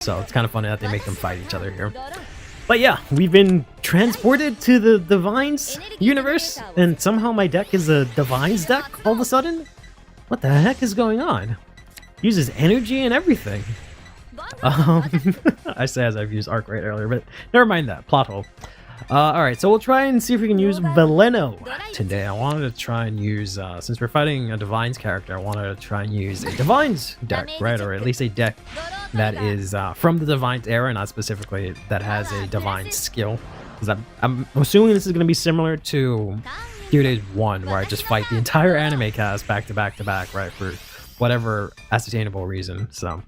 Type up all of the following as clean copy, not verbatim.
So it's kind of funny that they make them fight each other here. But yeah, we've been transported to the Divines universe, and somehow my deck is a Divines deck all of a sudden? What the heck is going on? Uses energy and everything. I say as I've used Arkwright earlier, but never mind that. Plot hole. Alright, so we'll try and see if we can use Veleno today. I wanted to try and use, since we're fighting a Divines character, I wanted to try and use a Divines deck, right? Or at least a deck that is from the Divines era, not specifically that has a Divine skill. Because I'm assuming this is going to be similar to Gear Days 1, where I just fight the entire anime cast back to back to back, right? For whatever ascertainable reason. So,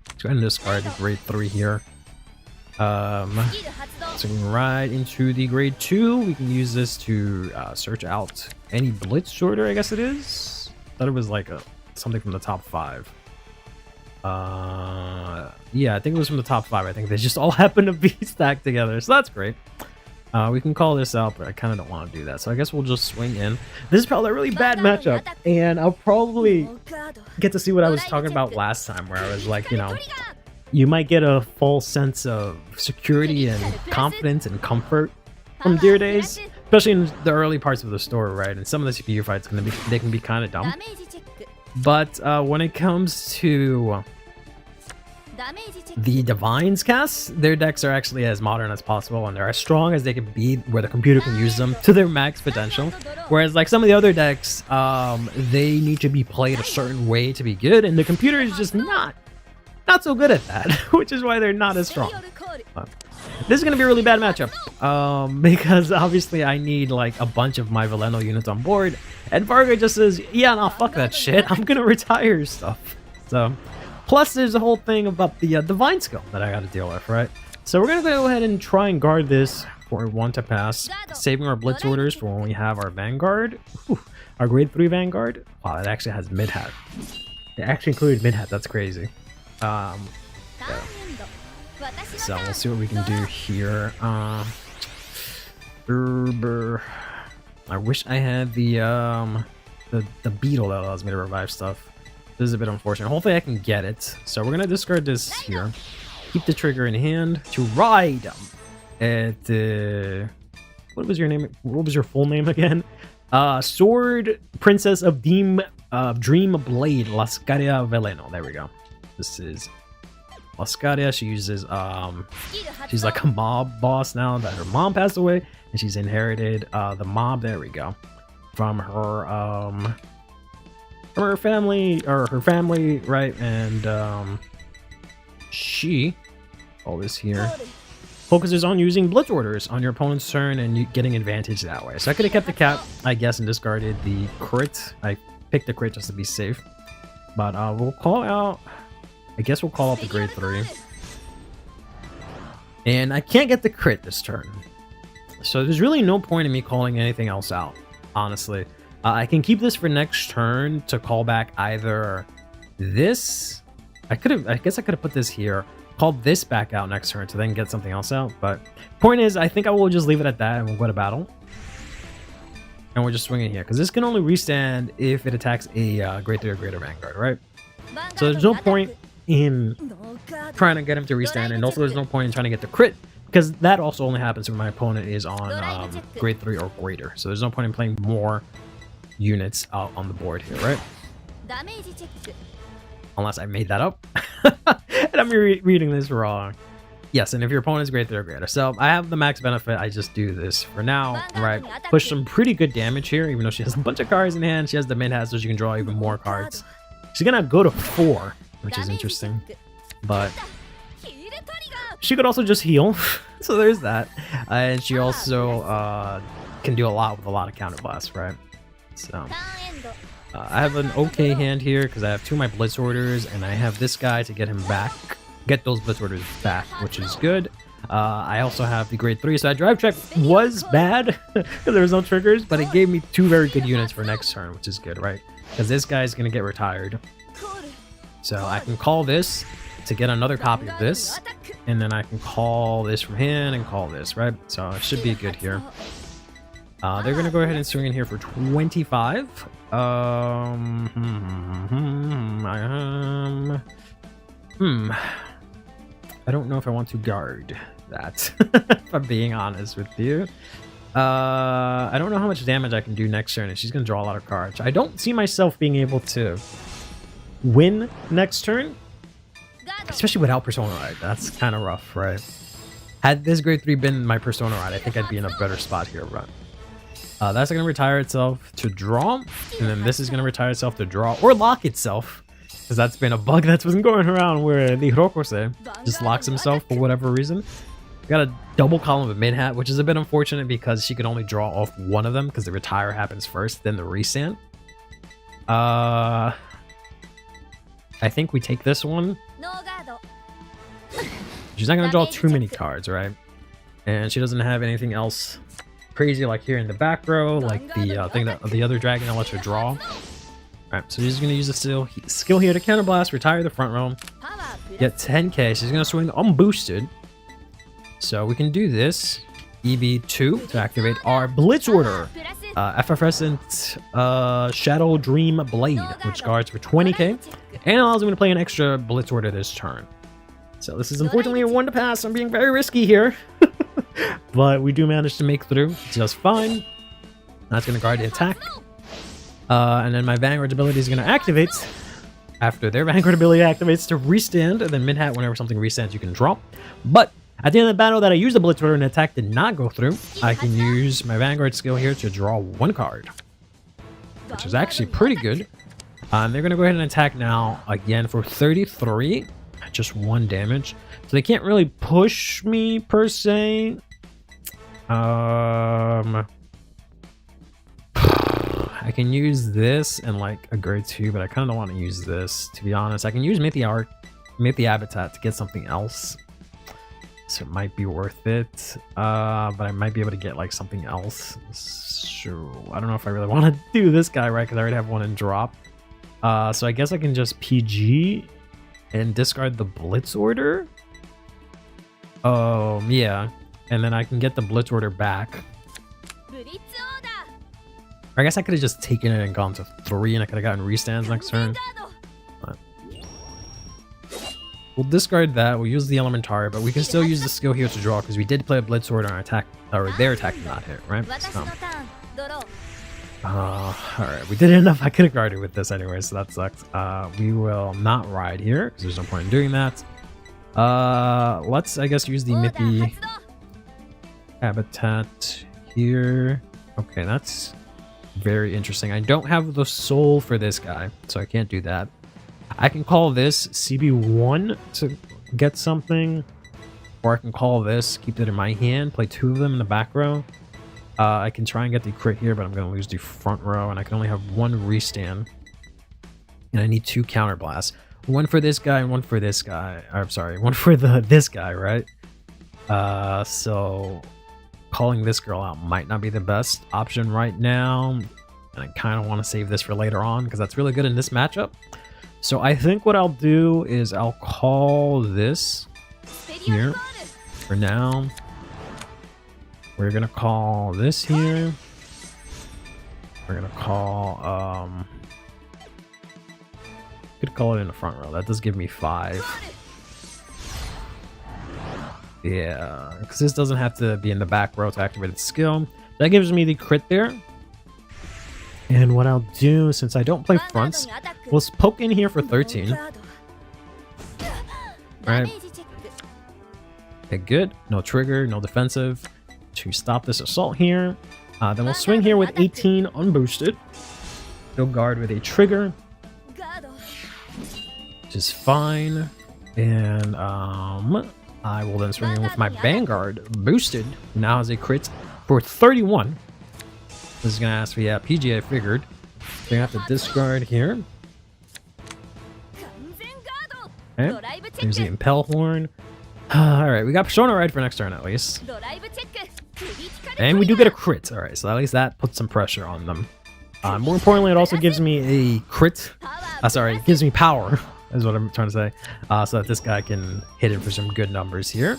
let's go ahead and discard the grade 3 here. So right into the grade 2, we can use this to search out any blitz shorter, I guess it is. Thought it was like something from the top 5. Yeah, I think it was from the top 5. I think they just all happen to be stacked together, so that's great. We can call this out, but I kind of don't want to do that, so I guess we'll just swing in. This is probably a really bad matchup, and I'll probably get to see what I was talking about last time, where I was like, you know, you might get a full sense of security and confidence and comfort from Dear Days, especially in the early parts of the story, right? And some of the CPU fights they can be kind of dumb. But when it comes to the Divines cast, their decks are actually as modern as possible, and they're as strong as they can be, where the computer can use them to their max potential. Whereas like some of the other decks, they need to be played a certain way to be good, and the computer is just not so good at that, which is why they're not as strong. This is going to be a really bad matchup, because obviously I need like a bunch of my Veleno units on board, and Varga just says, yeah, no, fuck that shit, I'm going to retire stuff. So, plus there's a whole thing about the Divine skill that I got to deal with, right? So we're going to go ahead and try and guard this for 1 to pass, saving our Blitz orders for when we have our Vanguard. Whew, our grade 3 Vanguard. Wow, it actually has mid-hat. It actually included mid-hat, that's crazy. Yeah. So we'll see what we can do here. I wish I had the beetle that allows me to revive stuff. This is a bit unfortunate. Hopefully I can get it. So we're gonna discard this here. Keep the trigger in hand to ride at what was your name? What was your full name again? Sword Princess of Dream Blade Lascaria Veleno. There we go. This is Lascaria. She uses she's like a mob boss now that her mom passed away, and she's inherited the mob, there we go, from her family, right? And she, all this here, focuses on using blitz orders on your opponent's turn and you getting advantage that way. So I could have kept the cap, I guess, and discarded the crit. I picked the crit just to be safe, but we'll call out, I guess we'll call out the grade 3. And I can't get the crit this turn, so there's really no point in me calling anything else out, honestly. I can keep this for next turn to call back either this. I guess I could have put this here, called this back out next turn to then get something else out. But point is, I think I will just leave it at that and we'll go to battle. And we're just swinging here, because this can only restand if it attacks a grade 3 or greater Vanguard, right? So there's no point in trying to get him to restand, and also there's no point in trying to get the crit, because that also only happens when my opponent is on grade 3 or greater. So there's no point in playing more units out on the board here, right? Unless I made that up and I'm reading this wrong. Yes, and if your opponent is grade 3 or greater. So I have the max benefit, I just do this for now, right? Push some pretty good damage here, even though she has a bunch of cards in hand. She has the mid-hat, so she can draw even more cards. She's gonna go to 4, which is interesting, but she could also just heal. So there's that. And she also can do a lot with a lot of counterblasts, right? So I have an okay hand here because I have 2 of my blitz orders, and I have this guy to get him back, get those blitz orders back, which is good. I also have the grade 3, so that drive check was bad because there was no triggers, but it gave me 2 very good units for next turn, which is good, right? Because this guy's gonna get retired, so I can call this to get another copy of this, and then I can call this from hand and call this, right? So it should be good here. They're gonna go ahead and swing in here for 25. I don't know if I want to guard that, if I'm being honest with you. I don't know how much damage I can do next turn, and she's going to draw a lot of cards. I don't see myself being able to win next turn, especially without Persona Ride. That's kind of rough, right? Had this grade 3 been my Persona Ride, I think I'd be in a better spot here, right? That's going to retire itself to draw, and then this is going to retire itself to draw or lock itself, because that's been a bug that's been going around where the Hirokose just locks himself for whatever reason. Got a double column of mid-hat, which is a bit unfortunate because she can only draw off one of them because the retire happens first, then the restand. I think we take this one. She's not going to draw too many cards, right? And she doesn't have anything else crazy like here in the back row, like the thing that the other dragon that lets her draw. Alright, so she's going to use the skill here to counterblast, retire the front row, get 10k. She's going to swing unboosted. So we can do this. EB2 to activate our Blitz Order. Effervescent Shadow Dream Blade, which guards for 20k and allows me to play an extra Blitz Order this turn. So this is unfortunately a 1 to pass. I'm being very risky here. But we do manage to make through just fine. That's going to guard the attack. And then my Vanguard's ability is going to activate. After their Vanguard ability activates to restand, and then mid-hat, whenever something restands, you can draw. But at the end of the battle that I used the Blitz Order and attack did not go through, I can use my Vanguard skill here to draw 1 card, which is actually pretty good. And they're going to go ahead and attack now again for 33, just 1 damage. So they can't really push me per se. I can use this and like a grade 2, but I kind of don't want to use this, to be honest. I can use Mythi Habitat to get something else. So it might be worth it, but I might be able to get like something else. So I don't know if I really want to do this guy, right? Because I already have 1 in drop. So I guess I can just PG and discard the Blitz Order. Yeah, and then I can get the Blitz Order back. I guess I could have just taken it and gone to 3, and I could have gotten restands next turn. But we'll discard that. We'll use the Elementary, but we can still use the skill here to draw because we did play a Blitz Order on our attack, or their attack did not hit, right? So, alright, we did enough. I could have guarded with this anyway, so that sucks. We will not ride here because there's no point in doing that. Let's, I guess, use the Mythi Habitat here. Okay, that's very interesting. I don't have the soul for this guy, so I can't do that. I can call this CB1 to get something, or I can call this, keep it in my hand, play 2 of them in the back row. I can try and get the crit here, but I'm going to lose the front row, and I can only have 1 restand. And I need 2 counterblasts. 1 for this guy and 1 for this guy. I'm sorry, 1 for this guy, right? So calling this girl out might not be the best option right now. And I kind of want to save this for later on because that's really good in this matchup. So I think what I'll do is I'll call this here for now. We're going to call this here. We're going to call... could call it in the front row. That does give me 5. Yeah, because this doesn't have to be in the back row to activate its skill. That gives me the crit there. And what I'll do, since I don't play fronts, we'll poke in here for 13. Alright. Okay, good. No trigger, no defensive. To stop this assault here. Then we'll swing here with 18 unboosted. Go guard with a trigger, which is fine. And I will then swing in with my Vanguard boosted. Now has a crit for 31. This is going to ask for, yeah, PG, I figured. So you have to discard here. Okay. Here's the Impel Horn. Alright, we got Persona Ride for next turn at least. And we do get a crit. Alright, so at least that puts some pressure on them. More importantly, it also gives me a crit. Sorry, it gives me power. Is what I'm trying to say. So that this guy can hit it for some good numbers here.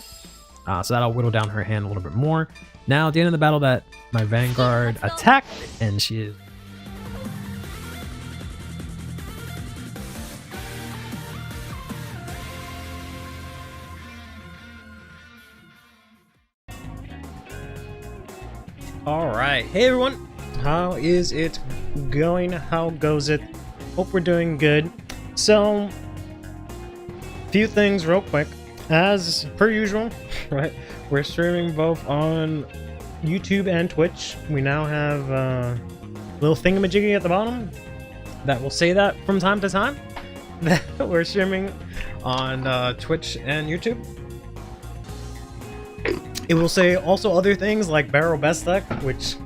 So that'll whittle down her hand a little bit more. Now, at the end of the battle, that my Vanguard attacked, and she is... Alright, hey everyone, how is it going? How goes it? Hope we're doing good. So, few things real quick. As per usual, right? We're streaming both on YouTube and Twitch. We now have a little thingamajiggy at the bottom that will say that from time to time. That we're streaming on Twitch and YouTube. It will say also other things like Barrel Best Deck, which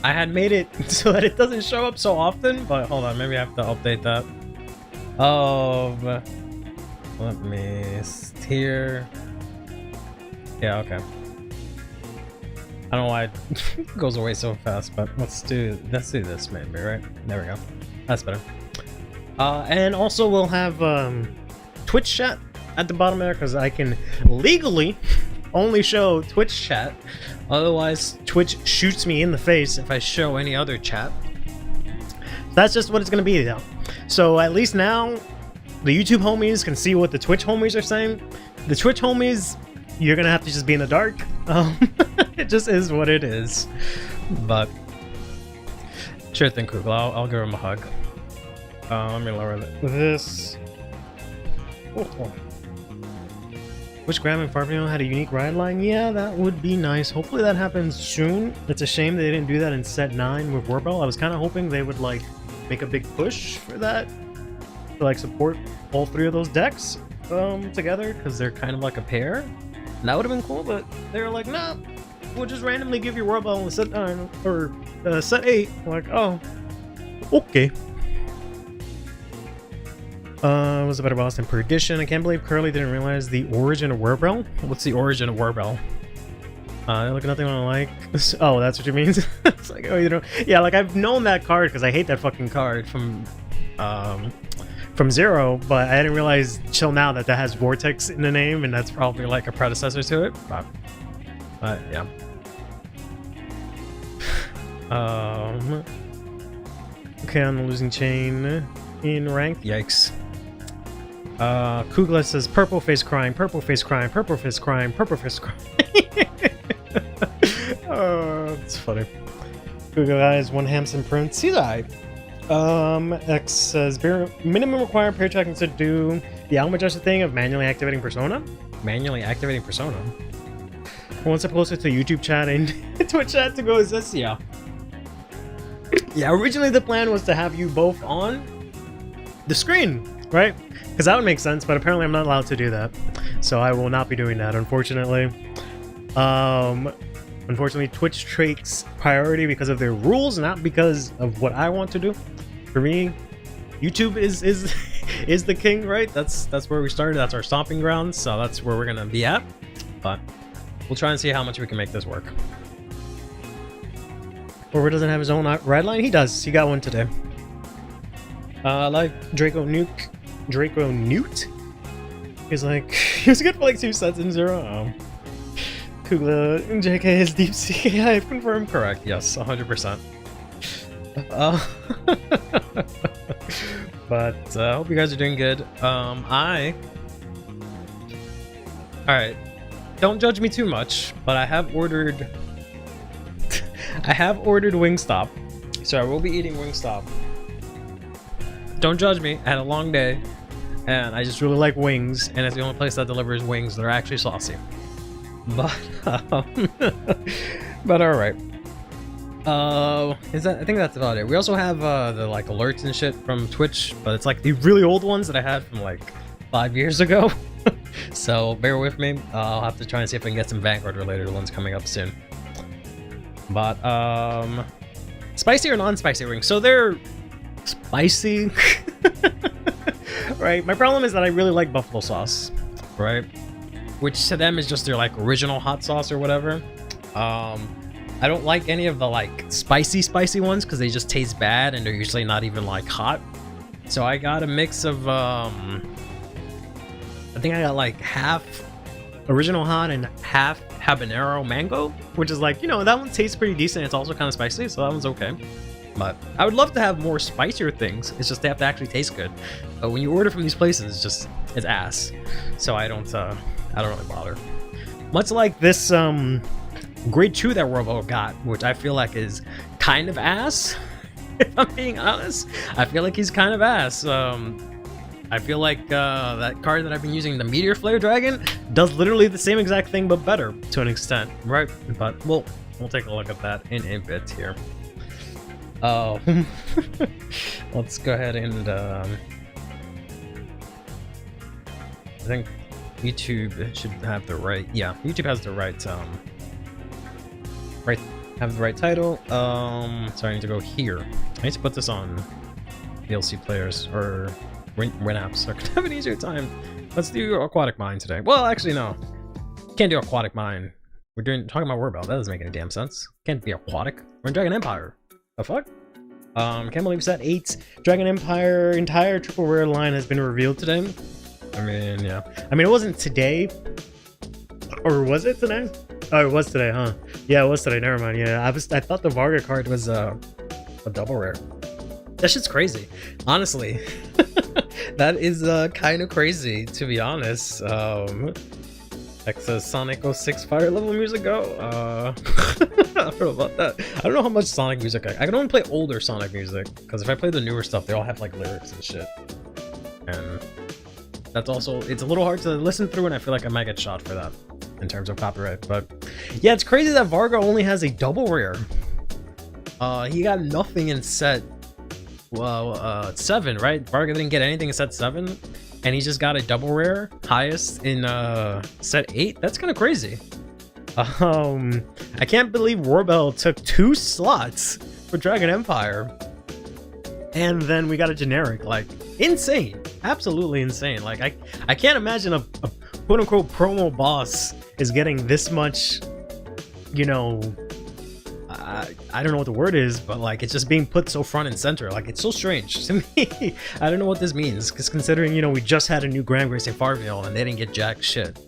I had made it so that it doesn't show up so often, but hold on, maybe I have to update that. Let me here. Yeah, okay. I don't know why it goes away so fast, but let's do this maybe, right? There we go. That's better. And also we'll have Twitch chat at the bottom there, because I can legally only show Twitch chat. Otherwise, Twitch shoots me in the face if I show any other chat. That's just what it's gonna be now. So at least now, the YouTube homies can see what the Twitch homies are saying. The Twitch homies, you're gonna have to just be in the dark. It just is what it is. But sure thing, Kugel. I'll give him a hug. Let me lower this. Oh. Which Graham and Farbino had a unique ride line? Yeah, that would be nice. Hopefully that happens soon. It's a shame they didn't do that in set 9 with Wirbel. I was kind of hoping they would like make a big push for that, to like support all 3 of those decks together, because they're kind of like a pair. And that would have been cool, but they were like, nah, we'll just randomly give you Wirbel in set 9 or set 8. Like, oh, okay. Was a better boss than Perdition. I can't believe Curly didn't realize the origin of Wirbel. What's the origin of Wirbel? Look, nothing I like. Oh, that's what you mean? It's like, oh, you know, yeah, like I've known that card because I hate that fucking card from Zero, but I didn't realize till now that that has Vortex in the name, and that's probably like a predecessor to it. But yeah. Okay, on the losing chain in rank. Yikes. Kugla says purple face crying, purple face crying, purple face crying, purple face crying. Oh, it's funny. Kugla guys, one Hamson print. See that? X says minimum required pair checking to do the Alma Adjuster thing of manually activating persona. Manually activating persona. One step closer to YouTube chat and Twitch chat to go is this, yeah. Yeah, originally the plan was to have you both on the screen, right? Because that would make sense, but apparently I'm not allowed to do that. So I will not be doing that, unfortunately. Unfortunately, Twitch takes priority because of their rules, not because of what I want to do. For me, YouTube is the king, right? That's where we started. That's our stomping ground. So that's where we're gonna be at. But we'll try and see how much we can make this work. Orver doesn't have his own ride line. He does. He got one today. Like Draco Newt. He's like, he was good for like 2 sets in 0. Oh. Kugla JK is deep sea. I've confirmed. Correct. Yes, 100%. But I hope you guys are doing good. Alright. Don't judge me too much, but I have ordered Wingstop. So I will be eating Wingstop. Don't judge me. I had a long day, and I just really like wings, and it's the only place that delivers wings that are actually saucy. But but all right. I think that's about it. We also have the like alerts and shit from Twitch, but it's like the really old ones that I had from like 5 years ago. So bear with me. I'll have to try and see if I can get some Vanguard related ones coming up soon. But spicy or non-spicy rings? So they're spicy. Right, my problem is that I really like buffalo sauce, right, which to them is just their like original hot sauce or whatever. I don't like any of the like spicy ones because they just taste bad and they're usually not even like hot. So I got a mix of I think I got like half original hot and half habanero mango, which is like, you know, that one tastes pretty decent. It's also kind of spicy, so that one's okay. But I would love to have more spicier things. It's just they have to actually taste good. But when you order from these places, it's ass. So I don't really bother. Much like this Grade 2 that Wirbel got, which I feel like is kind of ass. If I'm being honest, I feel like he's kind of ass. I feel like that card that I've been using, the Meteor Flare Dragon, does literally the same exact thing but better to an extent, right? But we'll take a look at that in a bit here. Let's go ahead and I think YouTube should have the right. Yeah, YouTube has the right have the right title. So I need to go here. I need to put this on DLC players or Apps, so I could have an easier time. Let's do Aquatic Mine today. Well, actually, no. Can't do Aquatic Mine. We're talking about Wirbel. That doesn't make any damn sense. Can't be aquatic. We're in Dragon Empire. The fuck? Can't believe set 8. Dragon Empire entire triple rare line has been revealed today. I mean, yeah. I mean, it wasn't today. Or was it today? Oh, it was today, huh? Yeah, it was today. Never mind. Yeah, I thought the Vanguard card was a double rare. That shit's crazy. Honestly. That is kind of crazy, to be honest. Excess Sonic 06 fire level music go. I don't know about that. I don't know how much Sonic music I can only play older Sonic music, because if I play the newer stuff, they all have like lyrics and shit. And that's also, it's a little hard to listen through, and I feel like I might get shot for that in terms of copyright. But yeah, it's crazy that Varga only has a double rare. He got nothing in set 7, right? Varga didn't get anything in set 7, and he just got a double rare highest in set 8. That's kind of crazy. I can't believe Wirbel took 2 slots for Dragon Empire, and then we got a generic. Like, insane, absolutely insane. Like, I can't imagine a quote-unquote promo boss is getting this much, you know, I don't know what the word is, but like, it's just being put so front and center. Like, it's so strange to me. I don't know what this means, because considering, you know, we just had a new Grand Grace in Farville and they didn't get jack shit.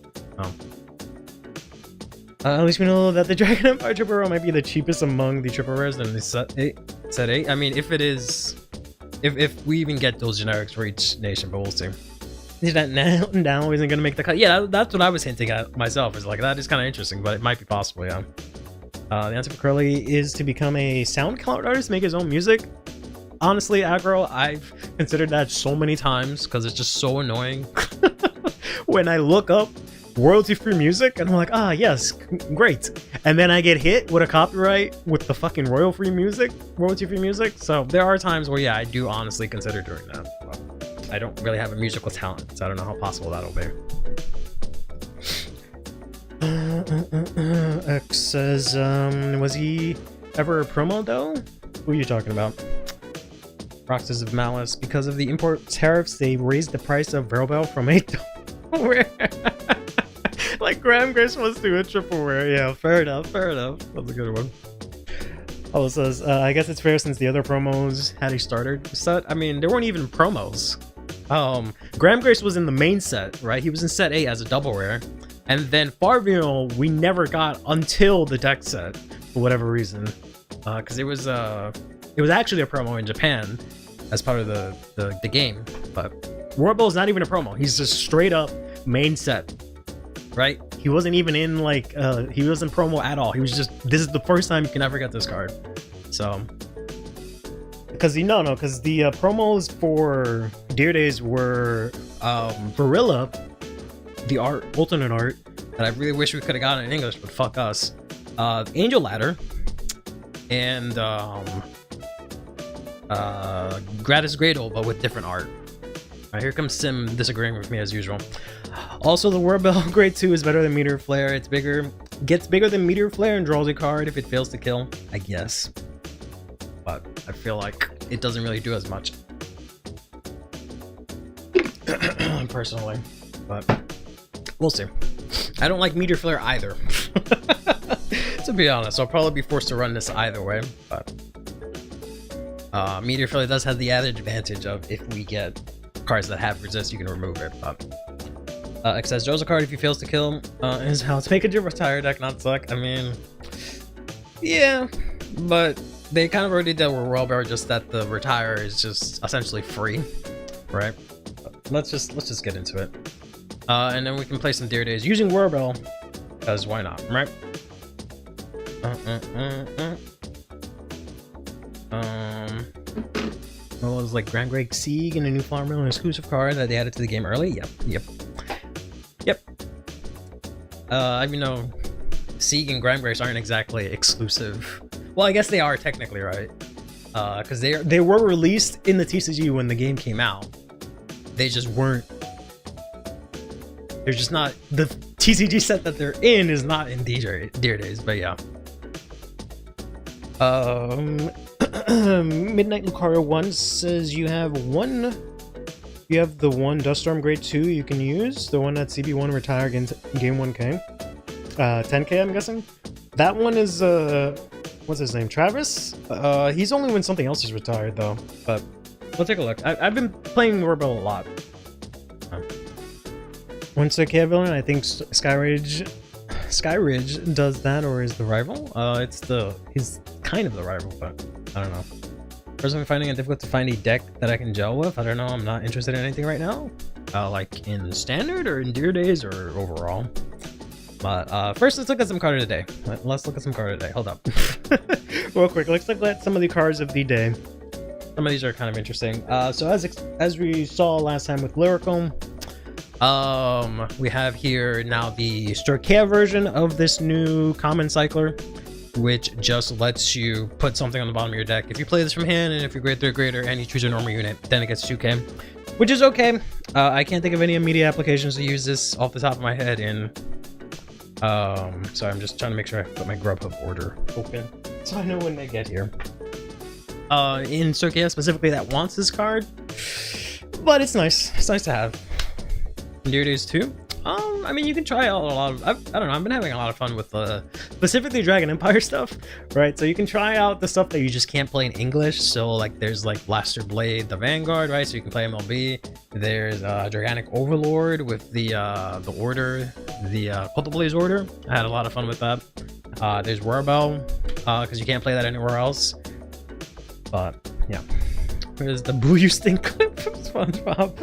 At least we know that the Dragon Empire triple rare might be the cheapest among the triple rares in the set 8. I mean, if it is, if we even get those generics for each nation, but we'll see. Is that now isn't gonna make the cut? Yeah, that's what I was hinting at myself. Is like, that is kind of interesting, but it might be possible. Yeah. The answer for Curly is to become a SoundCloud artist, make his own music. Honestly, aggro, I've considered that so many times because it's just so annoying. When I look up royalty-free music and I'm like, ah, yes, great. And then I get hit with a copyright with the fucking royalty-free music. So there are times where, yeah, I do honestly consider doing that. But I don't really have a musical talent, so I don't know how possible that'll be. X says, was he ever a promo though? Who are you talking about? Roxas of Malice. Because of the import tariffs, they raised the price of Wirbel from $8. Like, Grand Grace wants to do a triple rare. Yeah, fair enough. That's a good one. Oh, it says, I guess it's fair since the other promos had a starter set. I mean, there weren't even promos. Grand Grace was in the main set, right? He was in set 8 as a double rare. And then Farville, we never got until the deck set for whatever reason, because it was actually a promo in Japan as part of the game. But Wirbel is not even a promo; he's just straight up main set, right? He wasn't even in like he wasn't promo at all. He was just, this is the first time you can ever get this card. So because the promos for Deer Days were Gorilla. The alternate art that I really wish we could have gotten in English, but fuck us. Angel Ladder and Gratis Gradle, but with different art. Alright, here comes Sim disagreeing with me as usual. Also, the Wirbel Grade 2 is better than Meteor Flare. It's bigger, gets bigger than Meteor Flare and draws a card if it fails to kill, I guess. But I feel like it doesn't really do as much. Personally, but we'll see. I don't like Meteor Flare either. To be honest, I'll probably be forced to run this either way, but Meteor Flare does have the added advantage of, if we get cards that have resist, you can remove it. But X says, draws a card if he fails to kill, is how to make a retire deck not suck. I mean, yeah, but they kind of already did with Wirbel, just that the retire is just essentially free, right? But let's just get into it. And then we can play some Deer Days using Wirbel, because why not, right? Well, it was like Grand Greg Sieg and a new Flower Mill and exclusive card that they added to the game early. Yep. Even though Sieg and Grand Grace aren't exactly exclusive. Well, I guess they are technically, right? Because they were released in the TCG when the game came out. They just weren't. They're just not. The TCG set that they're in is not in Dear Days, but yeah. Midnight Lucario 1 says you have the one Duststorm Grade 2 you can use, the one that CB1 retire game 1K. 10K, I'm guessing. That one is what's his name? Travis? He's only when something else is retired though. But we'll take a look. I've been playing Wirbel a lot. One Sokea villain, I think Skyridge does that, or is the rival? He's kind of the rival, but I don't know. Personally finding it difficult to find a deck that I can gel with. I don't know, I'm not interested in anything right now. Like in standard or in Dear Days or overall. But first let's look at some card of the day. Let's look at some card of the day. Hold up. Real quick, let's look at some of the cards of the day. Some of these are kind of interesting. So as we saw last time with Lyrical, we have here now the Sturkea version of this new common cycler, which just lets you put something on the bottom of your deck. If you play this from hand, and if you're grade 3 or greater, and you choose a normal unit, then it gets 2k, which is okay. I can't think of any immediate applications to use this off the top of my head in. So I'm just trying to make sure I put my Grubhub order open, so I know when they get here. In Sturkea specifically that wants this card, but it's nice. It's nice to have. Dear Days 2. I mean, you can try out a lot of. I don't know. I've been having a lot of fun with specifically Dragon Empire stuff, right? So you can try out the stuff that you just can't play in English. So like, there's like Blaster Blade, the Vanguard, right? So you can play MLB. There's Dragonic Overlord with the order, the Culto Blaze order. I had a lot of fun with that. There's Wirbel, because you can't play that anywhere else. But yeah. Where's the Boo You Stink clip from SpongeBob?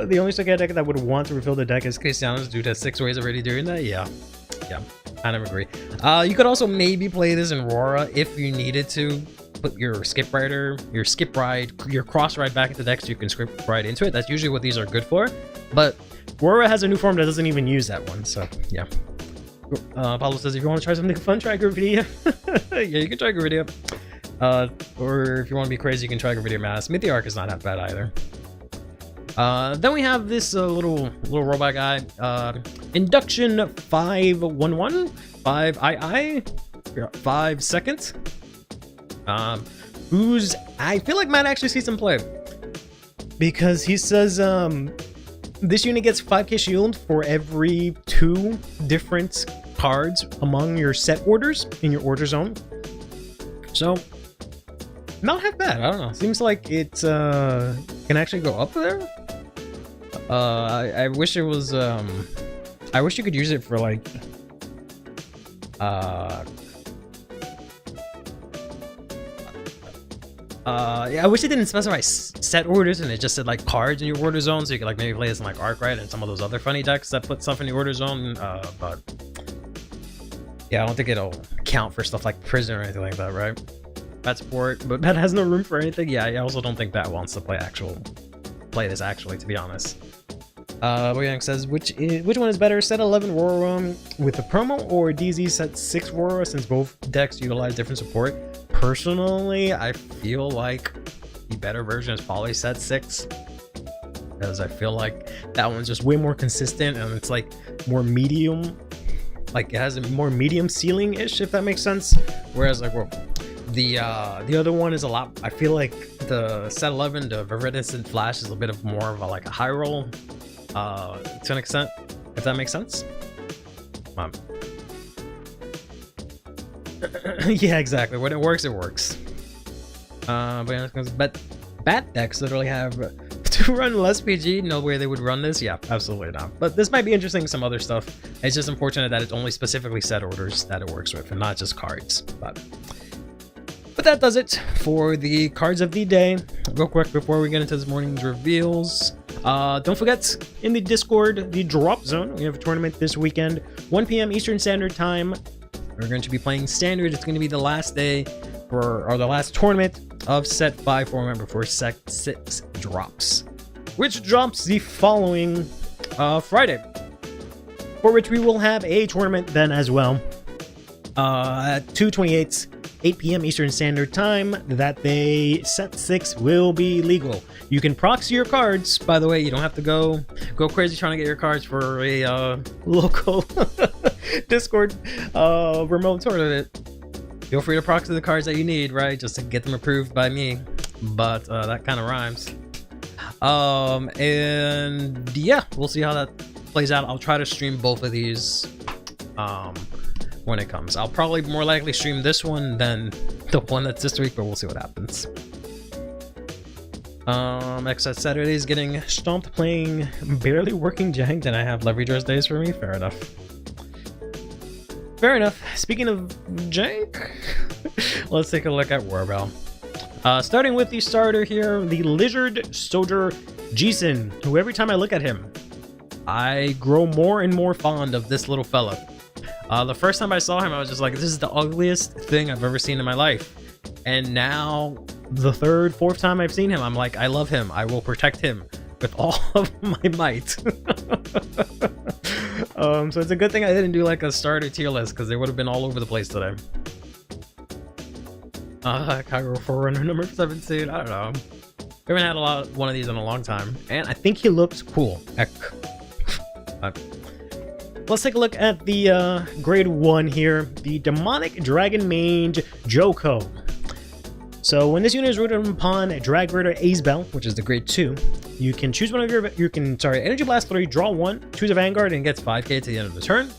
The only Sokea deck that would want to refill the deck is Cristiano's due to 6 ways already doing that. Yeah, kind of agree. You could also maybe play this in Aurora if you needed to put your Skip Rider, your Cross Ride back into the deck so you can Skip Ride into it. That's usually what these are good for. But Aurora has a new form that doesn't even use that one, so yeah. Pablo says if you want to try something fun, try Gravidia. Yeah, you can try Gravidia. Or if you want to be crazy, you can try Gravidia Mass. Meteoric is not that bad either. Then we have this little robot guy, Induction 511, 5 seconds. Who's I feel like might actually see some play, because he says this unit gets 5k shield for every 2 different cards among your set orders in your order zone. So not half bad. I don't know. Seems like it can actually go up there. I wish it was. I wish you could use it for like. Yeah, I wish it didn't specify set orders and it just said like cards in your order zone, so you could like maybe play this in like Arkwright and some of those other funny decks that put stuff in the order zone. But yeah, I don't think it'll count for stuff like Prison or anything like that, right? Bat Sport, but Bat has no room for anything. Yeah, I also don't think Bat wants to play this actually, to be honest. Boyang says, which one is better, set 11 Aurora with the promo or DZ set 6 Aurora, since both decks utilize different support? Personally, I feel like the better version is probably set 6, because I feel like that one's just way more consistent and it's like more medium, like it has a more medium ceiling-ish, if that makes sense. Whereas like, well, the other one is a lot. I feel like the set 11, the Viridescent Flash, is a bit of more of a like a high roll, to an extent, if that makes sense. Yeah, exactly. When it works, it works. But Bat decks literally have to run less PG. No way they would run this. Yeah, absolutely not. But this might be interesting. Some other stuff. It's just unfortunate that it's only specifically set orders that it works with, and not just cards. But that does it for the cards of the day. Real quick before we get into this morning's reveals, don't forget, in the Discord, the Drop Zone, we have a tournament this weekend, 1 p.m. Eastern Standard Time, We're going to be playing standard. It's going to be the last day or the last tournament of set 5 format before set 6 drops, which drops the following Friday, for which we will have a tournament then as well at 2:28, 8 p.m. Eastern Standard Time. That day, set 6 will be legal. You can proxy your cards, by the way. You don't have to go crazy trying to get your cards for a local Discord remote tournament. Feel free to proxy the cards that you need, right? Just to get them approved by me. But that kind of rhymes. And yeah, we'll see how that plays out. I'll try to stream both of these when it comes. I'll probably more likely stream this one than the one that's this week, but we'll see what happens. Except Saturday's getting stomped playing barely working Janked, and I have leverage rest days for me. Fair enough. Fair enough. Speaking of jank, let's take a look at Wirbel. Starting with the starter here, the Lizard Soldier Jason, who every time I look at him, I grow more and more fond of this little fella. The first time I saw him, I was just like, this is the ugliest thing I've ever seen in my life. And now, the third, fourth time I've seen him, I'm like, I love him. I will protect him with all of my might. So it's a good thing I didn't do like a starter tier list, because they would have been all over the place today. Kagero Forerunner number 17, I don't know. We haven't had one of these in a long time, and I think he looks cool. Let's take a look at the grade 1 here, the Demonic Dragon Mange Joko. So when this unit is rooted upon Drag Raider Azebel, which is the grade 2, you can choose one of your Energy Blast 3, draw 1, choose a Vanguard, and gets 5k to the end of the turn.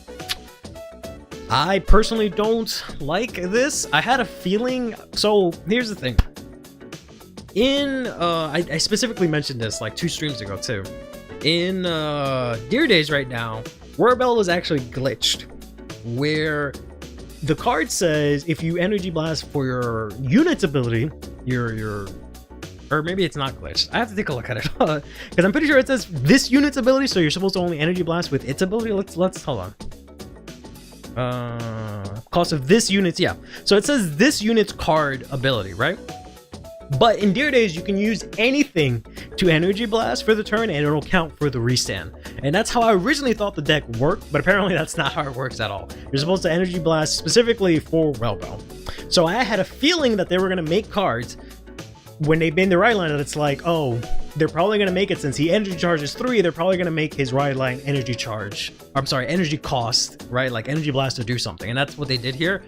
I personally don't like this. I had a feeling. So here's the thing. I specifically mentioned this like 2 streams ago too. In Deer Days right now, Wirbel is actually glitched, where the card says if you Energy Blast for your unit's ability, or maybe it's not glitched. I have to take a look at it because I'm pretty sure it says this unit's ability, so you're supposed to only Energy Blast with its ability. Let's hold on. Cost of this unit's, yeah. So it says this unit's card ability, right? But in Deer Days, you can use anything to Energy Blast for the turn, and it'll count for the restand. And that's how I originally thought the deck worked, but apparently that's not how it works at all. You're supposed to Energy Blast specifically for Wirbel. So I had a feeling that they were going to make cards when they bend the ride line, and it's like, oh, they're probably going to make it, since he energy charges 3, they're probably going to make his ride line energy charge. I'm sorry, energy cost, right? Like Energy Blast to do something. And that's what they did here.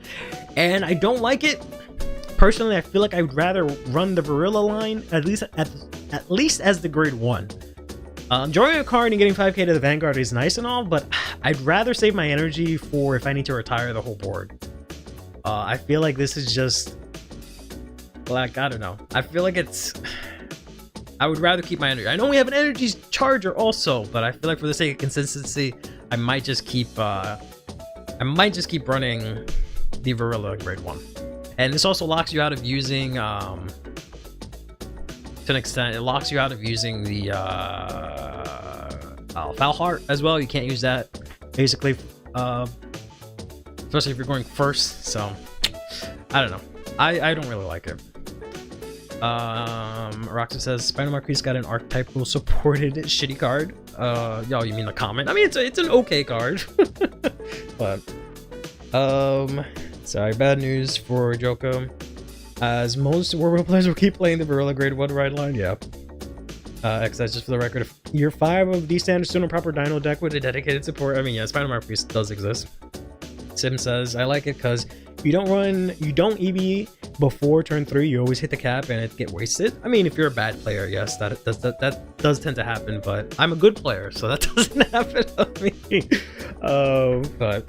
And I don't like it. Personally, I feel like I would rather run the Gorilla line, at least as the grade 1. Drawing a card and getting 5k to the Vanguard is nice and all, but I'd rather save my energy for if I need to retire the whole board. I feel like this is just, like, I don't know. I feel like I would rather keep my energy. I know we have an energy charger also, but I feel like for the sake of consistency, I might just keep running the Gorilla grade 1. And this also locks you out of using, to an extent, it locks you out of using the Foul Heart as well. You can't use that, basically, especially if you're going first. So, I don't know. I don't really like it. Roxy says, Spider Marquis got an archetypal supported shitty card. Yo, you mean the comment? I mean, it's an okay card. But, sorry, bad news for Joko. As most Wirbel players will keep playing the Gorilla grade 1 ride line, yeah. That's just for the record. Year 5 of the standard student proper Dino deck with a dedicated support. I mean, yeah, Spider Marquis does exist. Sim says, I like it because you don't EV before turn 3, you always hit the cap and it get wasted. I mean, if you're a bad player, yes, that does tend to happen, but I'm a good player, so that doesn't happen to me. But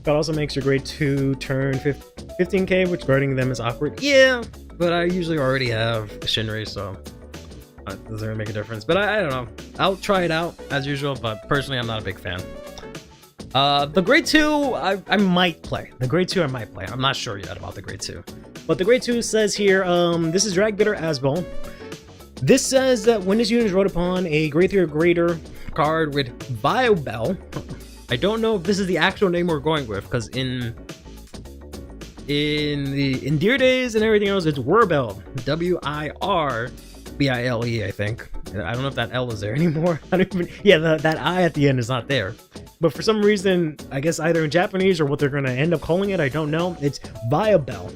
that also makes your grade 2 turn 15k, which guarding them is awkward. Yeah, but I usually already have Shinri, so it doesn't really make a difference. But I don't know. I'll try it out as usual, but personally, I'm not a big fan. The grade 2, I might play. The grade 2 I might play. I'm not sure yet about the grade 2. But the grade 2 says here, this is Drag Bitter Asbel. This says that when this unit is wrote upon a grade 3 or greater card with Wirbel, I don't know if this is the actual name we're going with, because in in the Endear days and everything else, it's Wirbel. W-I-R-B-I-L-E, I think. I don't know if that L is there anymore. I don't even, yeah, that I at the end is not there. But for some reason, I guess either in Japanese or what they're going to end up calling it, I don't know. It's Wirbel.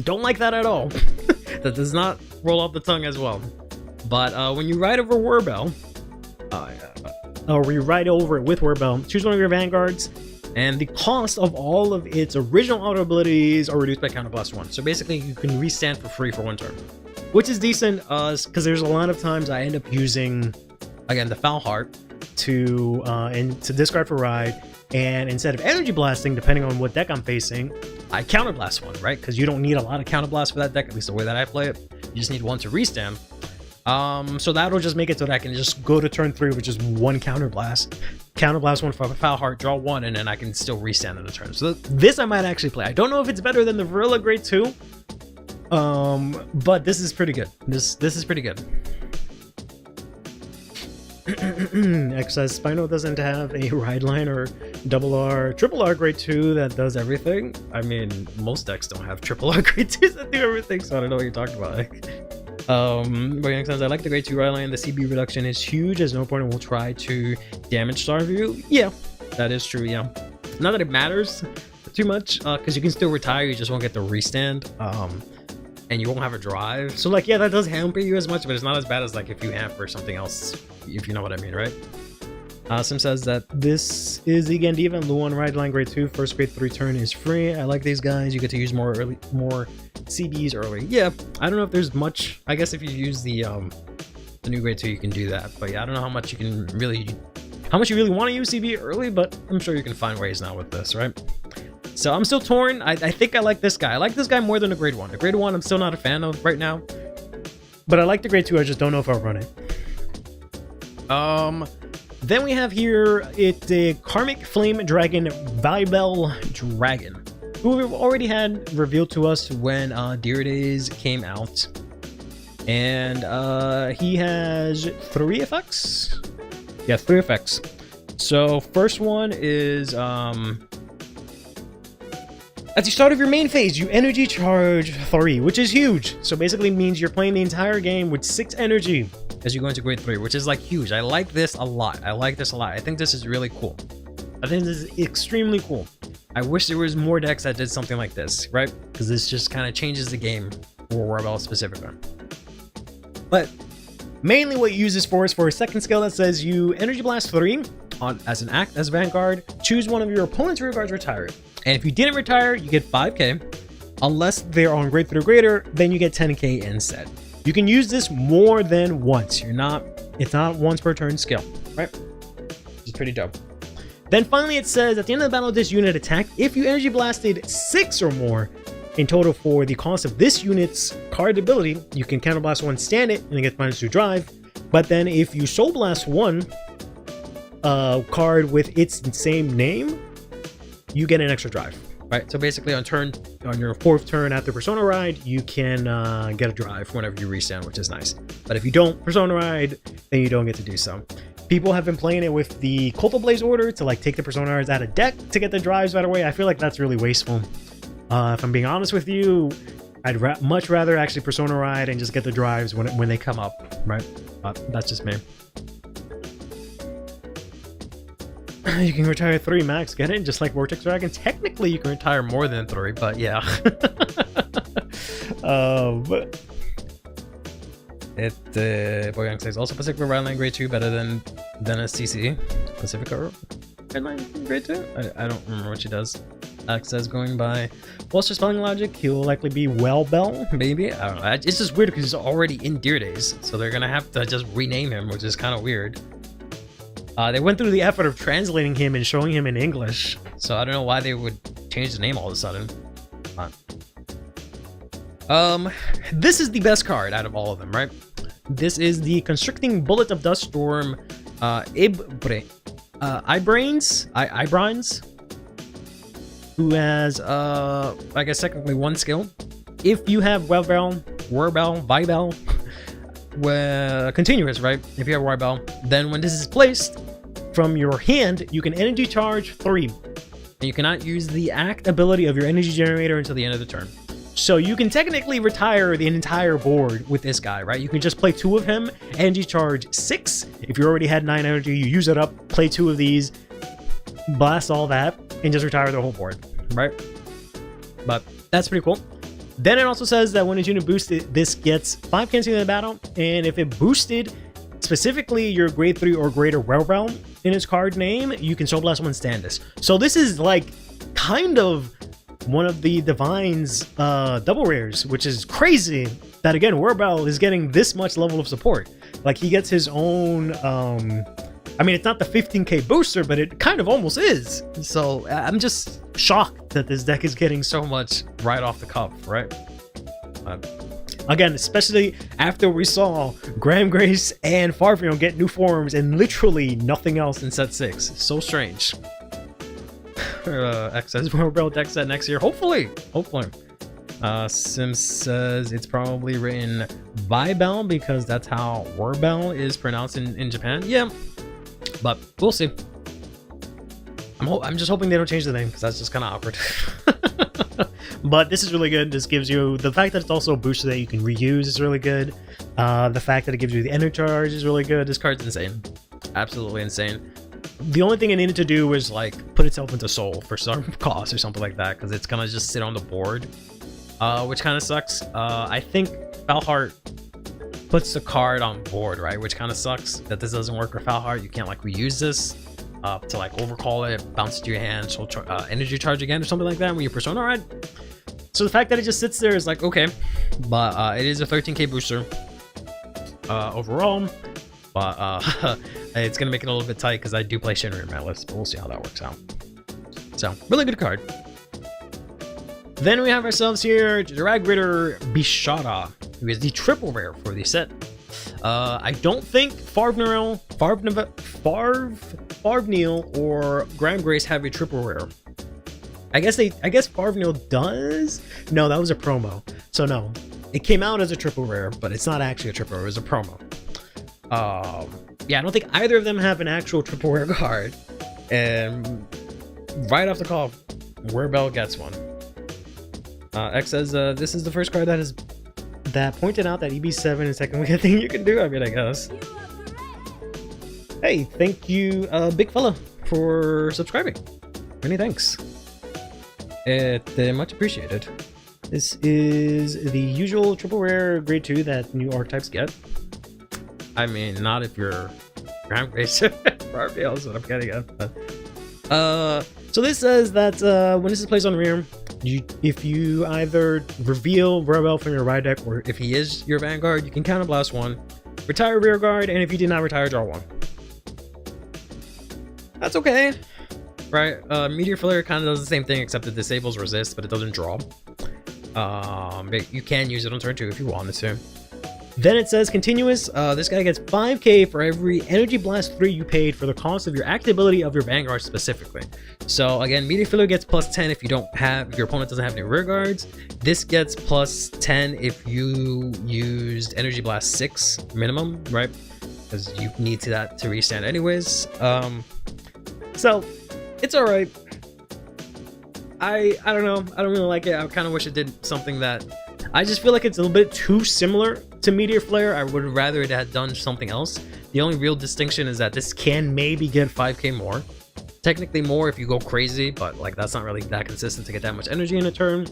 Don't like that at all. That does not roll off the tongue as well. But when you ride over Wirbel, or you ride over it with Wirbel, choose one of your vanguards, and the cost of all of its original auto abilities are reduced by counterblast 1. So basically, you can restand for free for 1 turn, which is decent, because there's a lot of times I end up using, again, the Foul Heart to discard for ride, and instead of energy blasting, depending on what deck I'm facing, I counterblast 1, right? Because you don't need a lot of counterblast for that deck, at least the way that I play it. You just need 1 to restand. So that'll just make it so that I can just go to turn 3 with just 1 counterblast. Counterblast 1 for Foul Heart, draw 1, and then I can still restand in a turn. So this I might actually play. I don't know if it's better than the Varilla Grade 2. But this is pretty good. This is pretty good. X says Spino doesn't have a ride line or double R, triple R grade 2 that does everything. I mean, most decks don't have triple R grade 2s that do everything, so I don't know what you're talking about. But says I like the grade 2 ride line. The CB reduction is huge, as no opponent will try to damage Starview. Yeah, that is true. Yeah, not that it matters too much, because you can still retire. You just won't get the restand. And you won't have a drive. So like, yeah, that does hamper you as much, but it's not as bad as like if you hamper something else, if you know what I mean, right? Sim says that this is the Gandiva and Luan ride line grade 2. First grade 3 turn is free. I like these guys. You get to use more CBs early. Yeah, I don't know if there's much. I guess if you use the new grade 2, you can do that. But yeah, I don't know how much you can really, how much you really want to use CB early, but I'm sure you can find ways now with this, right? So I'm still torn. I think I like this guy. I like this guy more than a grade 1. A grade 1 I'm still not a fan of right now. But I like the grade 2, I just don't know if I'll run it. Then we have here, it's a Karmic Flame Dragon Wirbel Dragon, who we've already had revealed to us when Dear Days came out. And he has 3 effects? Yeah, 3 effects. So first one is, at the start of your main phase, you energy charge 3, which is huge. So basically means you're playing the entire game with 6 energy as you go into grade 3, which is like huge. I like this a lot. I like this a lot. I think this is really cool. I think this is extremely cool. I wish there was more decks that did something like this, right? Because this just kind of changes the game for Wirbel specifically. But mainly what you use this for is for a second skill that says you energy blast 3 as an act as Vanguard. Choose one of your opponent's rear guards, retire it. And if you didn't retire, you get 5k. Unless they're on grade 3 or greater, then you get 10k instead. You can use this more than once. It's not once per turn skill, right? It's pretty dope. Then finally it says at the end of the battle, this unit attack, if you energy blasted 6 or more in total for the cost of this unit's card ability, you can counterblast 1, stand it, and get -2 drive. But then if you soul blast 1 card with its same name, you get an extra drive, right? So basically on your 4th turn after Persona Ride, you can get a drive whenever you restand, which is nice. But if you don't Persona Ride, then you don't get to do so. People have been playing it with the Cult of Blaze order to like take the Persona Rides out of deck to get the drives right away. I feel like that's really wasteful. If I'm being honest with you, I'd much rather actually Persona Ride and just get the drives when they come up, right? That's just me. You can retire 3 max, get it? Just like Vortex Dragon. Technically, you can retire more than 3, but yeah. But Boyang says also Pacifica Ride Line grade 2 better than a CC. Pacifica Ride Line grade 2? I don't remember what she does. Alex says going by Buster spelling logic, he'll likely be Wirbel, maybe. I don't know. It's just weird because he's already in Dear Days, so they're gonna have to just rename him, which is kind of weird. They went through the effort of translating him and showing him in English, so I don't know why they would change the name all of a sudden. This is the best card out of all of them, right? This is the Constricting Bullet of Dust Storm Ibrines, who has, I guess technically 1 skill. If you have Wirbel, continuous, right? If you have Wirbel, then when this is placed from your hand, you can energy charge 3. and you cannot use the act ability of your energy generator until the end of the turn. So you can technically retire the entire board with this guy, right? You can just play 2 of him, energy charge 6. If you already had 9 energy, you use it up, play 2 of these, blast all that, and just retire the whole board, right? But that's pretty cool. Then it also says that when it's unit boosted, this gets 5 canceling in the battle, and if it boosted specifically your grade 3 or greater Wirbel in its card name, you can Soul Blast 1 Standis. So this is like kind of one of the Divine's double rares, which is crazy that again Wirbel is getting this much level of support. Like he gets his own I mean, it's not the 15k booster, but it kind of almost is. So I'm just shocked that this deck is getting so much right off the cuff, right? Again, especially after we saw Graham Grace and Farfield get new forms and literally nothing else in set 6. It's so strange. X says Wirbel deck set next year. Hopefully. Sims says it's probably written Vibel because that's how Wirbel is pronounced in Japan. Yeah, but we'll see. I'm just hoping they don't change the name because that's just kind of awkward. But this is really good. This gives you the fact that it's also a booster that you can reuse is really good. The fact that it gives you the energy charge is really good. This card's insane, absolutely insane. The only thing it needed to do was like put itself into soul for some cost or something like that, because it's gonna just sit on the board, which kind of sucks. I think Falheart puts the card on board, right, which kind of sucks that this doesn't work for Falheart. You can't like reuse this to like overcall it, bounce it to your hand, soul energy charge again or something like that when you persona ride. So the fact that it just sits there is like okay, but it is a 13k booster overall. But it's gonna make it a little bit tight because I do play Shinra in my list, but we'll see how that works out. So really good card. Then we have ourselves here Drag Ritter Bishara, who is the triple rare for the set. I don't think Farvneil or Graham Grace have a triple rare. I guess Farvneil does. No, that was a promo. So no, it came out as a triple rare, but it's not actually a triple rare. It was a promo. Yeah, I don't think either of them have an actual triple rare card. And right off the call, Wirbel gets one. X says this is the first card that pointed out that EB7 is technically a thing you can do. I mean, I guess. Hey, thank you, big fella, for subscribing. Many thanks. Much appreciated. This is the usual triple rare grade 2 that new archetypes get. I mean, not if you're Graham Grace or Wirbel is what I'm getting at. But, so this says that when this is placed on rear, if you either reveal Wirbel from your ride deck, or if he is your Vanguard, you can counter blast 1, retire rear guard, and if you did not retire, draw 1. That's okay, right? Meteor Flare kind of does the same thing, except it disables resist, but it doesn't draw. But you can use it on turn 2 if you wanted to. Then it says continuous. This guy gets 5k for every energy blast 3 you paid for the cost of your activability of your Vanguard specifically. So again, Meteor Filler gets plus 10 if your opponent doesn't have any rear guards. This gets plus 10 if you used energy blast 6 minimum, right? Because you need that to restand anyways. So it's all right. I don't know. I don't really like it. I kind of wish it did something that I just feel like it's a little bit too similar to Meteor Flare. I would rather it had done something else. The only real distinction is that this can maybe get 5k more. Technically more if you go crazy, but like that's not really that consistent to get that much energy in a turn.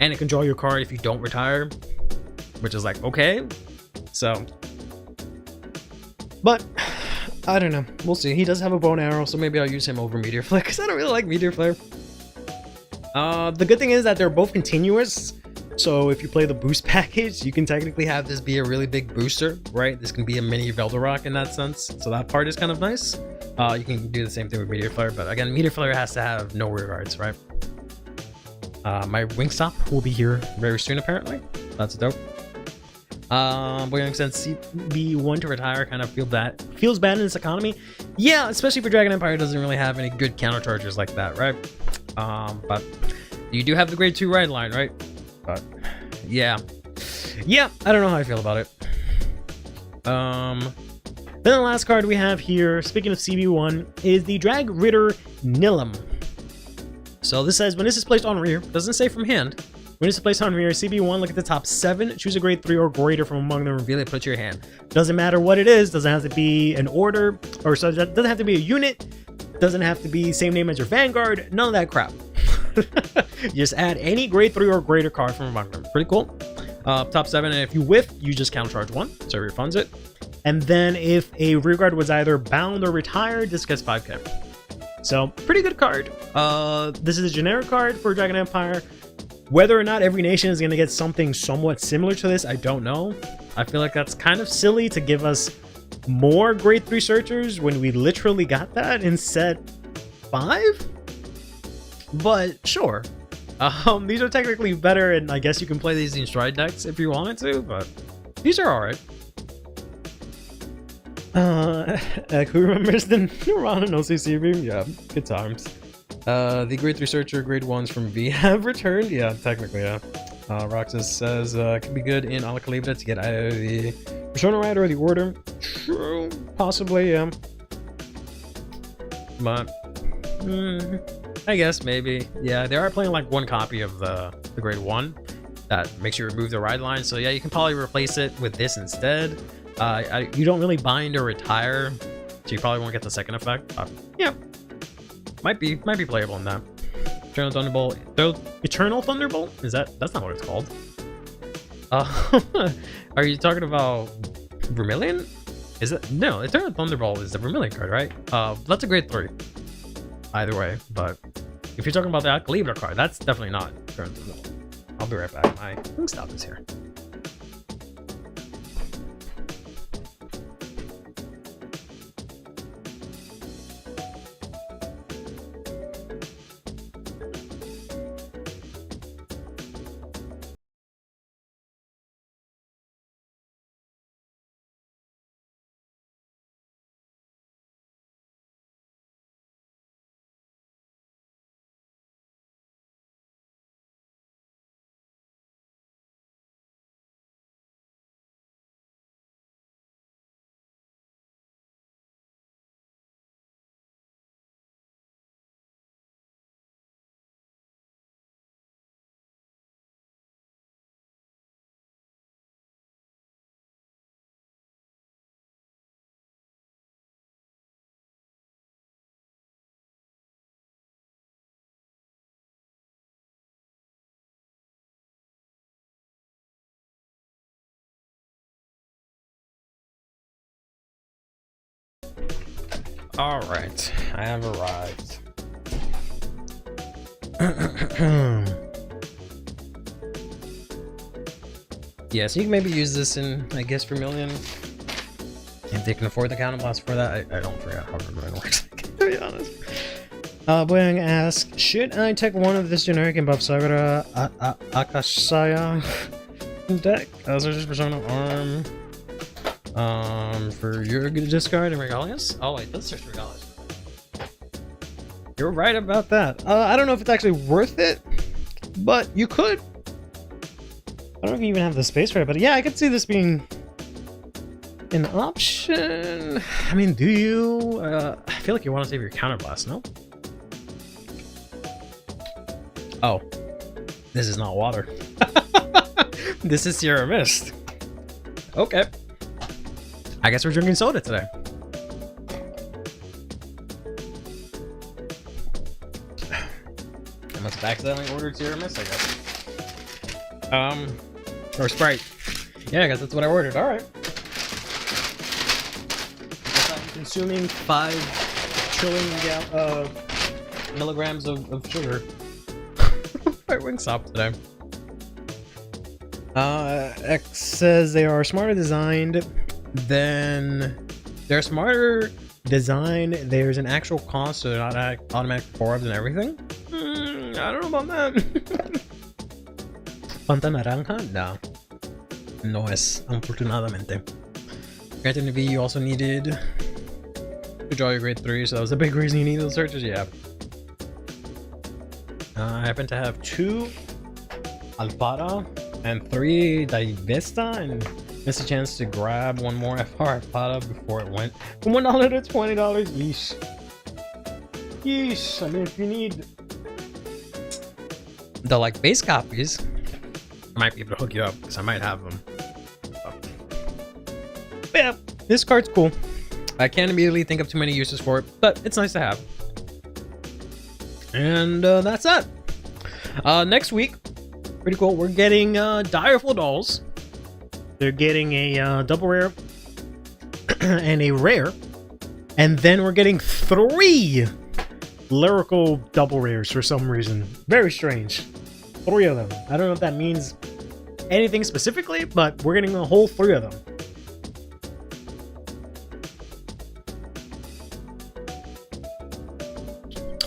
And it can draw your card if you don't retire, which is like, okay. So, but I don't know. We'll see. He does have a bow and arrow, so maybe I'll use him over Meteor Flare because I don't really like Meteor Flare. The good thing is that they're both continuous. So if you play the boost package, you can technically have this be a really big booster, right? This can be a mini Velderock in that sense. So that part is kind of nice. You can do the same thing with Meteor Flare, but again, Meteor Flare has to have no rear guards, right? My Wingstop will be here very soon, apparently. That's dope. Boyang since CB1 to retire kind of feels bad in this economy. Yeah, especially for Dragon Empire doesn't really have any good counter chargers like that, right? But you do have the grade 2 ride line, right? But yeah, I don't know how I feel about it. Then the last card we have here, speaking of CB1, is the Drag Ritter Lemme. So this says, when this is placed on rear, doesn't say from hand. When this is placed on rear, CB1, look at the top 7, choose a grade 3 or greater from among them, reveal it, put it to your hand. Doesn't matter what it is, doesn't have to be an order, or so that doesn't have to be a unit, doesn't have to be same name as your Vanguard, none of that crap. You just add any grade 3 or greater card from among them. Pretty cool. Top 7, and if you whiff, you just countercharge 1, so it refunds it. And then if a rearguard was either bound or retired, this gets 5k. So, pretty good card. This is a generic card for Dragon Empire. Whether or not every nation is going to get something somewhat similar to this, I don't know. I feel like that's kind of silly to give us more grade 3 searchers when we literally got that in set 5? But sure. These are technically better, and I guess you can play these in stride decks if you wanted to, but these are alright. Who remembers the Neuron and OCC beam? Yeah, good times. The grade 3 searcher, grade 1s from V have returned. Yeah, technically, yeah. Roxas says, can be good in Ala Calibra to get either the Persona Rider or the Order. True, possibly, yeah. But, I guess, maybe. Yeah, they are playing like one copy of the grade 1 that makes you remove the ride line. So yeah, you can probably replace it with this instead. You don't really bind or retire, so you probably won't get the second effect. Yeah, might be playable in that. Eternal Thunderbolt. Eternal Thunderbolt? That's not what it's called. Are you talking about Vermilion? Is it? No, Eternal Thunderbolt is the Vermilion card, right? That's a grade 3. Either way, but if you're talking about the Calibra card, that's definitely not Eternal Thunderbolt. I'll be right back. My stop is here. All right, I have arrived. Yeah, so you can maybe use this in, I guess, Vermilion. If they can afford the counterblast for that, I don't forget how Vermilion works, to be honest. Boyang asks, should I take one of this generic and buff Sagara Akashaya deck? So just Persona Arm. For your discard and Regalius? Oh wait, let's search Regalius. You're right about that. I don't know if it's actually worth it, but you could. I don't know if you even have the space for it, but yeah, I could see this being an option. I mean, do you? I feel like you want to save your counterblast, no? Oh, this is not water. This is Sierra Mist. Okay. I guess we're drinking soda today. I must have accidentally ordered Sierra Mist, I guess. Or Sprite. Yeah, I guess that's what I ordered. All right. I'm consuming 5 trillion milligrams of sugar. Right, Wingstop today. X says they are smarter designed. Then they're smarter design. There's an actual cost, so they're not automatic forbs and everything. I don't know about that. Fanta naranja? No. No es, unfortunadamente. Granted, V, you also needed to draw your grade 3, so that was a big reason you need those searches. Yeah. I happen to have 2 Alpara and 3 Divesta, and missed a chance to grab one more FR Alpara before it went from $1 to $20. Yeesh. Yeesh. I mean, if you need the like base copies, I might be able to hook you up because I might have them. But yeah, this card's cool. I can't immediately think of too many uses for it, but it's nice to have. And that's that. Next week, pretty cool. We're getting Direful Dolls. They're getting a double rare and a rare, and then we're getting 3 lyrical double rares for some reason. Very strange. 3 of them. I don't know if that means anything specifically, but we're getting a whole 3 of them.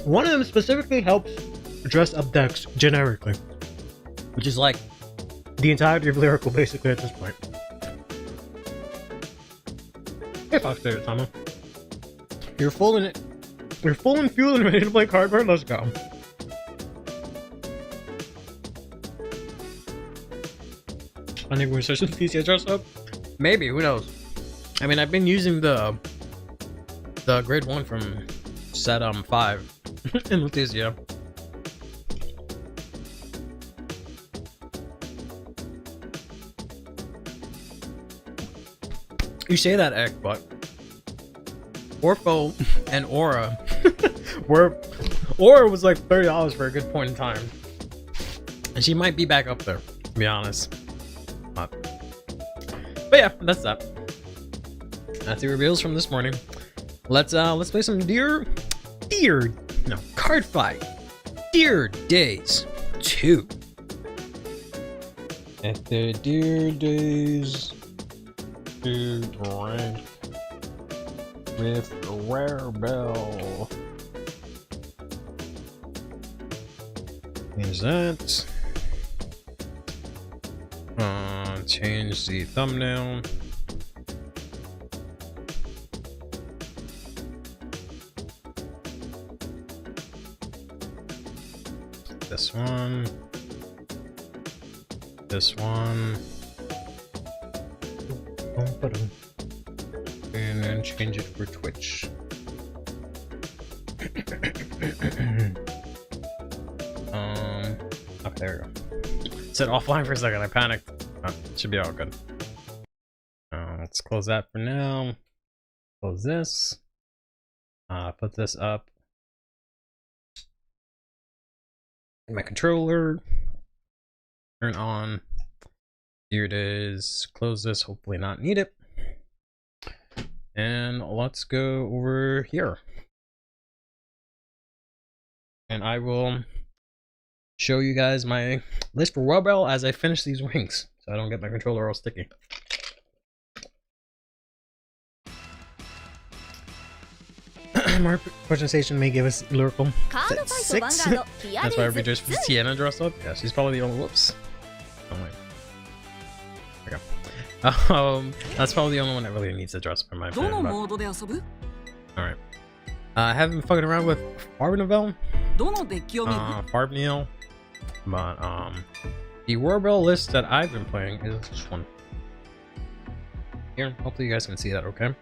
One of them specifically helps dress up decks generically, which is like the entirety of lyrical basically at this point. Hey Fox there, Tama. You're full in it. You're full and fueled and ready to play cardboard. Let's go. I think we're such a PC dress up. Maybe, who knows? I mean, I've been using the grade 1 from set 5 in Lutetia. You say that, Ek, but Orpho and Aura Aura was like $30 for a good point in time, and she might be back up there, to be honest. But yeah, that's that. That's the reveals from this morning. Let's play some card fight. Dear Days 2. At the Dear Days to drink with Wirbel. Is that? Change the thumbnail. This one. This one. And then change it for Twitch. Okay, there we go. Said offline for a second, I panicked. Oh, should be all good. Let's close that for now. Close this. Put this up. My controller. Turn on. Here it is. Close this. Hopefully not need it. And let's go over here. And I will show you guys my list for Wirbel as I finish these wings, so I don't get my controller all sticky. More question station may give us lyrical. That's 6. That's why we just put Sienna dressed up. Yeah, she's probably the only. Whoops. Oh my. Okay. That's probably the only one that really needs to dress up in my opinion. Alright. I haven't been fucking around with Farbneil. Farbneil. But the Wirbel list that I've been playing is this one. Here, hopefully you guys can see that okay.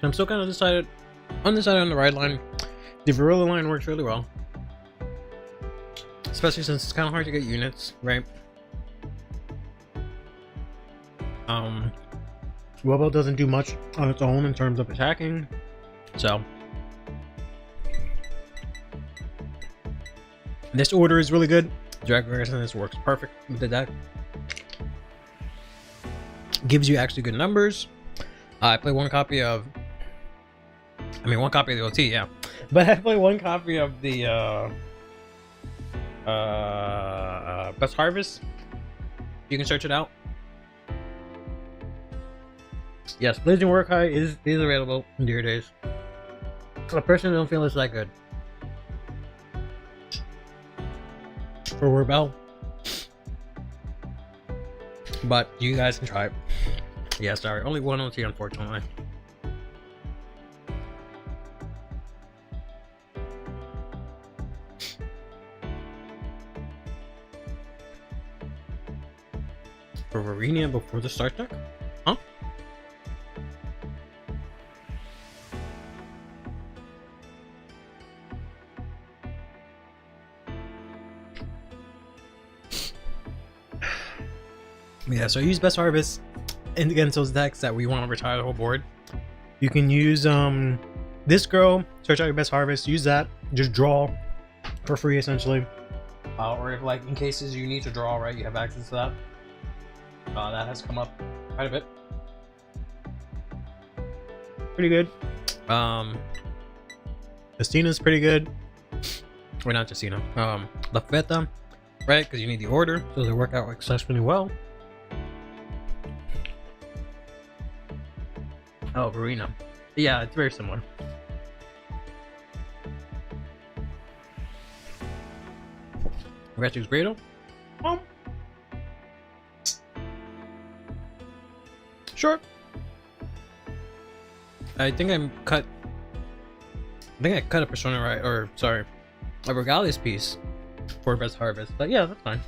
I'm still kind of undecided on the ride line. The Varilla line works really well, especially since it's kind of hard to get units, right? Wirbel doesn't do much on its own in terms of attacking, so this order is really good. Drag Resonance works perfect with the deck. Gives you actually good numbers. I play one copy of the OT, yeah. But I play one copy of the Best Harvest. You can search it out. Yes, Blazing Work High is available in Dear Days. I personally don't feel it's that good for Wirbel, but you guys can try it. Yeah, sorry, only one OT unfortunately. For Varenia before the start deck? Huh? Yeah, so I use Best Harvest and against those decks that we want to retire the whole board. You can use this girl, search out your Best Harvest, use that, just draw for free essentially. Or if like in cases you need to draw, right, you have access to that. That has come up quite a bit. Pretty good. Justina's pretty good. Or not Justina. La Feta, right? Because you need the order, so they work out exceptionally well. Oh, Verena. Yeah, it's very similar. Retrix Grado. Sure. I think I cut a Persona right, or sorry, a Regalius piece for Best Harvest, but yeah, that's fine.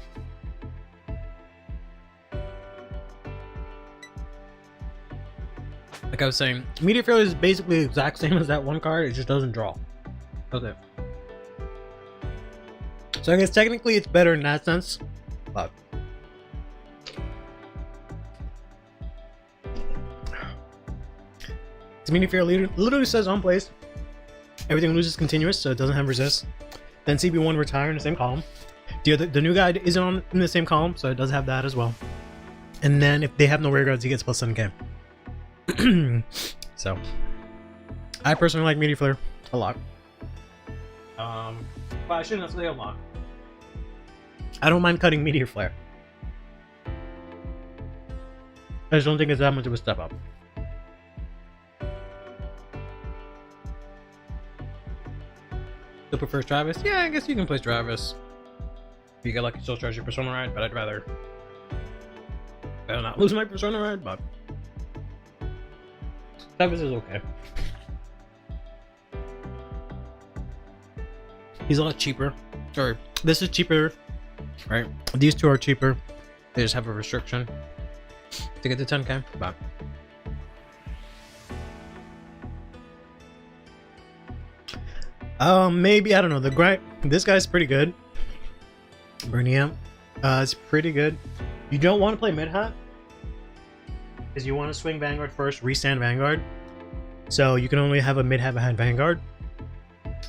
Like I was saying, Meteor Failure is basically the exact same as that one card, it just doesn't draw. Okay. So I guess technically it's better in that sense, but it's Meteor Failure literally says on place. Everything loses continuous, so it doesn't have resist. Then CB1 retire in the same column. The new guy isn't in the same column, so it does have that as well. And then if they have no rear guards, he gets plus 7k. So I personally like Meteor Flare a lot. But I shouldn't say a lot. I don't mind cutting Meteor Flare. I just don't think it's that much of a step up. Still prefer Travis? Yeah, I guess you can play Travis. If you get lucky, still charge your Persona Ride, but I'd rather not lose my Persona Ride, but Travis is okay. He's a lot cheaper. Or this is cheaper, right? These two are cheaper. They just have a restriction to get to 10k, but maybe, I don't know. This guy's pretty good. Bernier, it's pretty good. You don't want to play mid hat because you want to swing Vanguard first, restand Vanguard. So you can only have a mid hat behind Vanguard.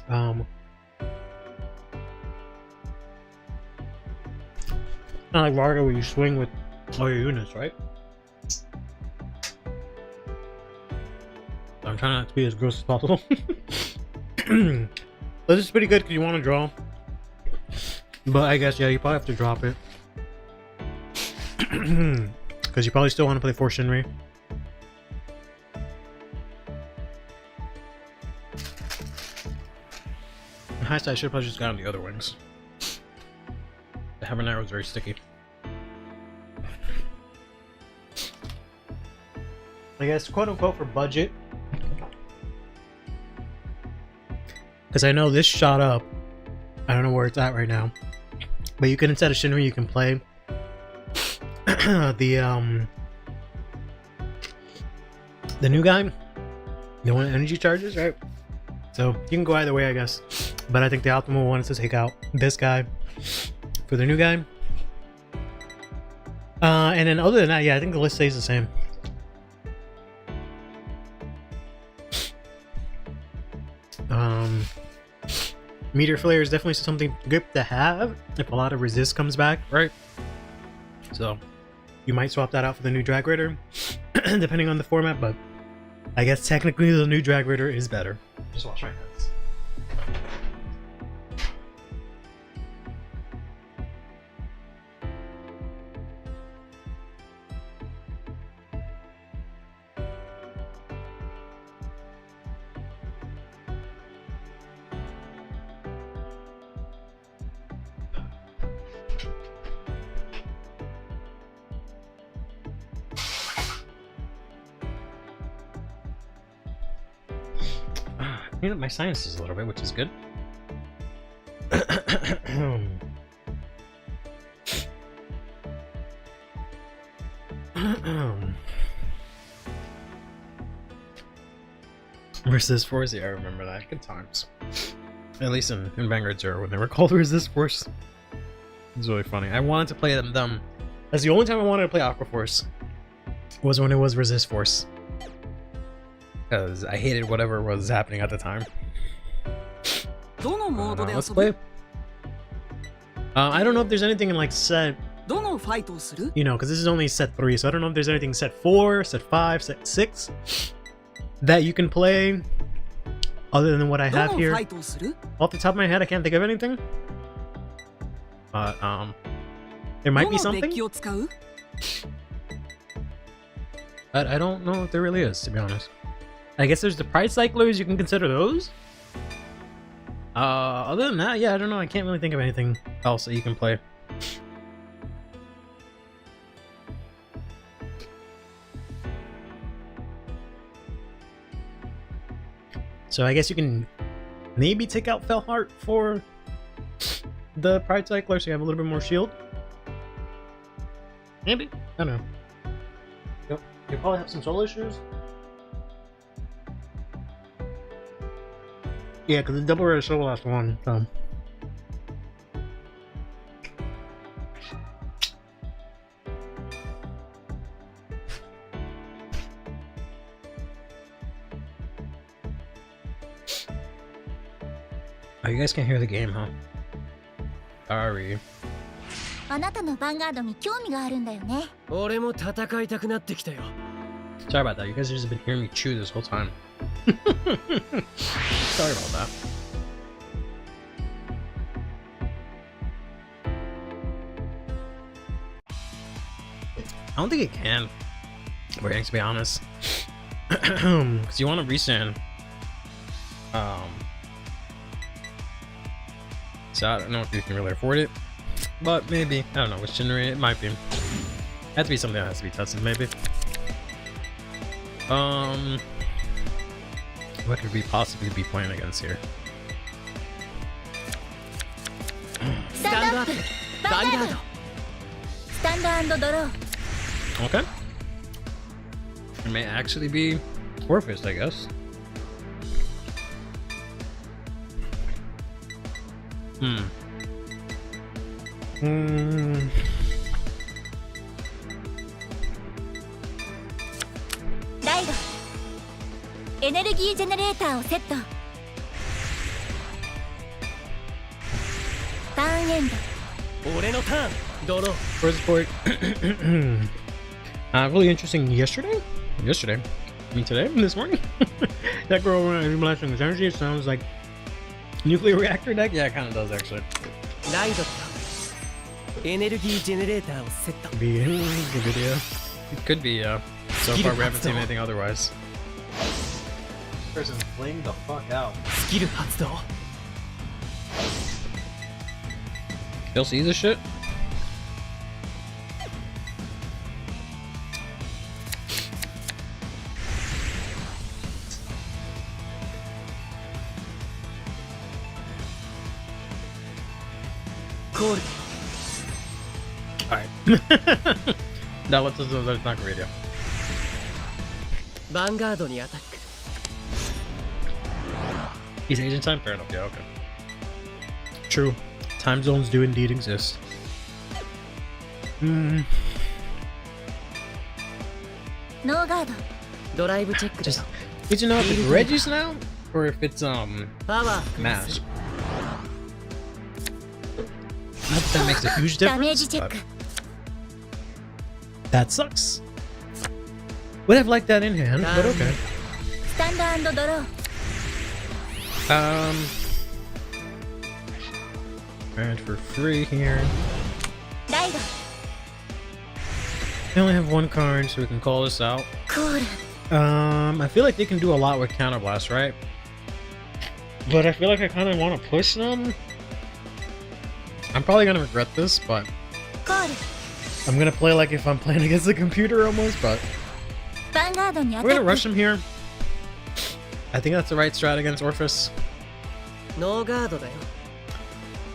Not like Varga where you swing with all your units, right? I'm trying not to be as gross as possible. This is pretty good because you want to draw. But I guess, yeah, you probably have to drop it. Because you probably still want to play 4 Shinri. High side, I should have probably just got on the other wings. The Habanero is very sticky. I guess, quote unquote, for budget. Because I know this shot up. I don't know where it's at right now. But you can, instead of Shinri, you can play the new guy. The one energy charges, right? So you can go either way, I guess. But I think the optimal one is to take out this guy for the new guy. And then other than that, yeah, I think the list stays the same. Meteor Flare is definitely something good to have if a lot of resist comes back, right? So you might swap that out for the new Drag Raider, depending on the format, but I guess technically the new Drag Raider is better. Just watch my hands. You know, my sinuses a little bit, which is good. Resist Force, yeah, I remember that. Good times. At least in Vanguard 0 when they were called Resist Force. It's really funny. I wanted to play them That's the only time I wanted to play Aqua Force. Was when it was Resist Force. Because I hated whatever was happening at the time. Let's play. I don't know if there's anything in like set, you know, because this is only set 3, so I don't know if there's anything set 4, set 5, set 6 that you can play other than what I have here. Off the top of my head, I can't think of anything. But there might be something. But I don't know if there really is, to be honest. I guess there's the Pride Cyclers, you can consider those. Other than that, yeah, I don't know, I can't really think of anything else that you can play. So I guess you can maybe take out Felheart for the Pride Cycler so you have a little bit more shield. Maybe? I don't know. Yep. You probably have some soul issues. Yeah, because the double rare soul last one, so. Oh, you guys can't hear the game, huh? Sorry. Sorry about that, you guys have just been hearing me chew this whole time. Sorry about that. I don't think it can. Wait, to be honest. Because you want to resend. So I don't know if you can really afford it. But maybe. I don't know which generator it might be. Has to be something that has to be tested, maybe. What could we possibly be playing against here? Stand up! Vanguard! Okay. It may actually be Orphis, I guess. Raido. Energy generator をセット。ターンエンド。俺のターン。ドロー。First support. Really interesting yesterday? Yesterday? I mean today? This morning? That girl blasting his energy sounds like nuclear reactor deck? Yeah, it kind of does actually. Raido. Energy generator をセット。Be in the video. It could be, so far we haven't seen anything otherwise. This person's playing the fuck out. Skill 発動。They'll see this shit? Call. Alright. Now let's not radio. Vanguard にアタック。 He's Asian time? Fair enough, yeah, okay. True. Time zones do indeed exist. No guard. Drive check. Just need to know if it's Reggie's now or if it's Mash. Not that makes a huge difference. But that sucks. Would have liked that in hand, but okay. Stand and draw. And for free here. Raido. They only have one card, so we can call this out. Cool. I feel like they can do a lot with Counter Blast, right? But I feel like I kind of want to push them. I'm probably gonna regret this, but I'm gonna play like if I'm playing against the computer almost. But we're gonna rush him here. I think that's the right strat against Orphis. No guard.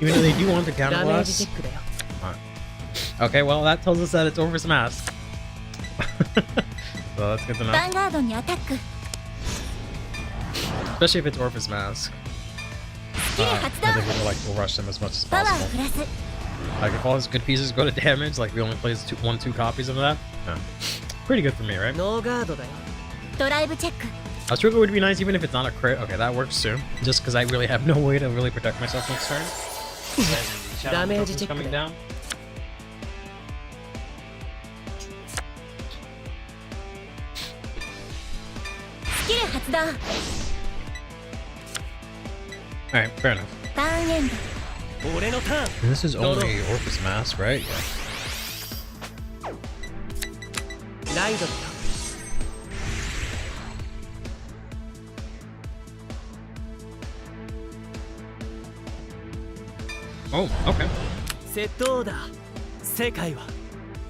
Even though they do want the Counter Blast. Okay, well that tells us that it's Orphis Mask. So that's good to know. Especially if it's Orphis Mask. I think we'll rush them as much as possible. Like if all his good pieces go to damage, like we only plays two copies of that. Yeah. Pretty good for me, right? ノーガードだよ。ドライブチェック A trigger would be nice even if it's not a crit. Okay, that works too. Just because I really have no way to really protect myself next turn. Damage check coming down. スキル発動 Alright, fair enough. ターンエンド 俺のターン。 And this is only Orpheus Mask, right? Yeah. ライドだよ。 Oh, okay. セットオーダー。世界は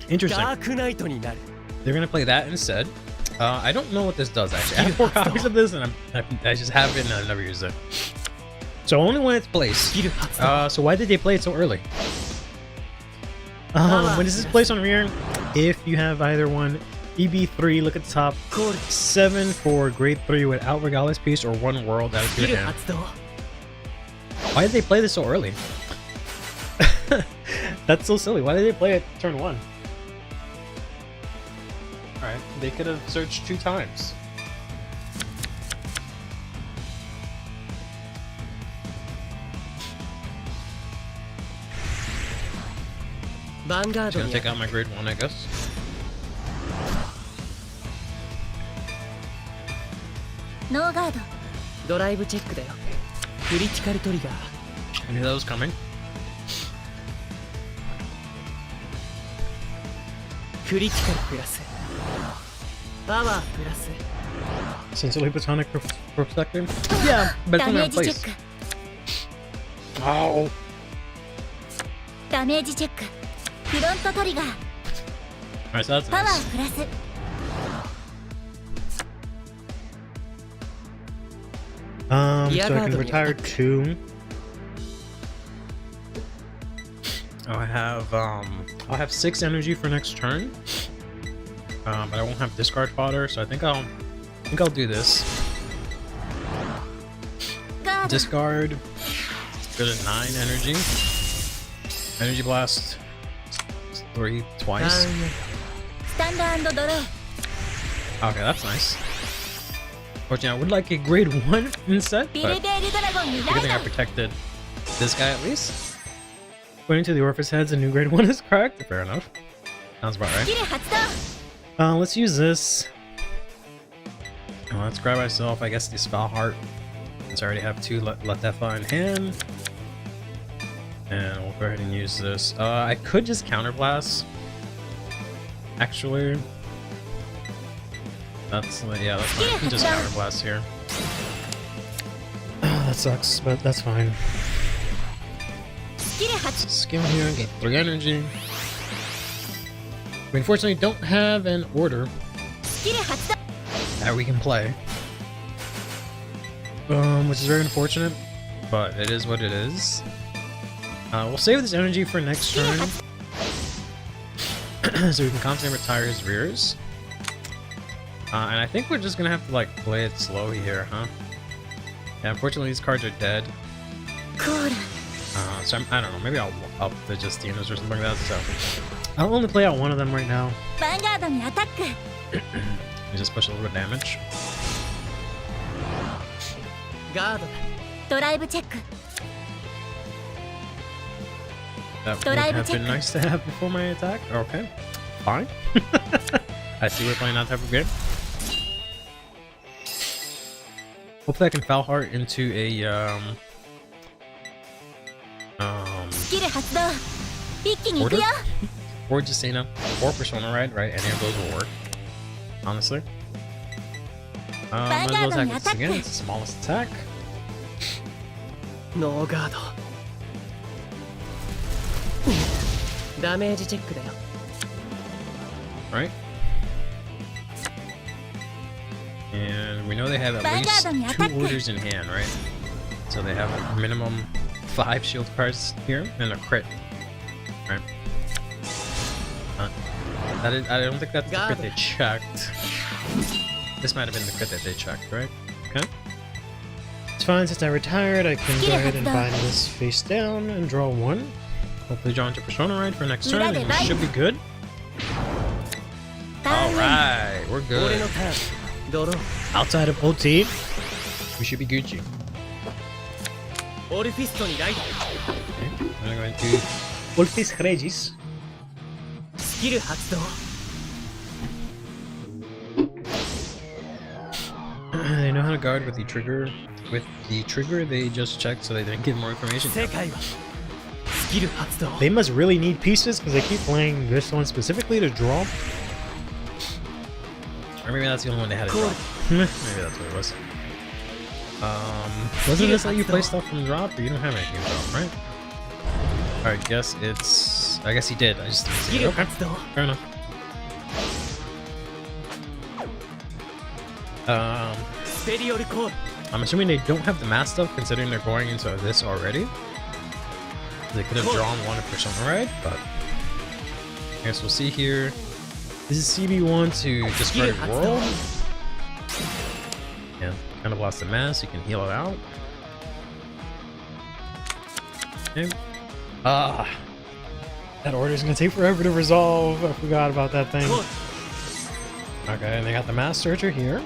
Interesting. ダークナイトになる。 They're gonna play that instead. I don't know what this does actually. I have 4 copies of this and I just have it and I never use it. So only when it's placed. スキル発動。 So why did they play it so early? When does this place on rear? If you have either one, EB3, look at the top. コール。 7 for grade 3 without Regales piece or 1 world out ス of キ your ル hand. 発動。 Why did they play this so early? That's so silly. Why did they play it turn 1? Alright, they could have searched 2 times. Vanguard Just gonna に take out my grade 1, I guess. ノーガードドライブチェックだよ。クリティカルトリガー。 I knew that was coming. クリティカルプラス。パワープラス。 Sincerely Platonic Perspective? Yeah, but ダ it's メ not ー in ジチェ place. ック Oh! ダメージチェックフロントトリガー Alright, so that's パワ nice. ープラス So I can retire 2. Oh, I'll have 6 energy for next turn. But I won't have discard fodder, so I think I'll do this. ガード Discard. Go to 9 energy. Energy blast 3 twice. スタンダードドロー Okay, that's nice. Fortunately, I would like a grade 1 instead, ビル but ベールドラゴンに good ライ thing I ド protected this guy at least. According to the Orpheus heads, a new grade 1 is correct. Fair enough. Sounds about スキ right. ル発動 Let's use this. Let's grab myself, I guess, the Spell Heart. Since I already have 2 Latefa in hand. And we'll go ahead and use this. I could just Counterblast. Actually. Yeah, that's fine. I can just Counterblast here. That sucks, but that's fine. スキル発 Skim here, get 3 energy. We unfortunately don't have an order スキル発動 that we can play. Which is very unfortunate, but it is what it is. We'll save this energy for next turn. So we can constantly retire his rears. And I think we're just gonna have to like play it slow here, huh? Yeah, unfortunately these cards are dead. コール So I don't know, maybe I'll up the Justinas or something like that. So I'll only play out one of them right now. ヴァンガードにアタック And just push a little bit of damage. ガードだ。ドライブチェック That would Drive have been check. nice to have before my attack. Okay, fine. I see we're playing that type of game. Hopefully I can foul heart into a スキル発動一気に行く order よ or Justina or Persona, right? Any of those will work. Honestly. Might as well attack this again. It's the smallest attack. ノーガード。ダメージチェックだよ。 Right? And we know they have at least 2 orders in hand, right? So they have a minimum 5 shield cards here and a crit. Right? I don't think that's the crit they checked. This might have been the crit that they checked, right? Okay. It's fine, since I retired, I can go ahead and bind this face down and draw 1. Hopefully draw into Persona right for next turn, and we should be good. Alright, we're good. Outside of OT, we should be Gucci. Okay, I'm going to Ulfis Regis. They know how to guard with the trigger. With the trigger, they just checked so they didn't give more information. They must really need pieces because they keep playing this one specifically to draw. Or maybe that's the only one they had to draw. Maybe that's what it was. Doesn't this let you play stuff from drop? Or you don't have anything to drop, right? Alright, guess it's... I guess he did. I just didn't see it. Okay, fair enough. I'm assuming they don't have the math stuff considering they're going into this already. They could have drawn one of Persona right, but I guess we'll see here. This is CB1 to discard World. Yeah, kind of lost the mass. You can heal it out. Okay. That order is gonna take forever to resolve. I forgot about that thing. Okay, and they got the Mass Searcher here.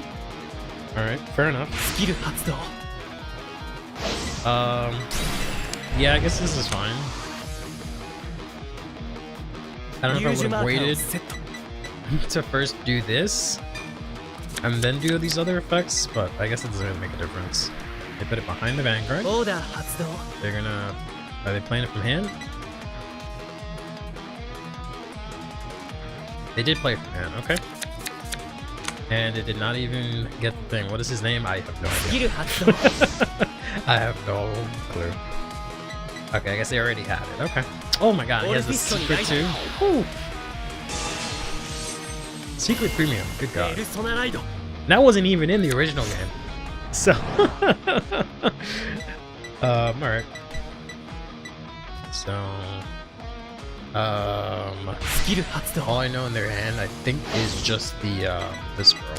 Alright, fair enough. Yeah, I guess this is fine. I don't know if I would have waited to first do this and then do these other effects, but I guess it doesn't really make a difference. They put it behind the Vanguard. They're gonna... Are they playing it from hand? They did play it from hand, okay. And it did not even get the thing. What is his name? I have no idea. I have no clue. Okay, I guess they already had it. Okay. Oh my god, he has the secret too. Woo. Secret premium. Good god. That wasn't even in the original game. So. Alright. So. All I know in their hand, I think, is just the this girl.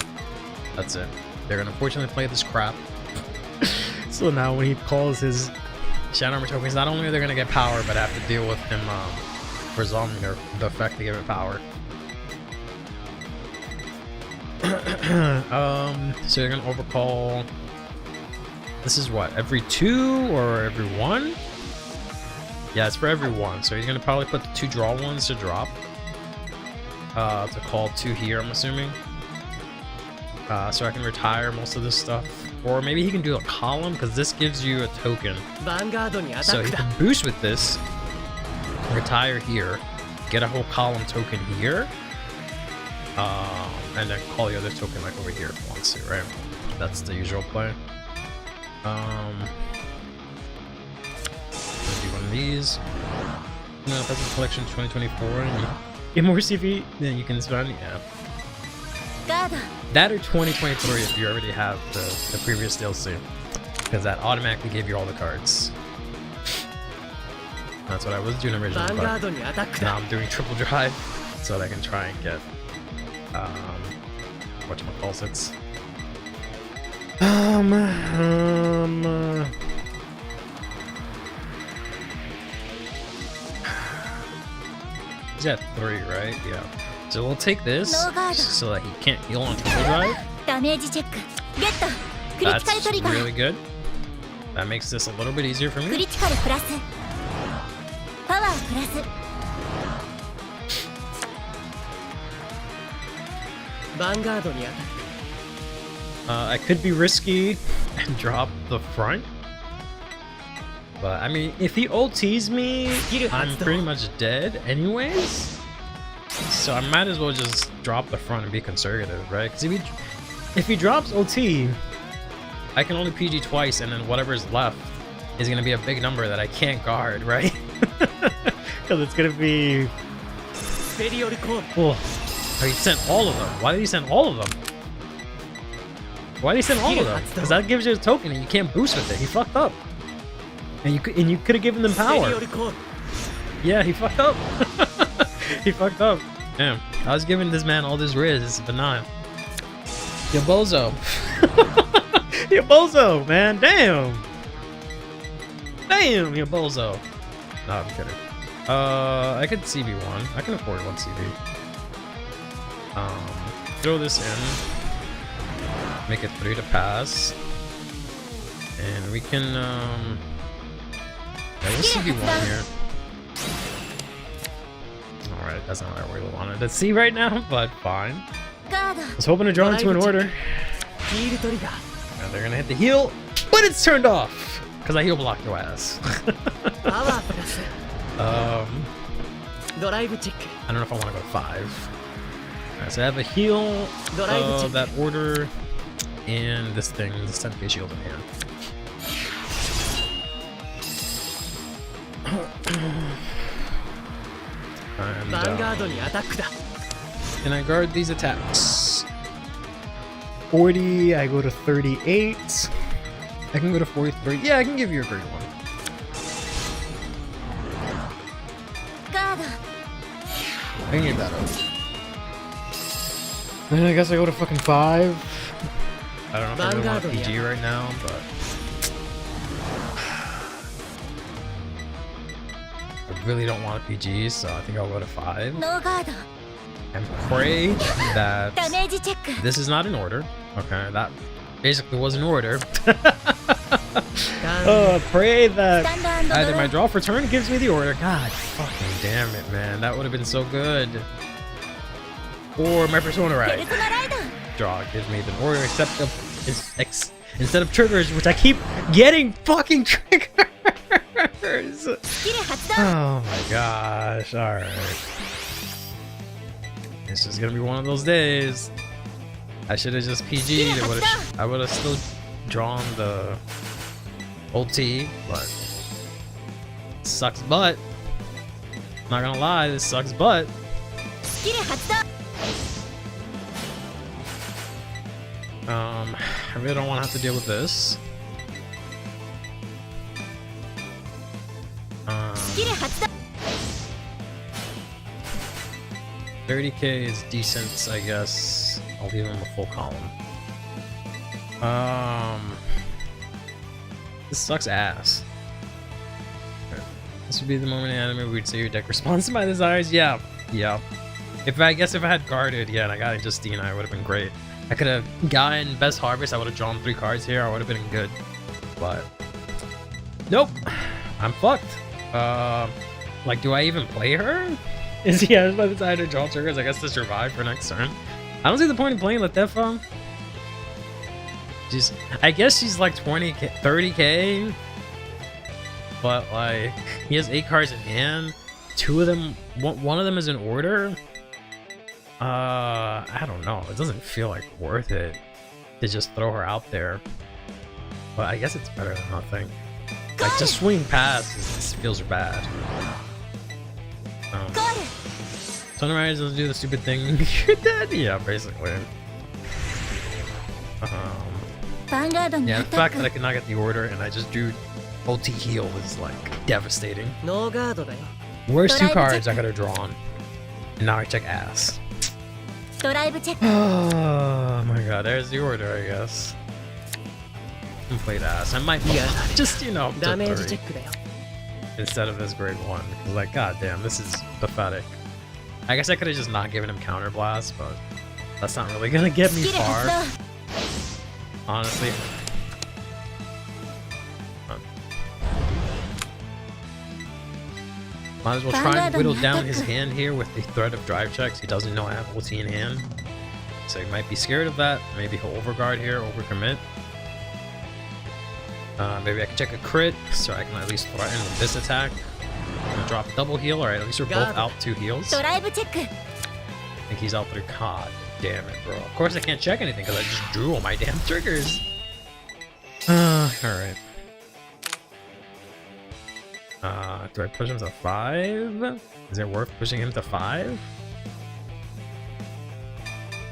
That's it. They're gonna unfortunately play this crap. So now when he calls his Shadow Armor tokens, not only are they gonna get power, but have to deal with him resolving the effect to give it power. So they're gonna overcall. This is what, every 2 or every 1? Yeah, it's for every 1, so he's gonna probably put the 2 draw ones to drop. To call 2 here, I'm assuming. So I can retire most of this stuff. Or maybe he can do a column, because this gives you a token. So he can boost with this, retire here, get a whole column token here, and then call the other token like over here if he wants to, right? That's the usual play. Do one of these. No, that's a collection 2024. And you get more CV than you can spend. Yeah. That or 2023 if you already have the previous DLC, because that automatically gave you all the cards. That's what I was doing originally, but now I'm doing triple drive so that I can try and get whatchamacallits. He's at 3, right? Yeah. So we'll take this so that he can't heal on triple drive. That's really good. That makes this a little bit easier for me. I could be risky and drop the front. But I mean, if he OTs me, I'm pretty much dead anyways. So I might as well just drop the front and be conservative, right? Because if he drops OT, I can only PG twice, and then whatever's left is going to be a big number that I can't guard, right? Because it's going to be... Oh, he sent all of them. Why did he send all of them? Why did he send all of them? Because that gives you a token and you can't boost with it. He fucked up. And you could have given them power. Yeah, he fucked up. He fucked up. Damn. I was giving this man all this riz, but not. You bozo. You bozo, man. Damn. Damn, you bozo. No, I'm kidding. I could CB1. I can afford one CB. Throw this in. Make it 3 to pass. And we can, yeah, we'll CB1 here. Alright, that's not what I really wanted to see right now, but fine. I was hoping to draw into an order. Now they're gonna hit the heal, but it's turned off! Because I heal blocked your ass. I don't know if I want to go to 5. Alright, so I have a heal, that order, and this thing, this 10k shield in hand. And, can I guard these attacks? 40, I go to 38. I can go to 43. Yeah, I can give you a great one. I can give that up. Then I guess I go to fucking 5. I don't know if I really want a PG right now, but I really don't want a PG, so I think I'll go to 5. And pray that this is not an order. Okay, that basically was an order. Pray that either my draw for turn gives me the order. God fucking damn it, man. That would have been so good. Or my Persona Ride. Draw gives me the order instead of triggers, which I keep getting fucking triggers. Oh my gosh. Alright. This is gonna be one of those days. I should have just PG'd. I would have still drawn the ulti, but sucks butt. Not gonna lie, this sucks butt. I really don't want to have to deal with this. 30k is decent, I guess. I'll give him a full column. This sucks ass. Okay. This would be the moment in anime we'd say your deck responds to my desires. Yeah, yeah. I guess if I had guarded, yeah, and I got Justina, it would have been great. I could have gotten Best Harvest. I would have drawn 3 cards here. I would have been good, but nope. I'm fucked. Like, do I even play her? Is he out by the time to draw triggers? I guess to survive for next turn. I don't see the point in playing Latefa. I guess she's like 20k, 30k, but like he has 8 cards in hand. 2 of them, one of them is in order. I don't know. It doesn't feel like worth it to just throw her out there. But I guess it's better than nothing. Like just swinging past this feels bad. Sunrise doesn't do the stupid thing. You're dead. Yeah, basically. Yeah, the fact that I cannot get the order and I just drew ulti heal is like devastating. Worst 2 cards I could have drawn. And now I check ass. Oh my god, there's the order, I guess. Complete ass. I might just, you know, to 3 instead of this grade 1. Like, god damn, this is pathetic. I guess I could have just not given him counter blast, but that's not really gonna get me far. Honestly. Might as well try and whittle down his hand here with the threat of drive checks. He doesn't know I have ulti in hand. So he might be scared of that. Maybe he'll overguard here, overcommit. Maybe I can check a crit, so I can at least threaten with this attack. I'm gonna drop double heal. Alright, at least we're both out 2 heals. I think he's out 3. God damn it, bro. Of course I can't check anything because I just drew all my damn triggers. Alright. Do I push him to 5? Is it worth pushing him to 5?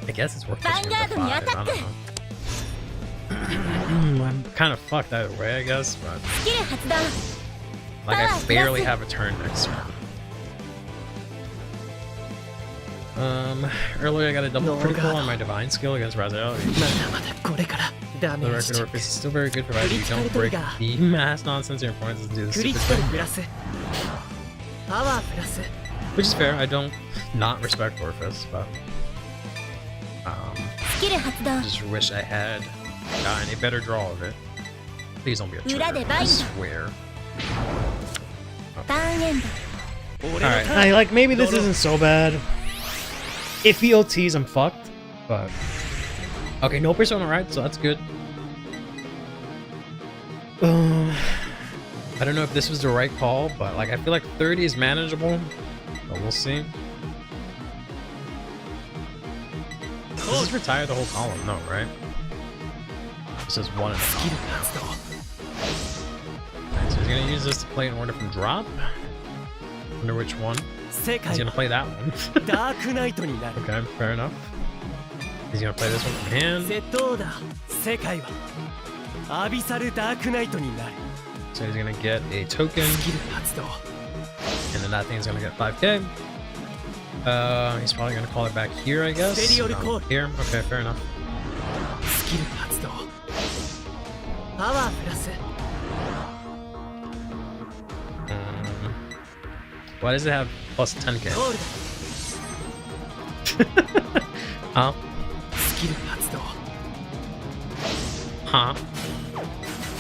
I guess it's worth pushing him to 5. I don't know. I'm kind of fucked either way, I guess, but like I barely have a turn next turn. Earlier I got a double critical on my divine skill against Raziel. The record Orpheus is still very good provided you don't break the mass nonsense your opponent doesn't do this stupid thing. パワープラス Which is fair. I don't not respect Orphis, but スキル発動 just wish I had gotten a better draw of it. Please don't be a trigger. I swear. ターンエンド Alright, I like maybe this isn't so bad. If he OTs, I'm fucked. But okay, no persona, right? So that's good. I don't know if this was the right call, but like I feel like 30 is manageable. But we'll see. Does this retire the whole column? No, right? This is one and a half. So he's gonna use this to play an order from drop. Wonder which one. He's gonna play that one. Okay, fair enough. He's gonna play this one from hand. So he's gonna get a token. And then that thing's gonna get 5k. He's probably gonna call it back here, I guess. No, here? Okay, fair enough. Why does it have plus 10k? Huh? Huh?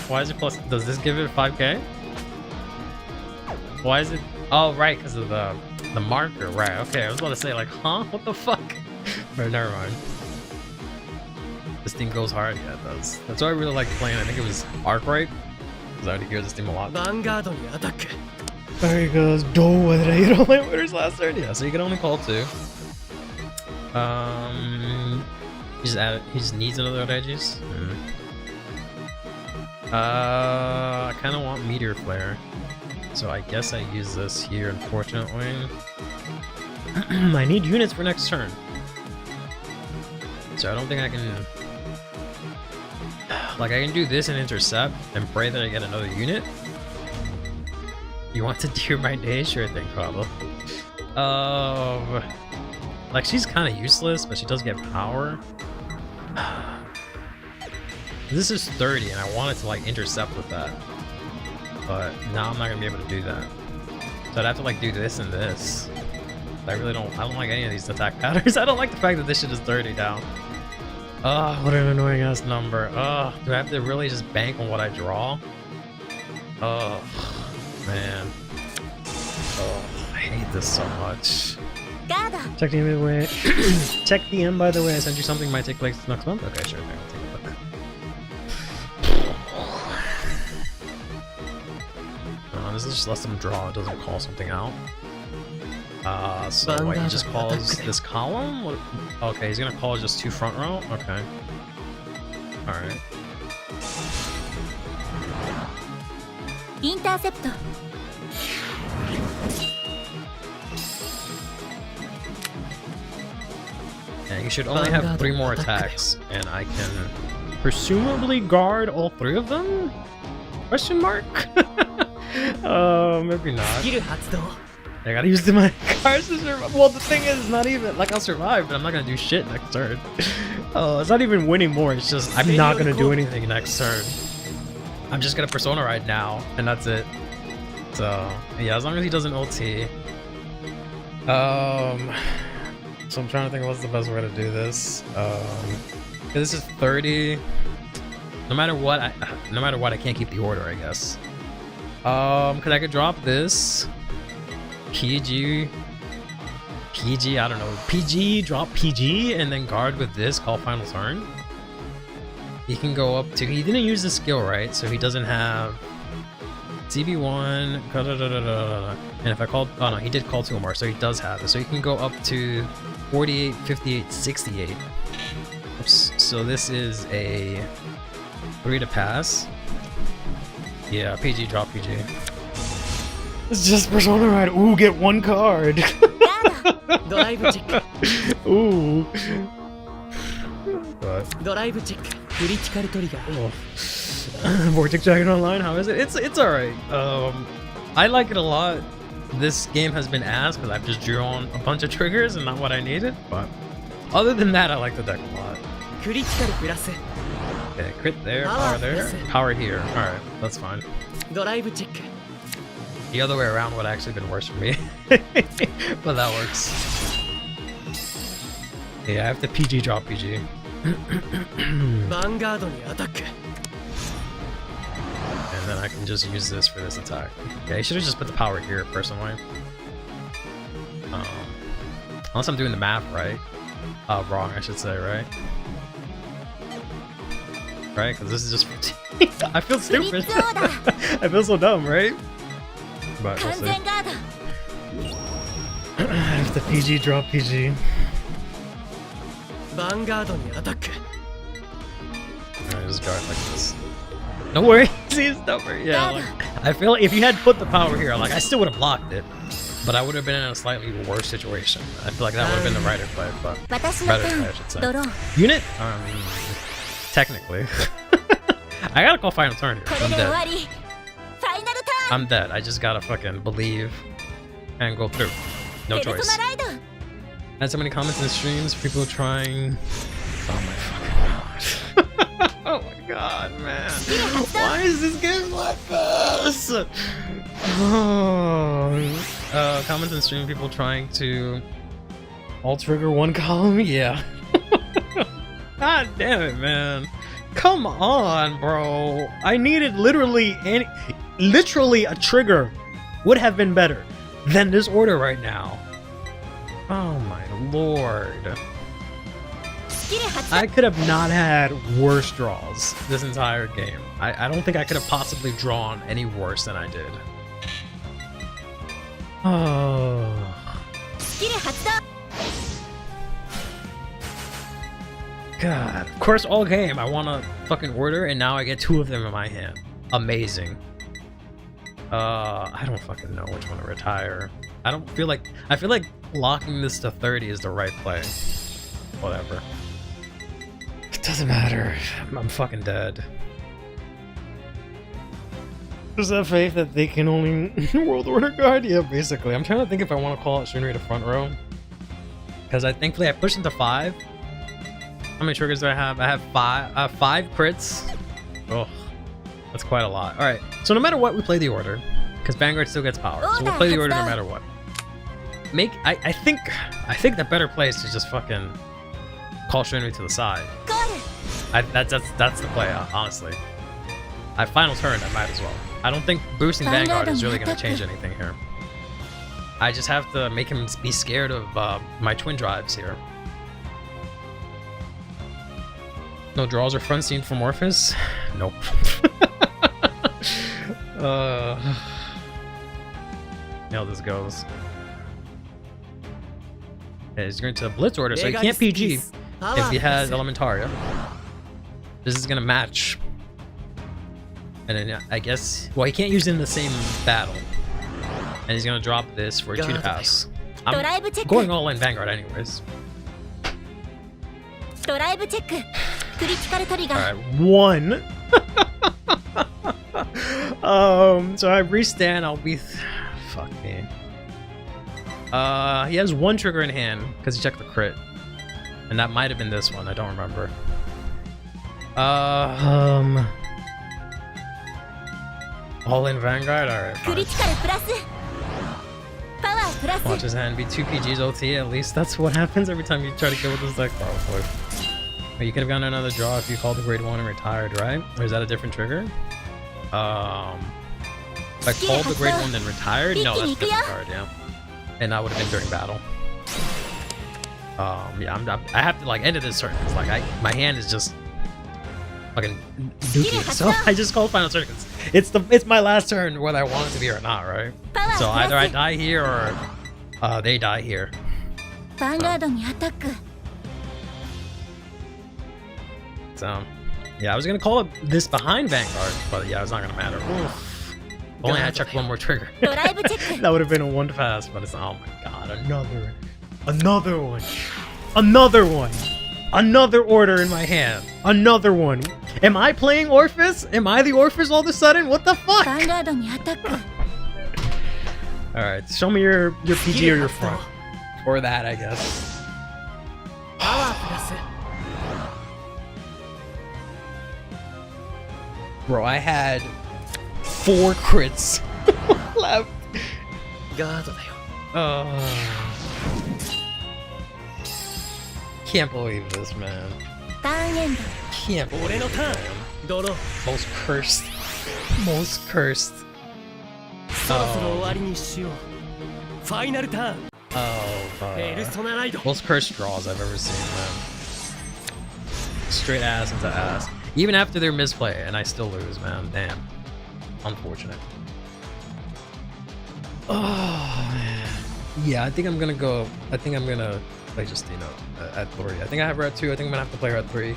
Why is it plus? Does this give it 5k? Why is it? Oh, right, because of the marker. Right. Okay, I was about to say like, huh? What the fuck? But never mind. This thing goes hard. Yeah, it does. That's why I really like playing. I think it was Arkwright. Because I already hear this team a lot. There he goes. Why did I hit all my orders last turn? Yeah, so you can only call 2. He just needs another Regis. I kind of want Meteor Flare. So I guess I use this here, unfortunately. I need units for next turn. So I don't think I can... Like, I can do this and intercept and pray that I get another unit. You want to dear my day? Sure thing, Pablo. Like, she's kind of useless, but she does get power. This is 30, and I wanted to, like, intercept with that. But now I'm not gonna be able to do that. So I'd have to, like, do this and this. I don't like any of these attack patterns. I don't like the fact that this shit is 30 now. Oh, what an annoying ass number. Oh, do I have to really just bank on what I draw? Oh, man. Oh, I hate this so much. Check the end by the way. Check the end by the way. I sent you something might take place next month. Okay, sure. I'll take a look. This is just lets them draw. It doesn't call something out. So what, he just calls this column? What? Okay, he's gonna call just 2 front row? Okay. Alright. Intercept. And you should only have 3 more attacks, and I can presumably guard all 3 of them? Question mark? Maybe not. I gotta use my cards to survive. Well, the thing is, not even like I'll survive, but I'm not gonna do shit next turn. Oh, it's not even winning more. It's just I'm not gonna do anything next turn. I'm just gonna Persona right now, and that's it. So yeah, as long as he doesn't ulti. So I'm trying to think what's the best way to do this. This is 30. No matter what, I can't keep the order, I guess. Cause I could drop this. PG, I don't know. PG, drop PG, and then guard with this, call final turn. He can go up to, he didn't use the skill, right? So he doesn't have CB1, and if I called, oh no, he did call 2 more, so he does have it. So he can go up to 48, 58, 68. Oops. So this is a 3 to pass. Yeah, PG, drop PG. It's just Persona Ride. Ooh, get 1 card. Ooh. What? Oh. Vortex Dragon Online, how is it? It's alright. I like it a lot. This game has been ass because I've just drew on a bunch of triggers and not what I needed, but other than that, I like the deck a lot. Okay, crit there, power there, power here. Alright, that's fine. The other way around would have actually been worse for me. But that works. Yeah, I have to PG drop PG. Vanguard にアタック And then I can just use this for this attack. Yeah, I should have just put the power here personally. Unless I'm doing the math right. Wrong, I should say, right? Right? Because this is just 15. I feel stupid. I feel so dumb, right? But we'll see. 完全ガード I have to PG drop PG. ヴァンガードにアタック I just guard like this. Don't worry, see it's dumber. Yeah, like, I feel like if you had put the power here, like I still would have blocked it, but I would have been in a slightly worse situation. I feel like that would have been the righter play, but 私の better タ play, ー I should say. ンドロー Unit? Technically. I gotta call final turn こ here. れ I'm で終 dead. わりファイナルターン I'm dead. I just gotta fucking believe and go through. No ペル choice. ソナライド I had so many comments in streams, people trying. Oh my fucking god. Oh my god, man. Why is this game like this? Comments in stream, people trying to all trigger one column? Yeah. God damn it, man. Come on, bro. I needed literally a trigger would have been better than this order right now. Oh my lord. スキル発 I 動 could have not had worse draws this entire game. I don't think I could have possibly drawn any worse than I did. Oh. スキル発動 God. Of course, all game I want a fucking order, and now I get two of them in my hand. Amazing. I don't fucking know which one to retire. I feel like locking this to 30 is the right play. Whatever. It doesn't matter. I'm fucking dead. Just have faith that they can only World Order Guard? Yeah, basically. I'm trying to think if I want to call it Shinri to front row. Because thankfully I pushed into 5. How many triggers do I have? I have 5 crits. Oh, that's quite a lot. Alright, so no matter what, we play the order. Because Vanguard still gets power. So we'll play the order no matter what. I think the better play is to just fucking call Shinri to the side. ゴール That's the play, honestly. I final turn, I might as well. I don't think boosting Vanguard is really going to change anything here. I just have to make him be scared of my twin drives here. No draws or front scene from Morphus? Nope. See how this goes. Yeah, he's going to Blitz order, so he can't PG if he has Elementaria. This is going to match. And then I guess, well, he can't use it in the same battle. And he's going to drop this for a 2 to pass. I'm going all in Vanguard anyways. ドライブチェッククリティカルトリガー Alright, 1. So I restand, I'll be... Fuck me. He has 1 trigger in hand, because he checked the crit. And that might have been this one, I don't remember. All in Vanguard? Alright, クリ fine. ティカルプラスパワープラス Watch his hand be 2 PGs OT, at least that's what happens every time you try to kill with this deck, probably. But you could have gotten another draw if you called the grade 1 and retired, right? Or is that a different trigger? If I called the grade 1 then retired? No, that's a different card, yeah. And that would have been during battle. Yeah, I have to like end of this turn. It's like my hand is just fucking dookie. So I just called final turn. It's my last turn whether I want it to be or not, right? So either I die here or they die here. ヴァンガードにアタック So yeah, I was gonna call it this behind Vanguard, but yeah, it's not gonna matter. Oof. Only I checked 1 more trigger. ドライブチェック That would have been a 1 to pass, but it's not. Oh my god, another one. Another order in my hand. Another one. Am I playing Orphis? Am I the Orphis all of a sudden? What the ヴ fuck? ァンガードにアタック Alright, show me your PG or your front. Or that, I guess. パワープラス Bro, I had 4 crits left. ガードだよ。 Oh. Can't believe this, man. ターンエンド Can't believe 俺の it, ター man. ン。ドロー。 Most cursed. Most cursed. そろそろ終わりにしよう。ファイナルターン。 Oh, ペルソナライド。 most cursed draws I've ever seen, man. Straight ass into ass. Even after their misplay, and I still lose, man. Damn. Unfortunate. Oh, man. Yeah, I think I'm gonna go. I think I'm gonna play Justina at 3. I think I have her at 2. I think I'm gonna have to play her at 3.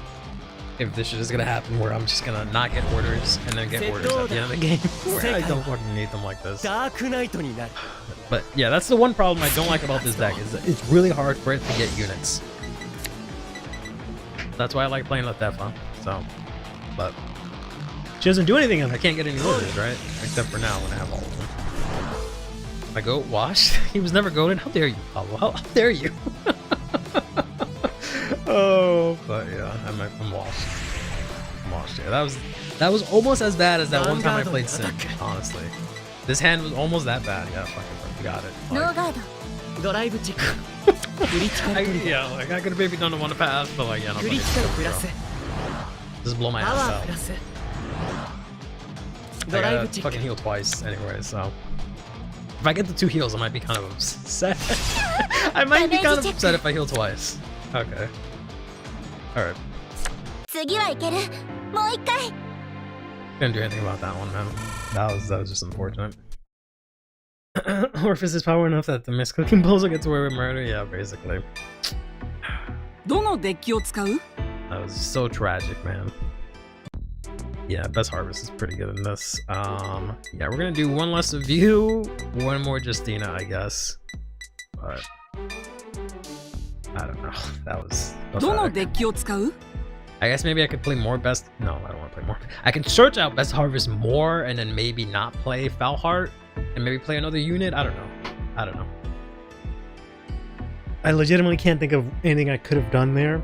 If this shit is gonna happen where I'm just gonna not get orders and then get orders at the end of the game. Where I don't fucking need them like this. ダークナイトになる。 But yeah, that's the one problem I don't like about this deck is that it's really hard for it to get units. That's why I like playing Latefa. So, but she doesn't do anything if I can't get any orders, right? Except for now when I have all of them. My goat washed? He was never goated? How dare you, Pablo? How dare you? Oh, but yeah, I'm washed. I'm washed. Yeah, that was almost as bad as that one time I played Sim, honestly. This hand was almost that bad. Yeah, fucking got it. ノ Like, ーガード ドライブチェック。クリティカルトリガー。 yeah, like I could have maybe done the one to pass, but like, yeah, no, クリティカルプラス。 just blow my パ ass ワー out. プラス。 I ドライ gotta ブチェッ fucking ク。 heal twice anyway, so if I get the 2 heals, I might be kind of upset. I might be kind of upset if I heal twice. Okay. All right. 次はいけるもう一回 Couldn't do anything about that one, man. That was just unfortunate. Orphis is power enough that the missed cooking puzzle gets away with murder. Yeah, basically. どのデッキを使う？ That was so tragic, man. Yeah, Best Harvest is pretty good in this. Yeah, we're gonna do one less of you, one more Justina, I guess. But I don't know. That was どの pathetic. デッキを使う？ I guess maybe I could play more best. No, I don't want to play more. I can search out Best Harvest more and then maybe not play Foul Heart and maybe play another unit. I don't know. I legitimately can't think of anything I could have done there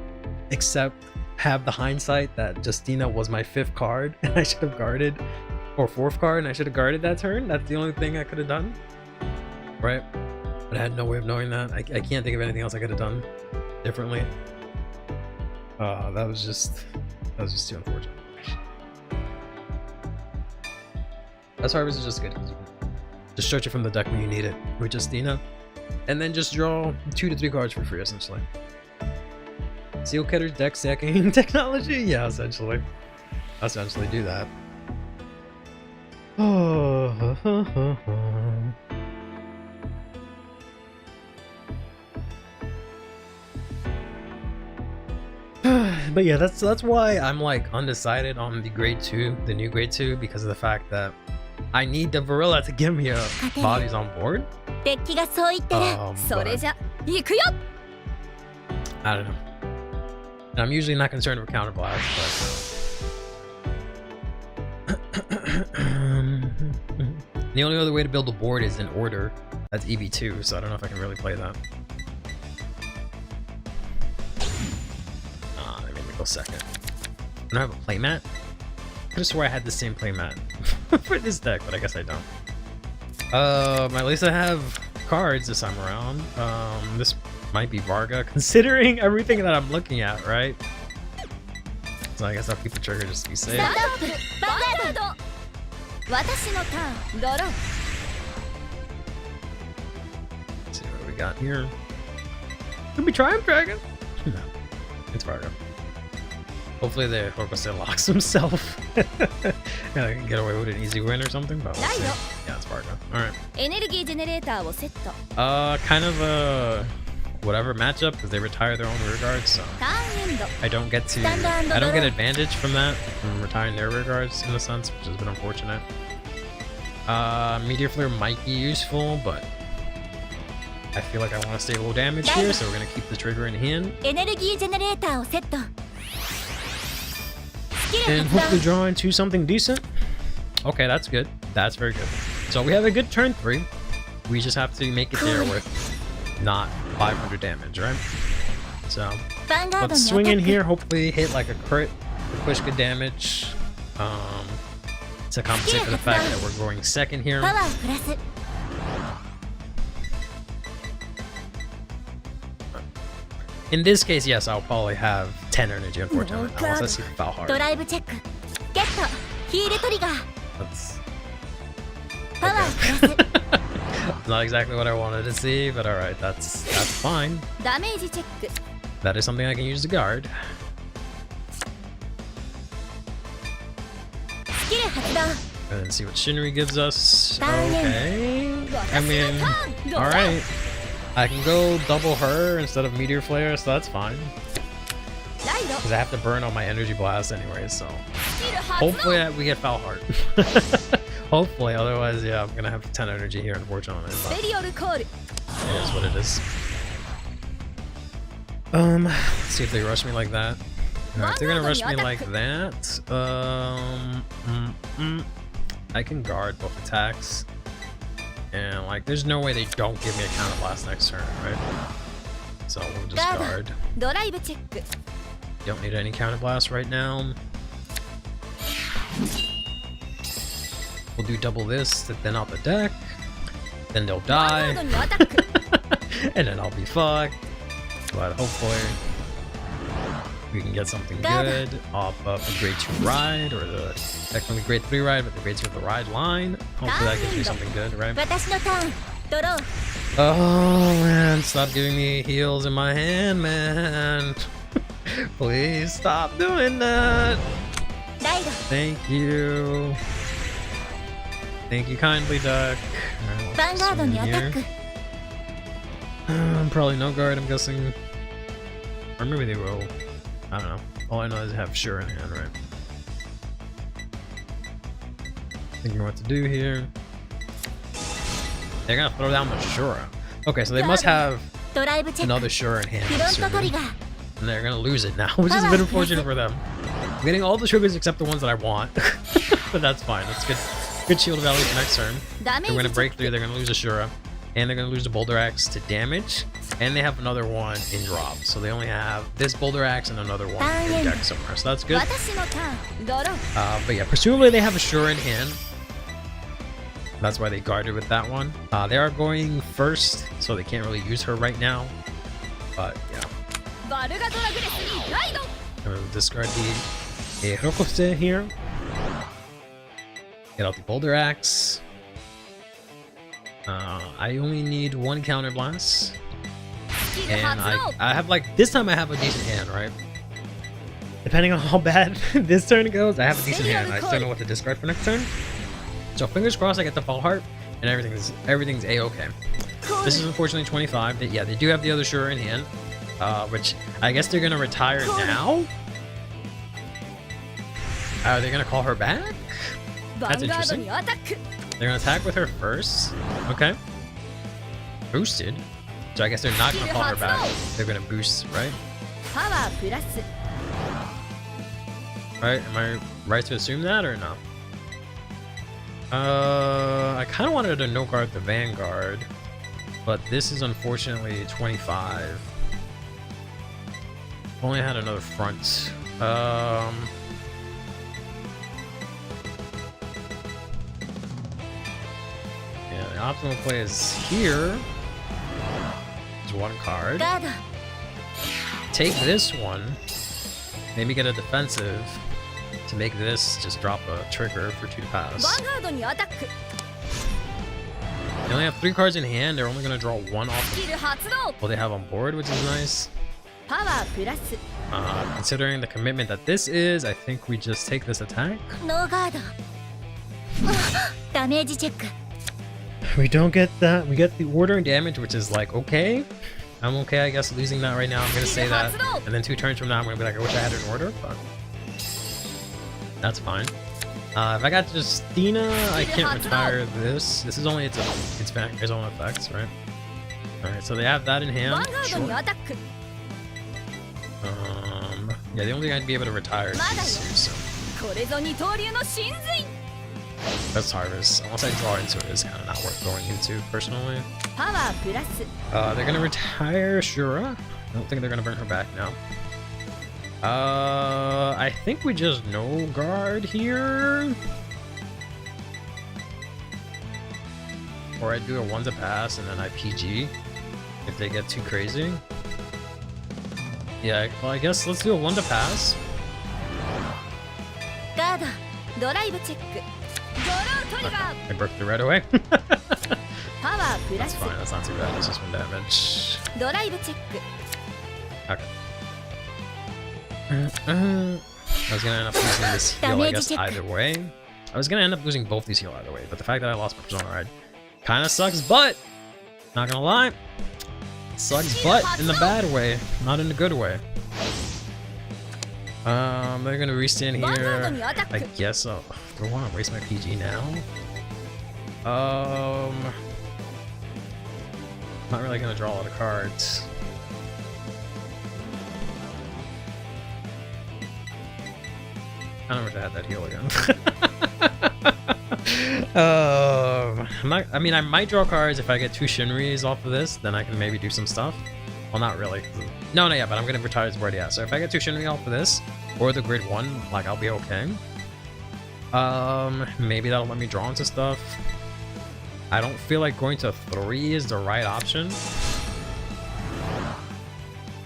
except have the hindsight that Justina was my 5th card and I should have guarded, or 4th card and I should have guarded that turn. That's the only thing I could have done, right? But I had no way of knowing that. I can't think of anything else I could have done differently. That was just too unfortunate. That's Harvest is just good. Just search it from the deck when you need it with Justina, and then just draw 2 to 3 cards for free, essentially. Seal Ketter's deck stacking technology? Yeah, essentially. Essentially do that. But yeah, that's why I'm like undecided on the grade 2, the new grade 2, because of the fact that I need the Varilla to give me a bodies on board. デッキがそう言ってる それじゃ行くよ。 I don't know. And I'm usually not concerned with counter blast, but the only other way to build a board is in order. That's EV2, so I don't know if I can really play that. They made me go second. I don't have a playmat. I could have swore I had the same playmat for this deck, but I guess I don't. At least I have cards this time around. This might be Varga, considering everything that I'm looking at, right? So I guess I'll keep the trigger just to be ス safe. タートアップバンガード私のターンドロー Let's see what we got here. Could be Triumph Dragon? No, it's Varga. Hopefully the Horkose locks himself. Yeah, I can get away with an easy win or something, but we'll see. Yeah, it's Varga. Alright. エネルギージェネレーターをセット Kind of a whatever matchup because they retire their own rear guards, so ターンエンド I don't get advantage from that, from retiring their rear guards in a sense, which has been unfortunate. Meteor Flare might be useful, but I feel like I want to stay low damage here, so we're gonna keep the trigger in hand エネルギージェネレーターをセットスキル and 発 hopefully 動 draw into something decent. Okay, that's good. That's very good. So we have a good turn 3. We just have to make it there with not 500 damage, right? So ヴァンガード let's にアタ swing in ック here, hopefully hit like a crit to push good damage, to compensate for the fact that we're going second here. パワープラス In this case, yes, I'll probably have 10 energy, unfortunately. Unless I see the foul heart. ドライブチェックゲットヒールトリガー That's パワープラス not exactly what I wanted to see, but alright, that's fine. ダメージチェック That is something I can use to guard. スキル発動 And see what Shinri gives us. Darn. Okay. I mean, alright. I can go double her instead of Meteor Flare, so that's fine. ライド Because I have to burn all my energy blast anyway, so スキル発動 hopefully we get foul heart. Hopefully, otherwise, yeah, I'm gonna have 10 energy here, unfortunately. ス But ペリオルコール it is what it is. Let's see if they rush me like that. Alright, if they're gonna rush me like that. I can guard both attacks. And like, there's no way they don't give me a counter blast next turn, right? So we'll just guard. ドライブチェック Don't need any counter blast right now. We'll do double this, then out the deck. Then they'll ヴァンガー die. ドにアタック And then I'll be fucked. But hopefully we can get something good off of the grade 2 ride, or the technically grade 3 ride, but the grade 2 of the ride line. Hopefully that gives me something good, right? 私のターンドロー Oh man, stop giving me heals in my hand, man. Please stop doing that. ライド Thank you. Thank you kindly, Duck. ヴァンガードにアタック Probably no guard, I'm guessing. Or maybe they will. I don't know. All I know is they have Sure in hand, right? Thinking what to do here. They're gonna throw down the Shura. Okay, so they must have ドライブチェッ another ク Shura in hand. フロントトリ assuming. ガー And they're gonna lose it now, which is a bit unfortunate for them. I'm getting all the sugars except the ones that I want. But that's fine. That's good. Good shield value for next turn. ダメ They're ー gonna ジチェ break ッ through, ク they're gonna lose a Shura. And they're gonna lose the Boulder Axe to damage. And they have another one in drop. So they only have this Boulder Axe and another one in deck somewhere. So that's good. 私のターンドロー But yeah, presumably they have a Shura in hand. That's why they guarded with that one. They are going first, so they can't really use her right now. But yeah. バルガドラグレスにライド I'm gonna discard the Hirokose here. Get out the Boulder Axe. I only need one counter blast. スキル And 発動 I have like, this time I have a decent hand, right? Depending on how bad this turn goes, I have a decent hand. I just don't know what to discard for next turn. So fingers crossed I get the Fall Heart and everything's a-okay. This is unfortunately 25. Yeah, they do have the other Shura in hand. Which I guess they're gonna retire now? Are they gonna call her back? ヴァンガードにアタック They're gonna attack with her first. Okay. Boosted. So I guess they're not gonna call her back. They're gonna boost, right? パワープラス Right? Am I right to assume that or no? I kind of wanted to no guard the Vanguard, but this is unfortunately 25. Only had another front. Yeah, the optimal play is here. There's one card. ガード Take this one. Maybe get a defensive to make this just drop a trigger for 2 to ヴ pass. ァンガードにアタック They only have 3 cards in hand. They're only gonna draw 1 off スキル発動 what they have on board, which is nice. パワープラス Considering the commitment that this is, I think we just take this attack. ノーガードダメージチェック We don't get that. We get the order and damage, which is like, okay. I'm okay, I guess, losing that right now. I'm gonna say that. And then 2 turns from now, I'm gonna be like, I wish I had an order, but that's fine. If I got Justina, I can't retire this. This is only its own effects, right? Alright, so they have that in ヴァン hand. ガードに Sure. アタック Yeah, the only thing I'd be able to retire is these two, so これぞ二刀流の神髄 that's Harvest. Unless I draw into it, it's kind of not worth going into, personally. パワープラス They're gonna retire Shura. I don't think they're gonna bring her back now. I think we just no guard here. Or I do a 1 to pass and then I PG if they get too crazy. Yeah, well, I guess let's do a 1 to pass. ガードドライブチェックドロートリガー I broke through right away. パワープラ That's ス fine, that's not too bad. It's just 1 damage. ドライブチェック Okay. I was gonna end up losing this heal, I guess, either way. I was gonna end up losing both these heal either way, but the fact that I lost my Persona Ride kinda sucks, but not gonna lie, it sucks, but in the bad way, not in the good way. They're gonna restand here. I guess so. Do I want to waste my PG now? Not really gonna draw a lot of cards. I don't wish I had that heal again. I mean, I might draw cards if I get 2 Shinris off of this, then I can maybe do some stuff. Well, not really. No, yeah, but I'm gonna retire his board, yeah. So if I get 2 Shinri off of this, or the grid 1, like, I'll be okay. Maybe that'll let me draw into stuff. I don't feel like going to 3 is the right option.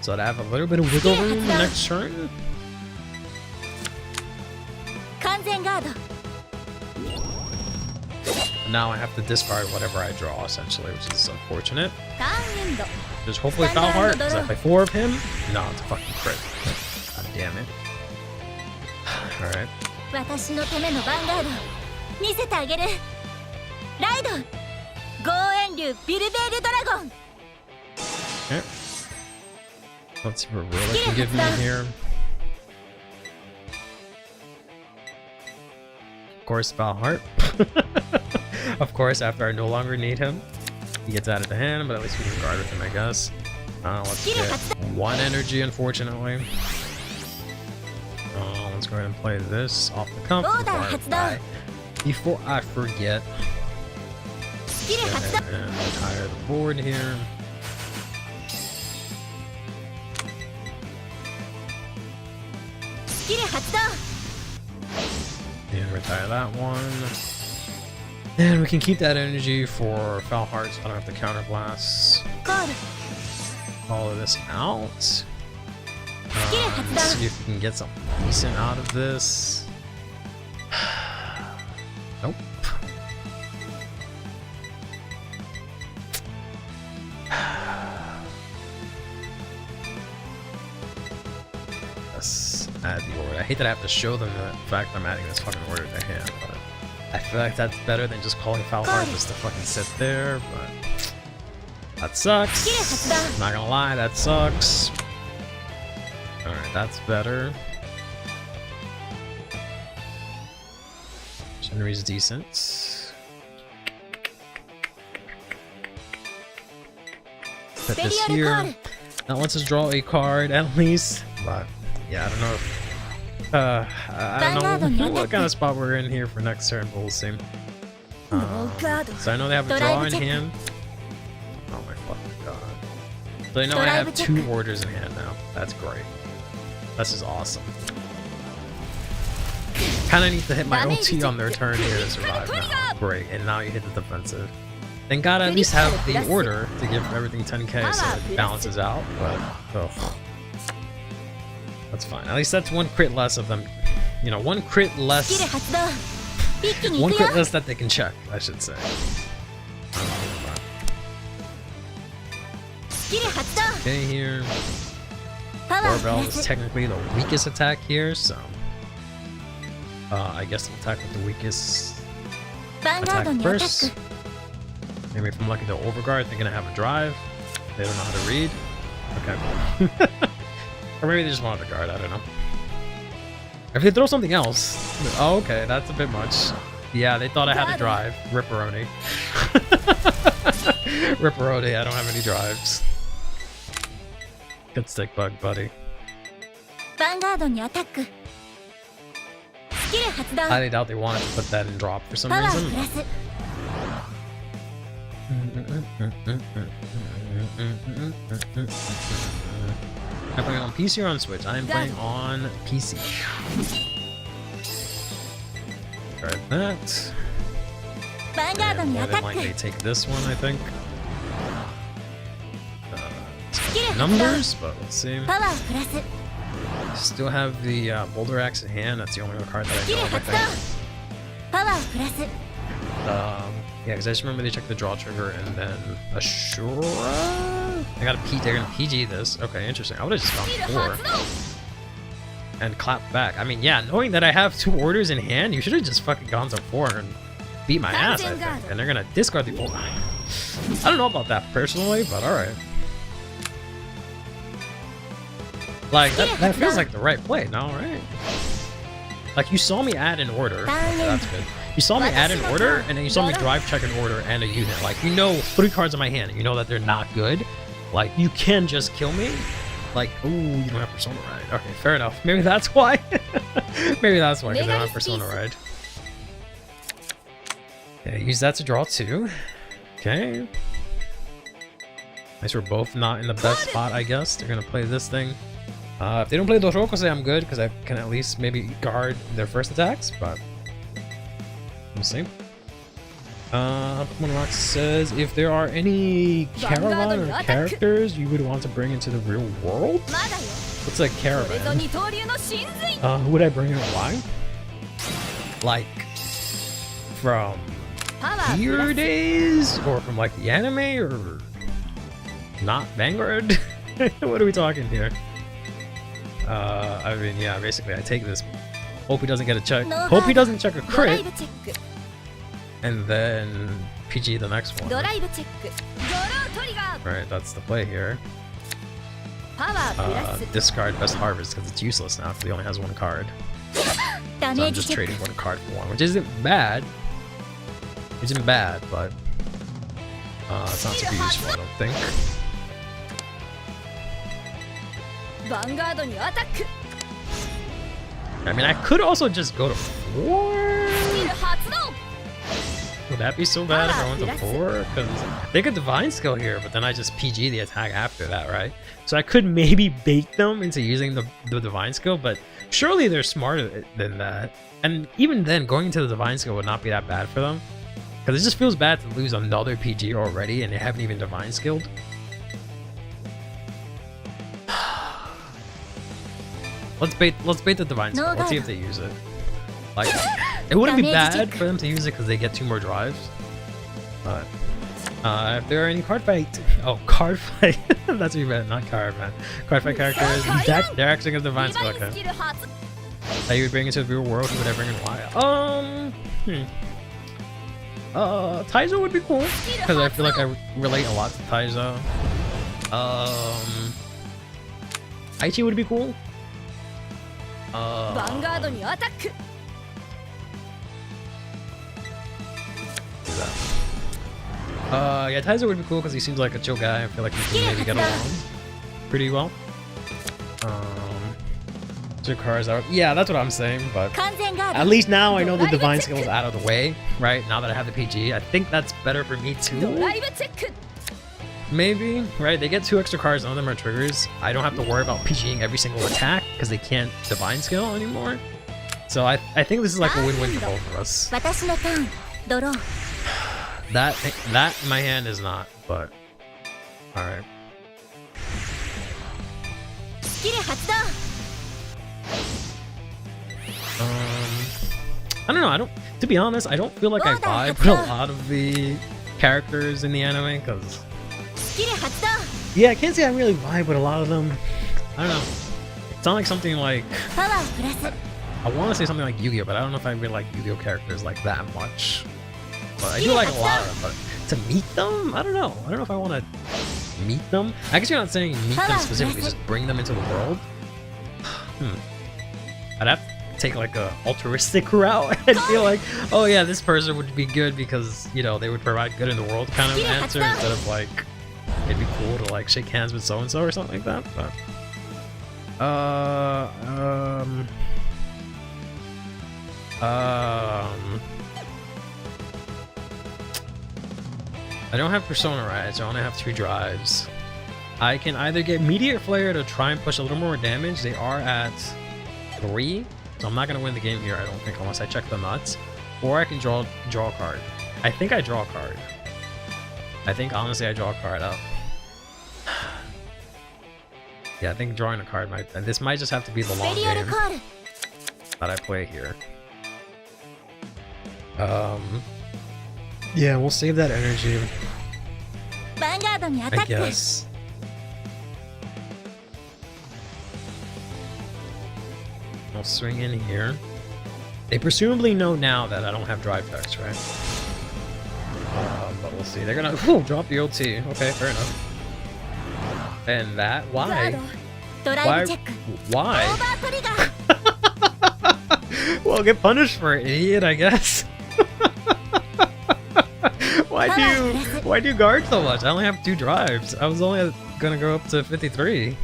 So I'd have a little bit of wiggle room next turn. 完全ガード Now I have to discard whatever I draw, essentially, which is unfortunate. ターンエンド Just hopefully Foul Heart, because if I play 4 of him, no, it's a fucking crit. God damn it. Alright. 私のためのヴァンガード見せてあげるライド豪遠竜ビルベールドラゴン Okay. Let's see what Wirbel can give me here. Of course, Foul Heart. Of course, after I no longer need him, he gets out of the hand, but at least we can guard with him, I guess. Let's get 1 energy, unfortunately. Let's go ahead and play this off the cuff before I forget. And retire the board here. And retire that one. And we can keep that energy for Foul Heart, so I don't have to counterblast all of this out. Let's see if we can get something decent out of this. Nope. Let's add the order. I hate that I have to show them the fact I'm adding this fucking order to hand, but I feel like that's better than just calling Foul Heart just to fucking sit there, but that sucks. I'm not gonna lie, that sucks. Alright, that's better. Shinri's decent. Put this here. That lets us draw a card at least. But yeah, I don't know if I don't know what kind of spot we're in here for next turn, but we'll see. So I know they have a draw in hand. Oh my fucking god. So I know I have 2 orders in hand now. That's great. This is awesome. Kinda need to hit my ulti on their turn here to survive now. Great, and now you hit the defensive. Then gotta at least have the order to give everything 10k so it balances out, but ugh. That's fine. At least that's 1 crit less of them. You know, 1 crit less. 1 crit less that they can check, I should say. Okay, here. Wirbel is technically the weakest attack here, so I guess I'll attack with the weakest attack first. Maybe if I'm lucky, they'll overguard. They're gonna have a drive. They don't know how to read. Okay. Or maybe they just wanted to guard. I don't know. If they throw something else, oh, okay, that's a bit much. Yeah, they thought I had a drive. Ripperoni. Ripperoni. I don't have any drives. Good stick bug, buddy. I highly doubt they wanted to put that in drop for some reason. I'm playing on PC or on Switch? I am playing on PC. Guard that. And more than likely take this one, I think. numbers, but let's see. パワープラス Still have the Boulder Axe in hand. That's the only other card that スキル I know of, I 発動 think. パワープラス Yeah, because I just remember they checked the draw trigger and then Ashura. I got a P. They're gonna PG this. Okay, interesting. I would have just gone 4 and clapped back. I mean, yeah, knowing that I have 2 orders in hand, you should have just fucking gone to 4 and beat my ass, I think. And they're gonna discard the Boulder. I don't know about that personally, but all right. Like that feels like the right play, no, right? Like you saw me add an order. Okay, that's good. You saw me add an order, and then you saw me drive check an order and a unit. Like you know, 3 cards in my hand. You know that they're not good. Like you can just kill me. Like ooh, you don't have Persona Ride. Okay, fair enough. Maybe that's why. Maybe that's why, because I don't have Persona Ride. Okay, use that to draw 2. Okay. Nice, we're both not in the best spot, I guess. They're gonna play this thing. If they don't play Dorokose, I'm good, because I can at least maybe guard their first attacks, but we'll see. Pokemon Rock says, if there are any caravan or characters you would want to bring into the real world? What's a caravan? Who would I bring and why? Like, from your days? Or from like the anime? Or not Vanguard? What are we talking here? I mean, yeah, basically I take this. Hope he doesn't get a check. Hope he doesn't check a crit. And then PG the next one. Right, that's the play here. Discard Best Harvest because it's useless now because he only has 1 card. So I'm just trading 1 card for 1, which isn't bad. It isn't bad, but it's not super useful, I don't think. I mean, I could also just go to 4. Would that be so bad if I went to 4? Because they could Divine Skill here, but then I just PG the attack after that, right? So I could maybe bait them into using the Divine Skill, but surely they're smarter than that. And even then, going into the Divine Skill would not be that bad for them. Because it just feels bad to lose another PG already and they haven't even Divine Skilled. Let's bait the Divine Skill. Let's see if they use it. Like, it wouldn't be bad for them to use it because they get 2 more drives. But if there are any card fight, card fight. That's what you meant, not caravan. Card fight characters. They're acting as Divine Skill. Okay. That you would bring into the real world. Who would I bring and why? Taizo would be cool because I feel like I relate a lot to Taizo. Aichi would be cool. Yeah, Taizo would be cool because he seems like a chill guy. I feel like we can maybe get along pretty well. 2 cards out. Yeah, that's what I'm saying, but at least now I know the Divine Skill is out of the way, right? Now that I have the PG, I think that's better for me too. Maybe, right? They get 2 extra cards, none of them are triggers. I don't have to worry about PGing every single attack because they can't Divine Skill anymore. So I think this is like a win-win for both of us. That in my hand is not, but alright. I don't know, to be honest, I don't feel like I vibe with a lot of the characters in the anime, because yeah, I can't say I really vibe with a lot of them. I don't know. It's not like something like I want to say something like Yu-Gi-Oh, but I don't know if I really like Yu-Gi-Oh characters like that much. But I do like a lot of them, but to meet them, I don't know. I don't know if I want to meet them. I guess you're not saying meet them specifically, just bring them into the world. I'd have to take like a altruistic route and feel like, oh yeah, this person would be good because, you know, they would provide good in the world kind of answer instead of like, it'd be cool to like shake hands with so-and-so or something like that. But I don't have Persona Rides, I only have 2 drives. I can either get Meteor Flare to try and push a little more damage. They are at 3, so I'm not going to win the game here, I don't think, unless I check the nuts. Or I can draw a card. I think I draw a card. I think, honestly, I draw a card out. Yeah, I think drawing a card might. This might just have to be the long game that I play here. Yeah, we'll save that energy, I guess. I'll swing in here. They presumably know now that I don't have drive text, right? But we'll see. They're gonna drop the OT. Okay, fair enough. And that, why? Why? Well, get punished for it, idiot, I guess. Why do you guard so much? I only have 2 drives. I was only gonna go up to 53.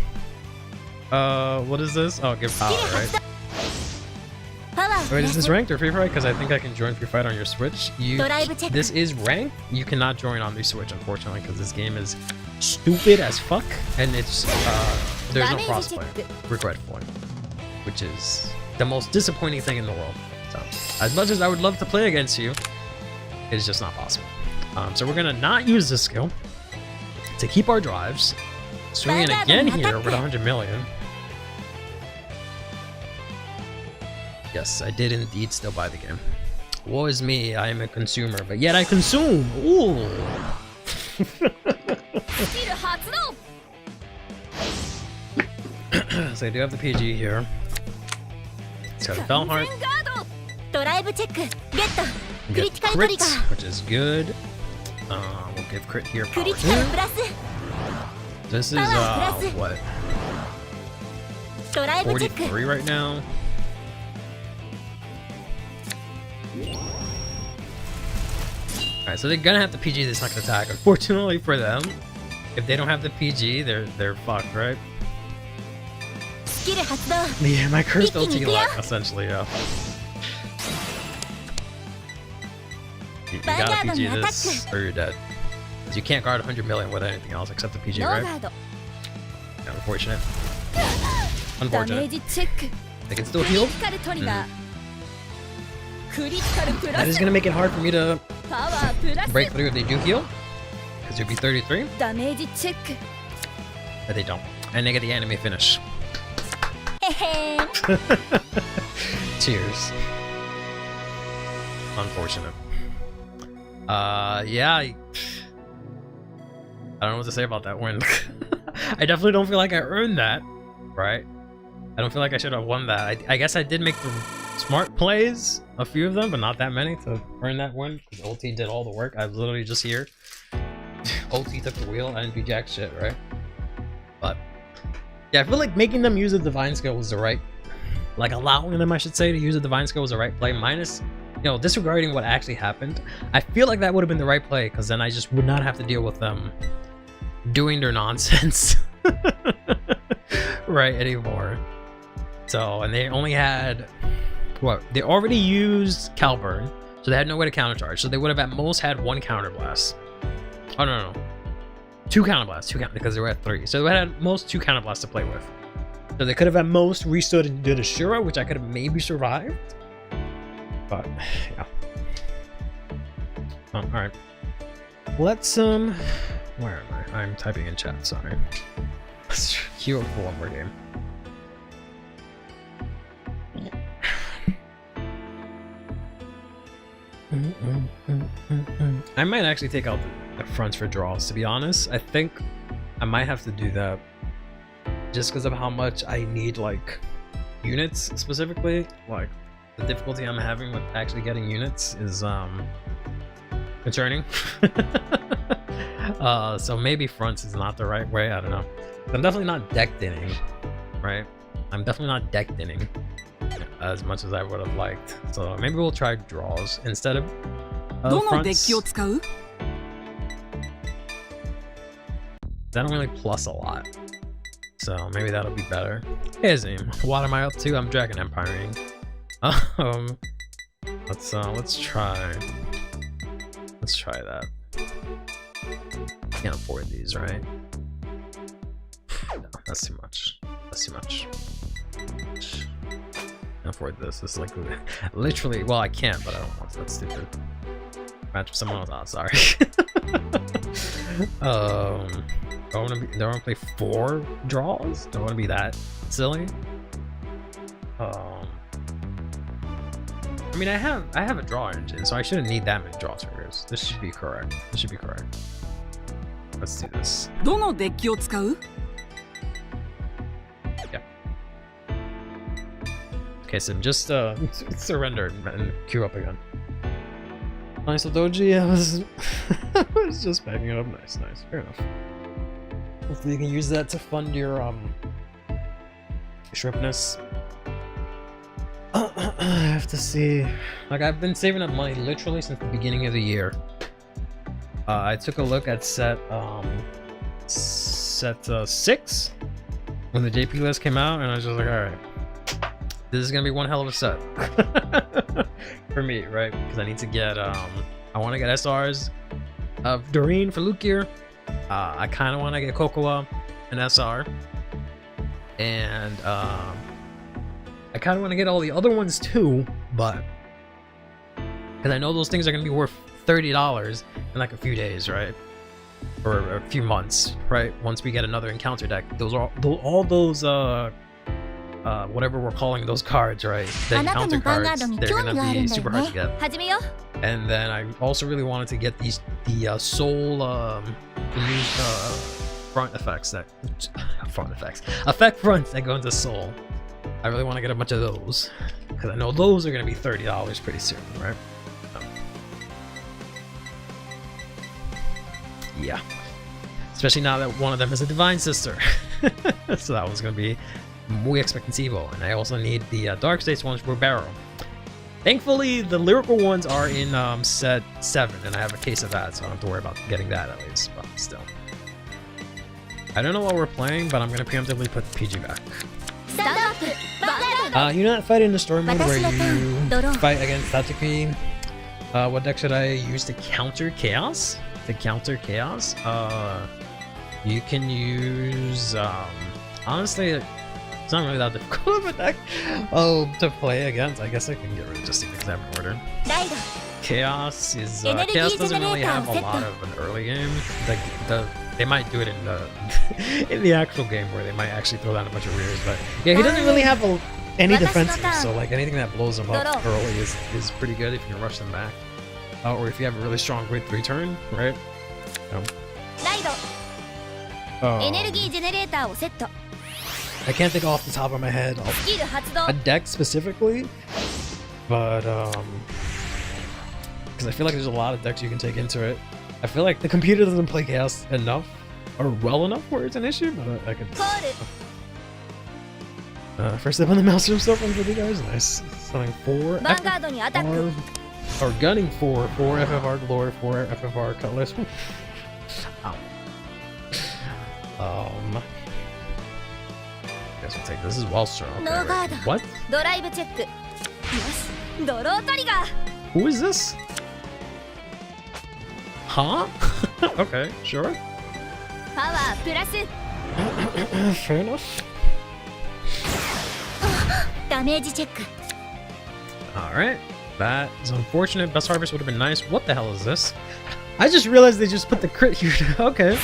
What is this? Oh, give power, right? Wait, is this ranked or free fight? Because I think I can join free fight on your Switch. This is ranked. You cannot join on the Switch, unfortunately, because this game is stupid as fuck, and it's there's no crossplay, regretfully, which is the most disappointing thing in the world. So, as much as I would love to play against you, it's just not possible. So we're gonna not use this skill to keep our drives. Swing in again here with 100 million. Yes, I did indeed still buy the game. Woe is me, I am a consumer, but yet I consume. Ooh. So I do have the PG here. It's got a Bell Heart. Get crit, which is good. We'll give crit here power here. This is what? 43 right now. Alright, so they're gonna have to PG this next attack. Unfortunately for them, if they don't have the PG, they're fucked, right? Yeah, my cursed LT lock, essentially, yeah. You gotta PG this, or you're dead. Because you can't guard 100 million with anything else except the PG, right? Yeah, unfortunate. Unfortunate. They can still heal. That is gonna make it hard for me to break through if they do heal. Because it'd be 33. But they don't. And they get the anime finish. Cheers. Unfortunate. Yeah. I don't know what to say about that win. I definitely don't feel like I earned that, right? I don't feel like I should have won that. I guess I did make the smart plays, a few of them, but not that many to earn that win. Because OT did all the work. I was literally just here. OT took the wheel. I didn't do jack shit, right? But yeah, I feel like making them use a divine skill was the right, like allowing them, I should say, to use a divine skill was the right play. Minus, you know, disregarding what actually happened. I feel like that would have been the right play because then I just would not have to deal with them doing their nonsense right anymore. So, and they only had what? They already used Calburn, so they had no way to countercharge. So they would have at most had 1 counterblast. Oh no, 2 counterblasts, because they were at 3. So they had at most 2 counterblasts to play with. So they could have at most restood and did a Shura, which I could have maybe survived. But yeah. All right. Let's where am I? I'm typing in chat. Sorry. Let's queue up for one more game. I might actually take out the fronts for draws, to be honest. I think I might have to do that just because of how much I need, like, units specifically. Like, the difficulty I'm having with actually getting units is concerning. So maybe fronts is not the right way. I don't know. I'm definitely not decked inning, right? I'm definitely not decked inning as much as I would have liked. So maybe we'll try draws instead of fronts. That don't really plus a lot, so maybe that'll be better. Hey Zim, what am I up to? I'm Dragon Empiring. Let's try that. Can't afford these, right? No, that's too much. That's too much. Can't afford this. This is like literally. Well, I can, but I don't want to. That's stupid. Match with someone else. Oh, sorry. Don't want to play 4 draws? Don't want to be that silly. I mean, I have a draw engine, so I shouldn't need that many draw triggers. This should be correct. This should be correct. Let's do this. どのデッキを使う? Yeah. Okay, so just surrender and queue up again. Nice doji. I was just backing it up. Nice. Fair enough. Hopefully you can use that to fund your shripness. I have to see. Like, I've been saving up money literally since the beginning of the year. I took a look at set 6 when the JP list came out, and I was just like, all right, this is gonna be one hell of a set for me, right? Because I need to get I want to get SRs of Doreen for Luke Gear. I kind of want to get Kokoa and SR, and I kind of want to get all the other ones too, but because I know those things are gonna be worth $30 in like a few days, right? Or a few months, right? Once we get another encounter deck, those are all those whatever we're calling those cards, right? The encounter cards, they're gonna be super hard to get. And then I also really wanted to get the soul the new effect fronts that go into soul. I really want to get a bunch of those because I know those are gonna be $30 pretty soon, right? Yeah, especially now that one of them is a divine sister. So that one's gonna be muy expectativo. And I also need the dark states ones for Barrow. Thankfully the lyrical ones are in set 7, and I have a case of that, so I don't have to worry about getting that at least. But still, I don't know what we're playing, but I'm gonna preemptively put the PG back. You know that fight in the story mode where you fight against Tatsuki? What deck should I use to counter chaos? You can use honestly, it's not really that difficult of a deck to play against. I guess I can get rid of just the exam order. Chaos is chaos doesn't really have a lot of an early game. Like they might do it in the in the actual game where they might actually throw down a bunch of rears, but yeah, he doesn't really have any defenses, so like anything that blows him up early is pretty good if you can rush them back. Or if you have a really strong grade 3 turn, right? I can't think off the top of my head a deck specifically, but because I feel like there's a lot of decks you can take into it. I feel like the computer doesn't play chaos enough or well enough where it's an issue, but I could. First step on the master stuff for you guys. Nice. Something 4 FFR, or gunning 4 FFR Glory, 4 FFR Cutlass. Ow. I guess we'll take this as well, sir. Okay, what? Who is this? Huh? Okay, sure. Fair enough. Alright. That is unfortunate. Best Harvest would have been nice. What the hell is this? I just realized they just put the crit here. Okay.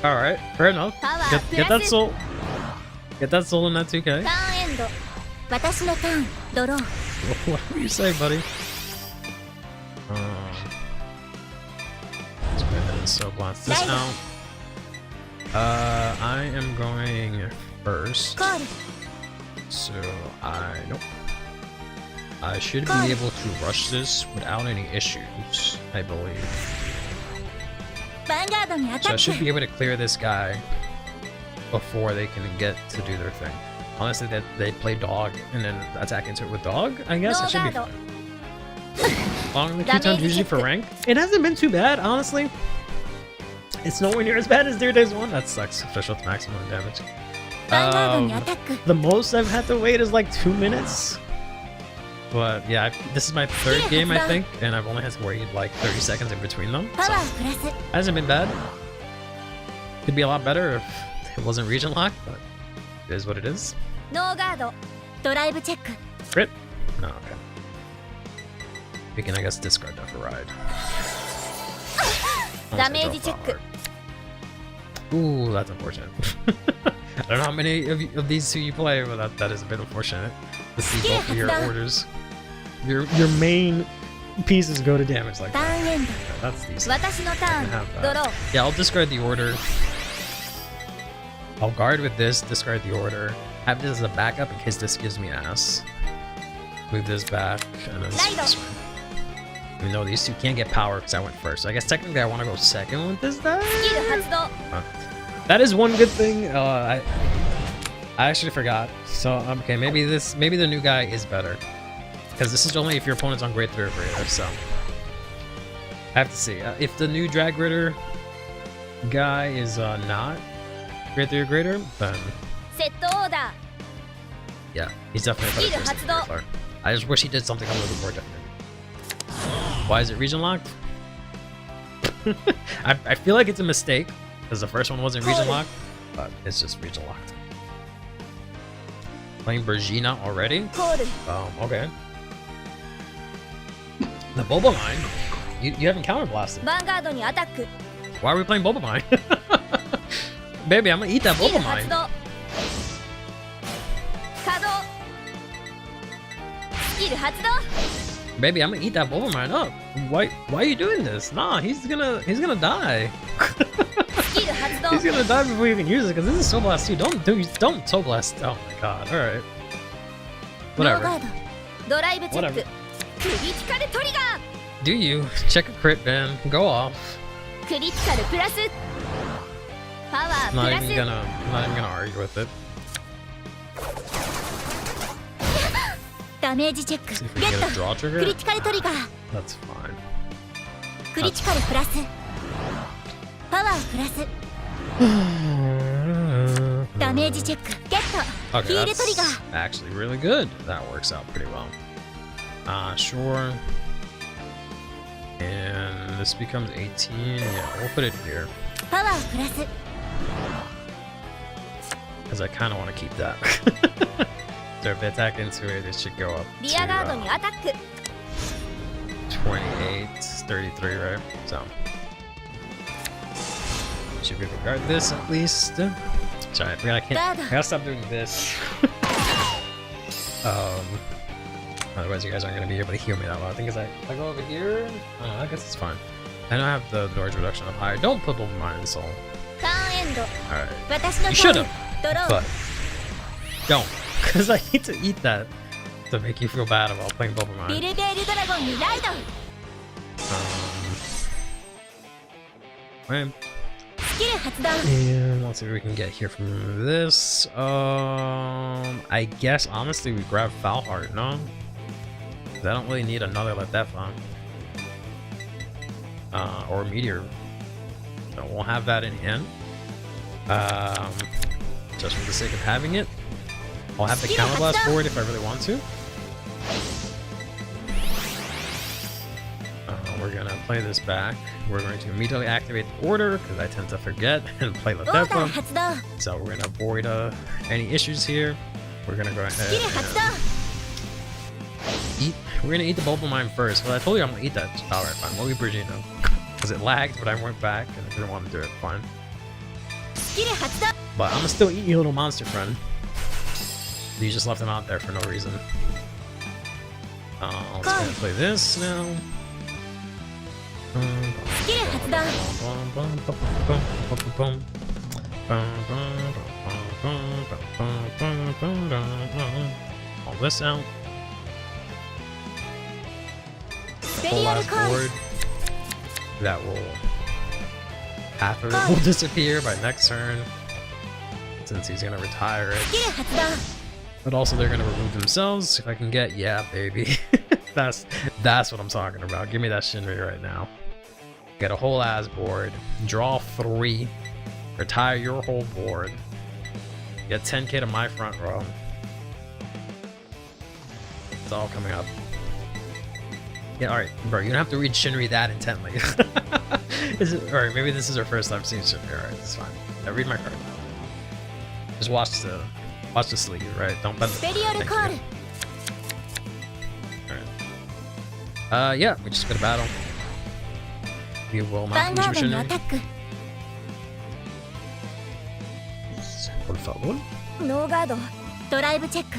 Alright, fair enough. Get that soul. Get that soul in that 2K. What do you say, buddy? Let's go ahead and so blast this out. I am going first. So nope. I should be able to rush this without any issues, I believe. So I should be able to clear this guy before they can get to do their thing. Honestly, that they play dog and then attack into it with dog, I guess it should be fine. Long the Q turns usually for rank. It hasn't been too bad, honestly. It's nowhere near as bad as Dear Days 1. That sucks. Official to maximum damage. The most I've had to wait is like 2 minutes. But yeah, this is my 3rd game, I think, and I've only had to wait like 30 seconds in between them. So hasn't been bad. Could be a lot better if it wasn't region locked, but it is what it is. Crit? No, okay. We can, I guess, discard that for ride. Ooh, that's unfortunate. I don't know how many of these two you play, but that is a bit unfortunate to see both of your orders. Your main pieces go to damage like that. That's decent. I can have that. Yeah, I'll discard the order. I'll guard with this, discard the order. Have this as a backup in case this gives me ass. Move this back, and then this one. Even though these two can't get power because I went first. So I guess technically I want to go second with this deck. That is one good thing. I actually forgot. So okay, maybe the new guy is better. Because this is only if your opponent's on grade 3 or greater, so I have to see. If the new Drag Ritter guy is not grade 3 or greater, then yeah, he's definitely a better person. I just wish he did something a little bit more different. Why is it region locked? I feel like it's a mistake because the first one wasn't region locked, but it's just region locked. Playing Bergina already? Okay. The Boba Mine? You haven't counterblasted. Why are we playing Boba Mine? Baby, I'm gonna eat that Boba Mine. Baby, I'm gonna eat that Boba Mine up. Why are you doing this? Nah, he's gonna die. He's gonna die before you can use it because this is Soul Blast 2. Don't Soul Blast. Oh my god. Alright. Whatever. Whatever. Do you? Check a crit ban. Go off. Not even gonna argue with it. See if we can get a draw trigger. That's fine. Okay, that's actually really good. That works out pretty well. Sure. And this becomes 18. Yeah, we'll put it here. Because I kind of want to keep that. So if they attack into it, it should go up to 28, 33, right? So should be able to guard this at least. Sorry, I gotta stop doing this. Otherwise you guys aren't gonna be able to heal me that well. I think if I go over here, I guess it's fine. I don't have the dodge reduction up higher. Don't put Boba Mine in Soul. Alright. You should've, but don't. Because I need to eat that to make you feel bad about playing Boba Mine. And let's see what we can get here from this. I guess honestly we grab Foul Heart, no? I don't really need another Letefan. Or Meteor. So we'll have that in hand. Just for the sake of having it. I'll have the counterblast for it if I really want to. We're gonna play this back. We're going to immediately activate the order because I tend to forget and play Letefan. So we're gonna avoid any issues here. We're gonna go ahead and eat. We're gonna eat the Boba Mine first. Well, I told you I'm gonna eat that. Alright, fine. We'll eat Bergina. Because it lagged, but I went back and I didn't want to do it. Fine. But I'm gonna still eat you, little monster friend. You just left him out there for no reason. Let's go and play this now. All this out. Full last board. That will half of it will disappear by next turn. Since he's gonna retire it. But also they're gonna remove themselves. If I can get, yeah, baby. that's what I'm talking about. Give me that Shinri right now. Get a whole ass board. Draw 3. Retire your whole board. Get 10k to my front row. It's all coming up. Yeah, alright, bro, you don't have to read Shinri that intently. Alright, maybe this is our first time seeing Shinri. Alright, that's fine. Now read my card. Just watch the sleeve, right? Don't bend the Alright. Yeah, we just got a battle. We will not lose Shinri. Por favor. ノーガードドライブチェック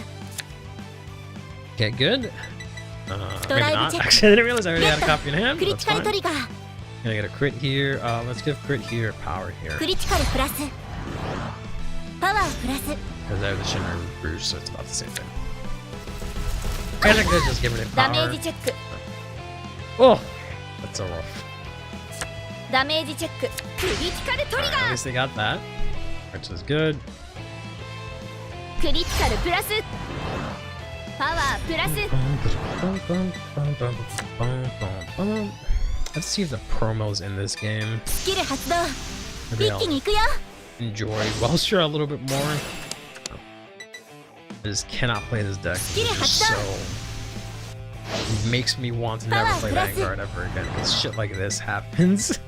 Okay, good. Maybe Drive not. check. Actually, I didn't realize I already had a copy in hand. ク But リ that's ティカル fine. トリガー Gonna get a crit here. Let's give crit here, power here. クリティカルプラスパワープラス Because I have the Shimmer Rouge, so it's about the same thing. I think they're just giving it ダメー power. ジチェック Oh, that's so rough. ダメージチェッククリティカルトリ Alright, ガ at ー least they got that, which is good. クリティカルプラスパワープラス Let's see if the promos in this game スキル発動 maybe 一気 I'll に行くよ enjoy Welshire a little bit more. I just cannot play this deck. It's just so it makes me want to never play Vanguard ever again because shit like this happens.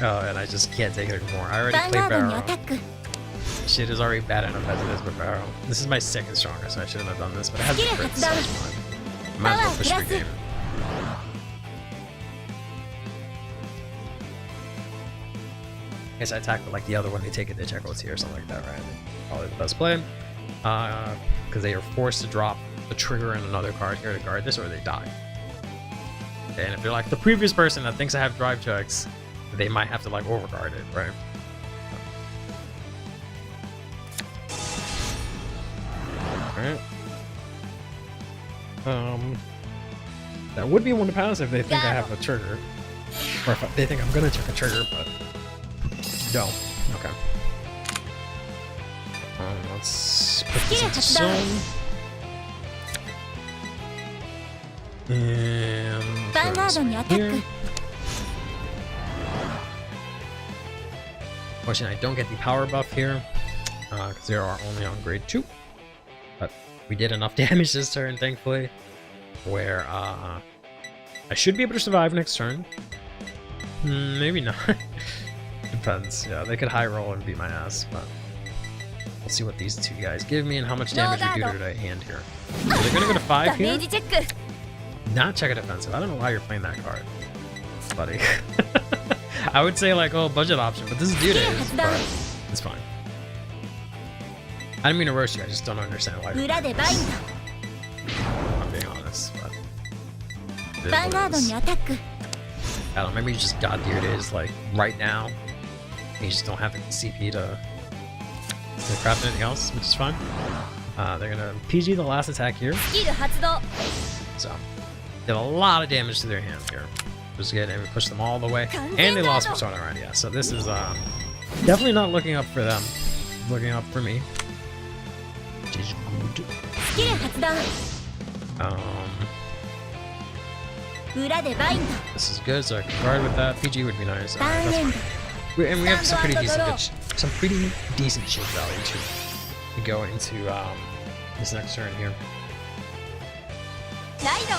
And I just can't take it anymore. I already ヴァン played ガードにア Barrow. タック Shit is already bad enough as it is with Barrow. This is my second strongest, so I shouldn't have done this, but it has the crit, so it's fine. Might as well push the game. I guess I attack with like the other one, they take it, they check what's here or something like that, right? Probably the best play. Because they are forced to drop the trigger and another card here to guard this, or they die. Okay, and if they're like the previous person that thinks I have drive checks, they might have to like overguard it, right? Alright. That would be one to pass if they think I have a trigger. Or if they think I'm gonna check a trigger, but don't. Okay. Let's put this into zone. And ヴァンガードにアタッ here. ク Fortunately, I don't get the power buff here because they are only on grade 2. But we did enough damage this turn, thankfully, where I should be able to survive next turn. Maybe not. Depends. Yeah, they could high roll and beat my ass, but we'll see what these two guys give me and how much damage we do to their hand here. So they're gonna go to 5ダメ here. ージチェック Not check a defensive. I don't know why you're playing that card, buddy. I would say like, oh, budget option, but this is due days, but it's fine. I didn't mean to roast you. I just don't understand why. You're 裏でバイン I'm being honest, but it ド is ヴァンガー what ド it に is. アタック I don't know. Maybe you just got deer days like right now. And you just don't have the CP to craft anything else, which is fine. They're gonna PG the last attack here, スキル発動 so did a lot of damage to their hand here. Just get and push them all the way, and they lost Persona around. Yeah, so this is definitely not looking up for them. Looking up for me, which is good. スキル発動 裏でバイン This is good, so I can guard with that. PG would be nice. ドダウン That's エン fine. ド And we have some pretty decent shield value to go into this next turn here. ライド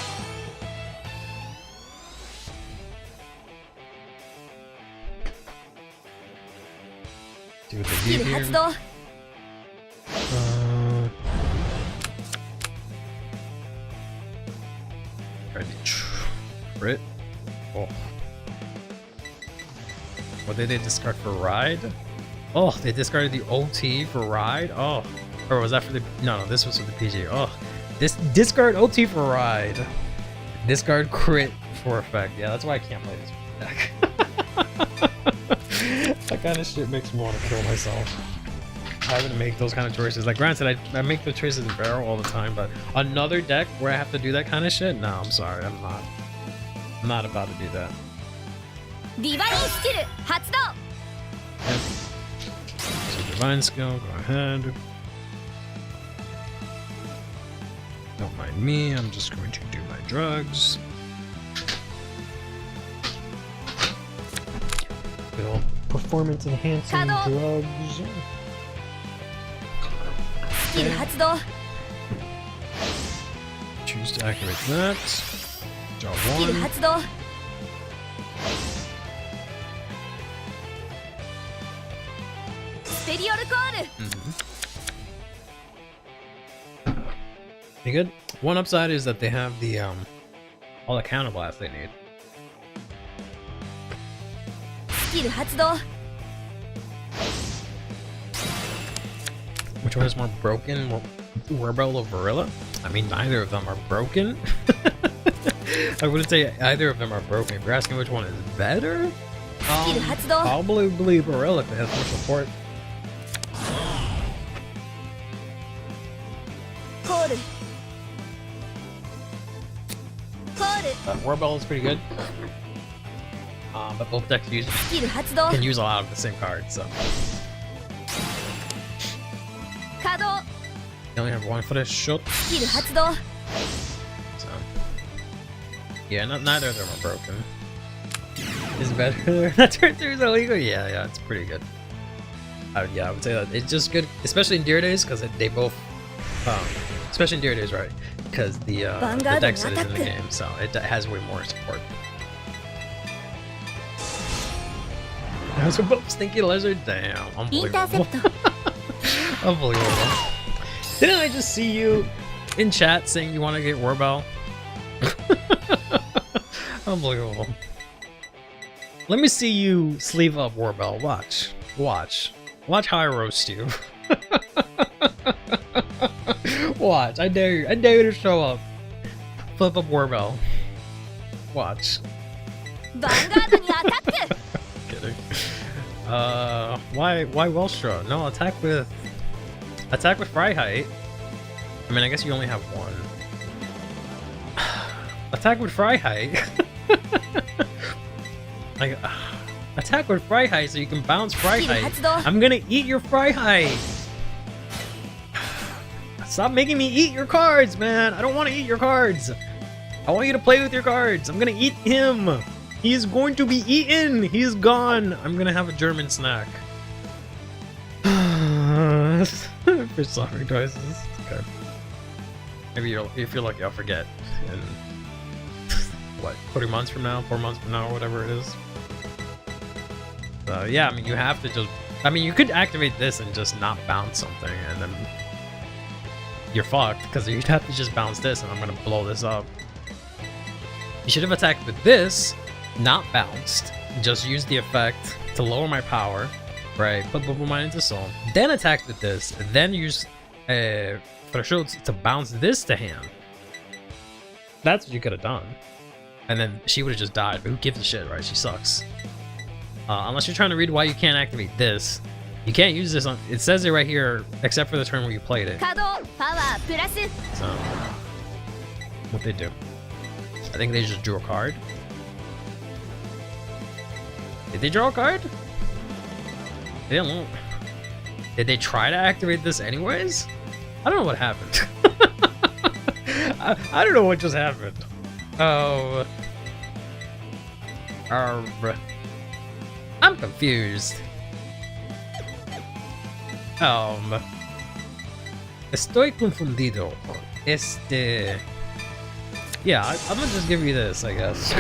See what ス they キ do ル here. 発動 Try to crit. Oh. What did they discard for ride? Oh, they discarded the OT for ride. Oh, or was that for the? No, this was for the PG. Oh, this discard OT for ride. Discard crit for effect. Yeah, that's why I can't play this deck. That kind of shit makes me want to kill myself. Having to make those kind of choices. Like, granted, I make the choices in Barrow all the time, but another deck where I have to do that kind of shit? No, I'm sorry, I'm not about to do that. ディバインスキル発動 Yep. So divine skill, go ahead. Don't mind me, I'm just going to do my drugs. Good old performance enhancing Kado. drugs. スキル発動 Choose to activate that. Draw スキル one. 発動 スペリオルコール Pretty good. One upside is that they have the all the counter blasts they need. スキル発動 Which one is more broken? Wirbel or Gorilla? I mean, neither of them are broken. I wouldn't say either of them are broken. If you're asking which one is better, probably believe Gorilla has more support. Wirbel is pretty good. But both decks can use a lot of the same cards, so. You only have one for this shot. So. Yeah, neither of them are broken. Is better. That turn 3 is illegal? Yeah, it's pretty good. Yeah, I would say that it's just good, especially in Deer Days, because they both, especially in Deer Days, right? Because the dex is in the game, so it has way more support. That's a both Stinky Lizard? Damn, unbelievable. Unbelievable. Didn't I just see you in chat saying you want to get Wirbel? Unbelievable. Let me see you sleeve up Wirbel. Watch how I roast you. Watch, I dare you to show up. Flip up Wirbel. Watch. Kidding. Why Welstra? No, attack with Freiheit. I mean, I guess you only have one. Attack with Freiheit. Like, attack with Freiheit so you can bounce Freiheit. I'm gonna eat your Freiheit. Stop making me eat your cards, man. I don't want to eat your cards. I want you to play with your cards. I'm gonna eat him. He is going to be eaten. He is gone. I'm gonna have a German snack. For suffering choices. Okay. Maybe if you're lucky, I'll forget. In what, 4 months from now, or whatever it is. So yeah, I mean, you have to just. I mean, you could activate this and just not bounce something, and then you're fucked because you'd have to just bounce this, and I'm gonna blow this up. You should have attacked with this, not bounced, just used the effect to lower my power. Right, put Bubble Mine into Soul, then attack with this, then use Verschultz to bounce this to hand. That's what you could have done. And then she would have just died, but who gives a shit, right? She sucks. Unless you're trying to read why you can't activate this. You can't use this on, it says it right here, except for the turn where you played it. So, what they do? I think they just drew a card. Did they draw a card? They didn't. Did they try to activate this anyways? I don't know what happened. I don't know what just happened. Oh. I'm confused. Estoy confundido. Yeah, I'm gonna just give you this, I guess.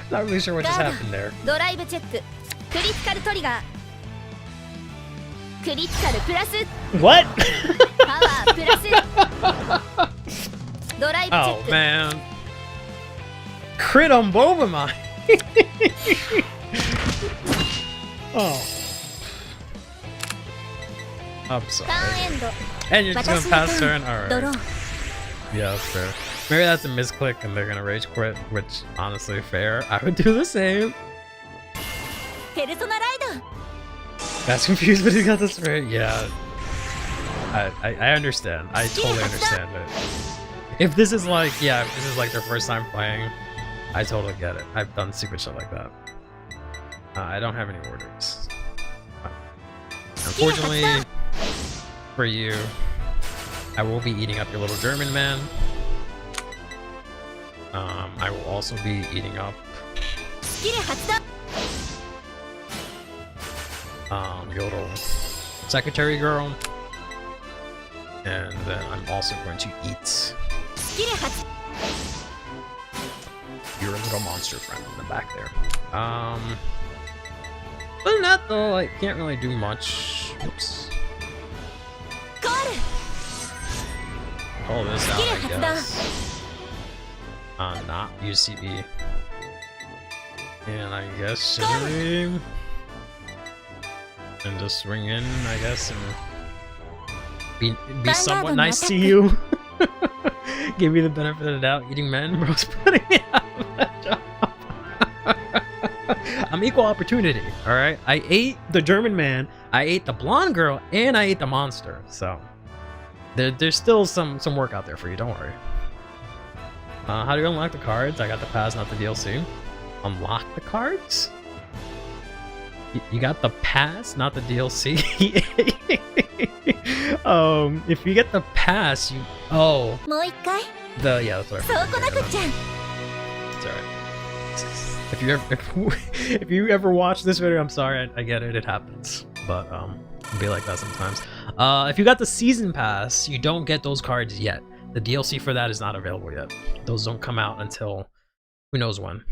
Not really sure what just happened there. What? Oh man. Crit on both of mine. Oh. I'm sorry. And you're just gonna pass turn? Alright. Yeah, that's fair. Maybe that's a misclick and they're gonna rage quit, which honestly fair. I would do the same. That's confused, but he got this right. Yeah. I understand. I totally understand it. If this is like, yeah, if this is like their first time playing, I totally get it. I've done stupid shit like that. I don't have any orders. Unfortunately, for you, I will be eating up your little German man. I will also be eating up your little secretary girl. And then I'm also going to eat your little monster friend in the back there. Other than that though, I can't really do much. Oops. Call this out, I guess. Not UCB. And I guess Shinry. And just swing in, I guess, and be somewhat nice to you. Give you the benefit of the doubt. Eating men, bro's putting me out of that job. I'm equal opportunity, all right? I ate the German man, I ate the blonde girl, and I ate the monster. So there's still some work out there for you. Don't worry. How do you unlock the cards? I got the pass, not the DLC. Unlock the cards? You got the pass, not the DLC. If you get the pass, you yeah, that's what I forgot. It's alright. If you ever watch this video, I'm sorry. I get it. It happens, but it'll be like that sometimes. If you got the season pass, you don't get those cards yet. The DLC for that is not available yet. Those don't come out until who knows when.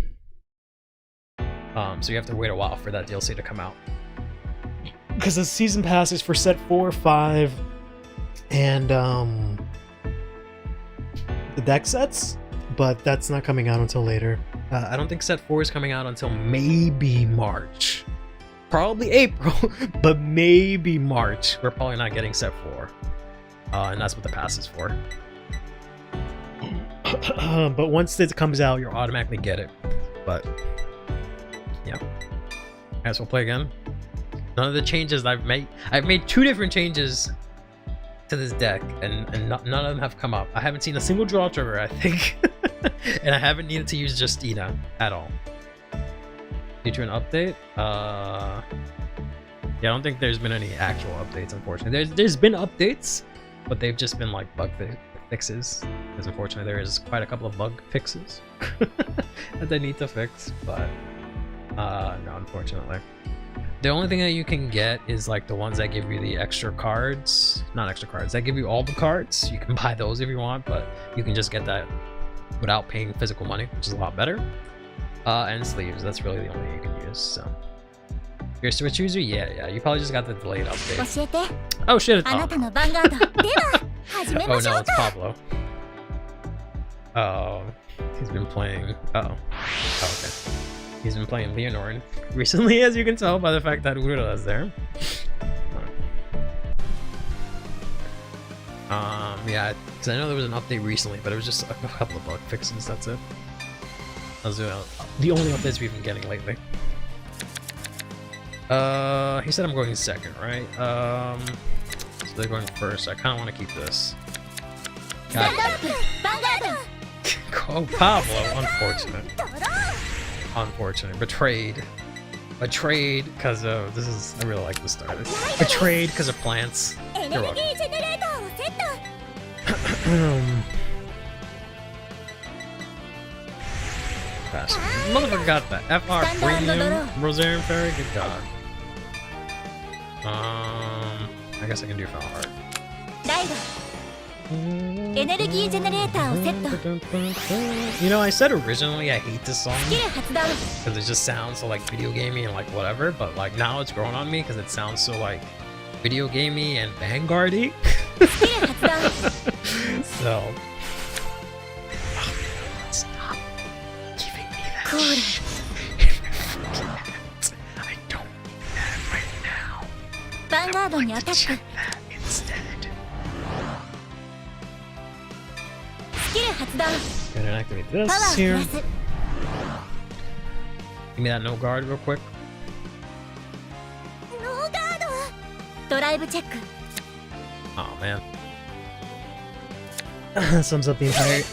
So you have to wait a while for that DLC to come out. Because the season pass is for set 4, 5, and the deck sets, but that's not coming out until later. I don't think set 4 is coming out until maybe March. Probably April, but maybe March. We're probably not getting set 4. And that's what the pass is for. But once it comes out, you'll automatically get it. But yeah, I guess we'll play again. None of the changes I've made 2 different changes to this deck, and none of them have come up. I haven't seen a single draw trigger, I think. And I haven't needed to use Justina at all. Feature an update? Yeah, I don't think there's been any actual updates, unfortunately. There's been updates, but they've just been like bug fixes. Because unfortunately there is quite a couple of bug fixes that they need to fix, but no, unfortunately. The only thing that you can get is like the ones that give you the extra cards. Not extra cards, that give you all the cards. You can buy those if you want, but you can just get that without paying physical money, which is a lot better. And sleeves, that's really the only thing you can use. So you're a Switch user? Yeah, you probably just got the delayed update. Oh shit, oh no, it's Pablo. Oh, he's been playing, oh, okay. He's been playing Leonore recently, as you can tell by the fact that Wirbel is there. Yeah, because I know there was an update recently, but it was just a couple of bug fixes, that's it. Those are the only updates we've been getting lately. He said I'm going second, right? So they're going first. I kind of want to keep this. Oh, Pablo, unfortunate. Unfortunate. Betrayed because of this is I really like this starter. Betrayed because of plants. You're welcome. Motherfucker got that. FR Premium Rosarian Fairy, good god. I guess I can do Foul Heart. You know, I said originally I hate this song because it just sounds so like video gamey and like whatever, but like now it's growing on me because it sounds so like video gamey and Vanguard-y. So stop giving me that shit. I don't need that right now. I would like to check that instead. Gonna activate this here. Give me that no guard real quick. Oh man. Sums up the entire.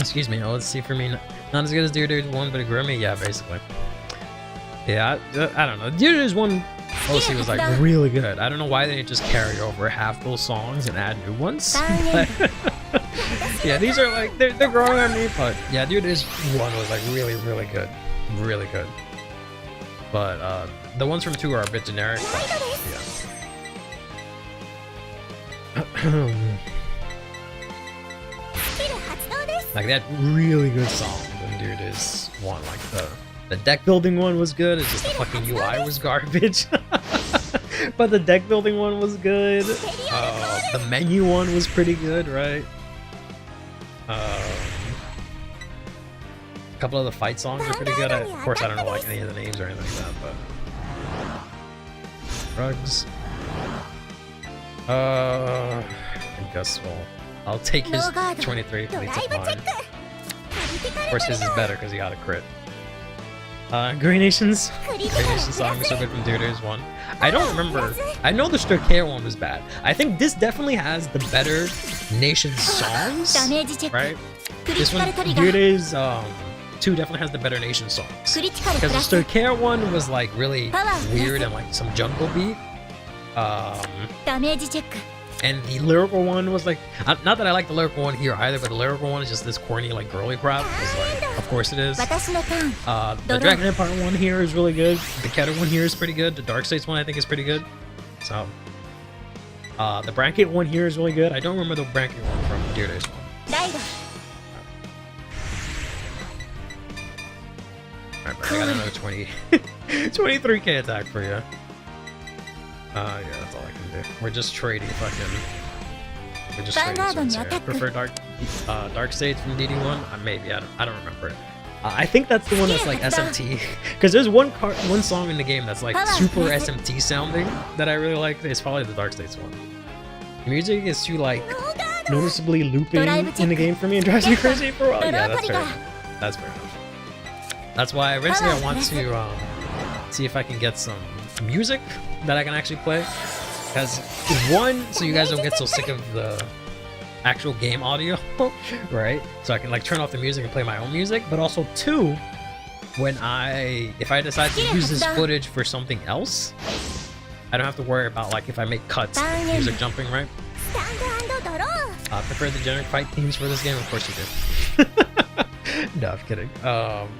Excuse me. Oh, let's see for me. Not as good as Deer's 1, but a Grimmy. Yeah, basically. Yeah, I don't know. Deer's 1 OC was like really good. I don't know why they didn't just carry over half those songs and add new ones. Yeah, these are like they're growing on me, but yeah, Deer's 1 was like really good, really good. But the ones from 2 are a bit generic. But, yeah. Like that really good song when Deer's 1, like the deck building one was good. It's just the fucking UI was garbage. But the deck building one was good. The menu one was pretty good, right? A couple of the fight songs are pretty good. Of course, I don't know like any of the names or anything like that, but drugs. I guess I'll take his 23 if he took mine. Of course, his is better because he got a crit. Grey Nations. Grey Nations song is so good from Dude's one. I don't remember. I know the Sturkea one was bad. I think this definitely has the better Nation songs, right? This one, Dude's 2 definitely has the better Nation songs. Because the Sturkea one was like really weird and like some jungle beat. And the lyrical one was like, not that I like the lyrical one here either, but the lyrical one is just this corny like girly crap. It's like, of course it is. The Dragon Empire one here is really good. The Keter one here is pretty good. The Dark States one I think is pretty good. So, the Bracket one here is really good. I don't remember the Bracket one from Dude's one. Alright, but I got another 23k attack for you. Yeah, that's all I can do. We're just trading We're just trading swords here. I prefer Dark States from DD1? Maybe, I don't remember it. I think that's the one that's like SMT. Because there's one song in the game that's like super SMT sounding that I really like. It's probably the Dark States one. The music is too like noticeably looping in the game for me and drives me crazy for a while. Yeah, that's fair enough. That's fair enough. That's why eventually I want to see if I can get some music that I can actually play. Because one, so you guys don't get so sick of the actual game audio, right? So I can like turn off the music and play my own music. But also 2, if I decide to use this footage for something else, I don't have to worry about like if I make cuts, music jumping, right? I prefer the generic fight themes for this game, of course you do. No, I'm kidding.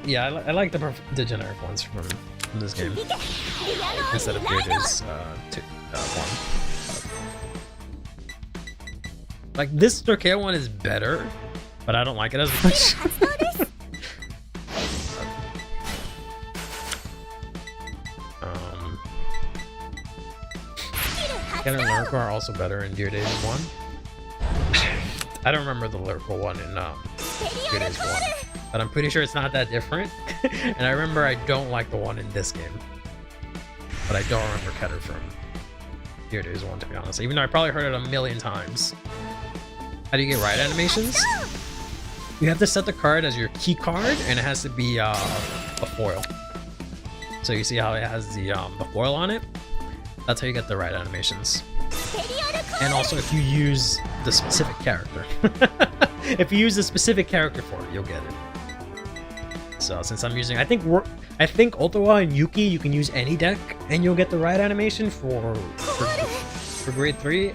Yeah, I like the generic ones from this game instead of Dude's 1. Like this Sturkea one is better, but I don't like it as much. Keter and Lyrical are also better in Dude's 1. I don't remember the lyrical one in Dude's 1, but I'm pretty sure it's not that different. And I remember I don't like the one in this game, but I don't remember Keter from Dude's 1, to be honest, even though I probably heard it a million times. How do you get ride animations? You have to set the card as your key card, and it has to be a foil. So you see how it has the foil on it? That's how you get the ride animations. And also if you use the specific character. If you use the specific character for it, you'll get it. So since I'm using, I think Ottawa and Yuki, you can use any deck and you'll get the ride animation for grade 3.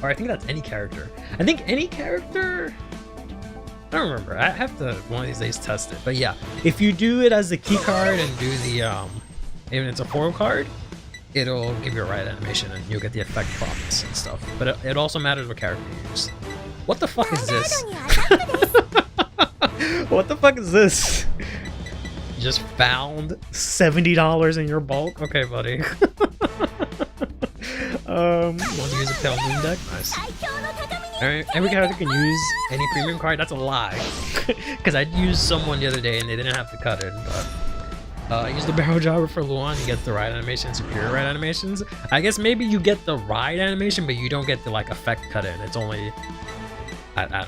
Or I think that's any character. I think any character, I don't remember. I have to one of these days test it. But yeah, if you do it as the key card and do the even it's a foil card, it'll give you a ride animation and you'll get the effect props and stuff. But it also matters what character you use. What the fuck is this? What the fuck is this? You just found $70 in your bulk? Okay, buddy. Want to use a Pale Moon deck? Nice. Every character can use any premium card? That's a lie. Because I used someone the other day and they didn't have to cut it, but I used the Barrel Jobber for Luan. You get the ride animation, superior ride animations. I guess maybe you get the ride animation, but you don't get the like effect cut in. It's only I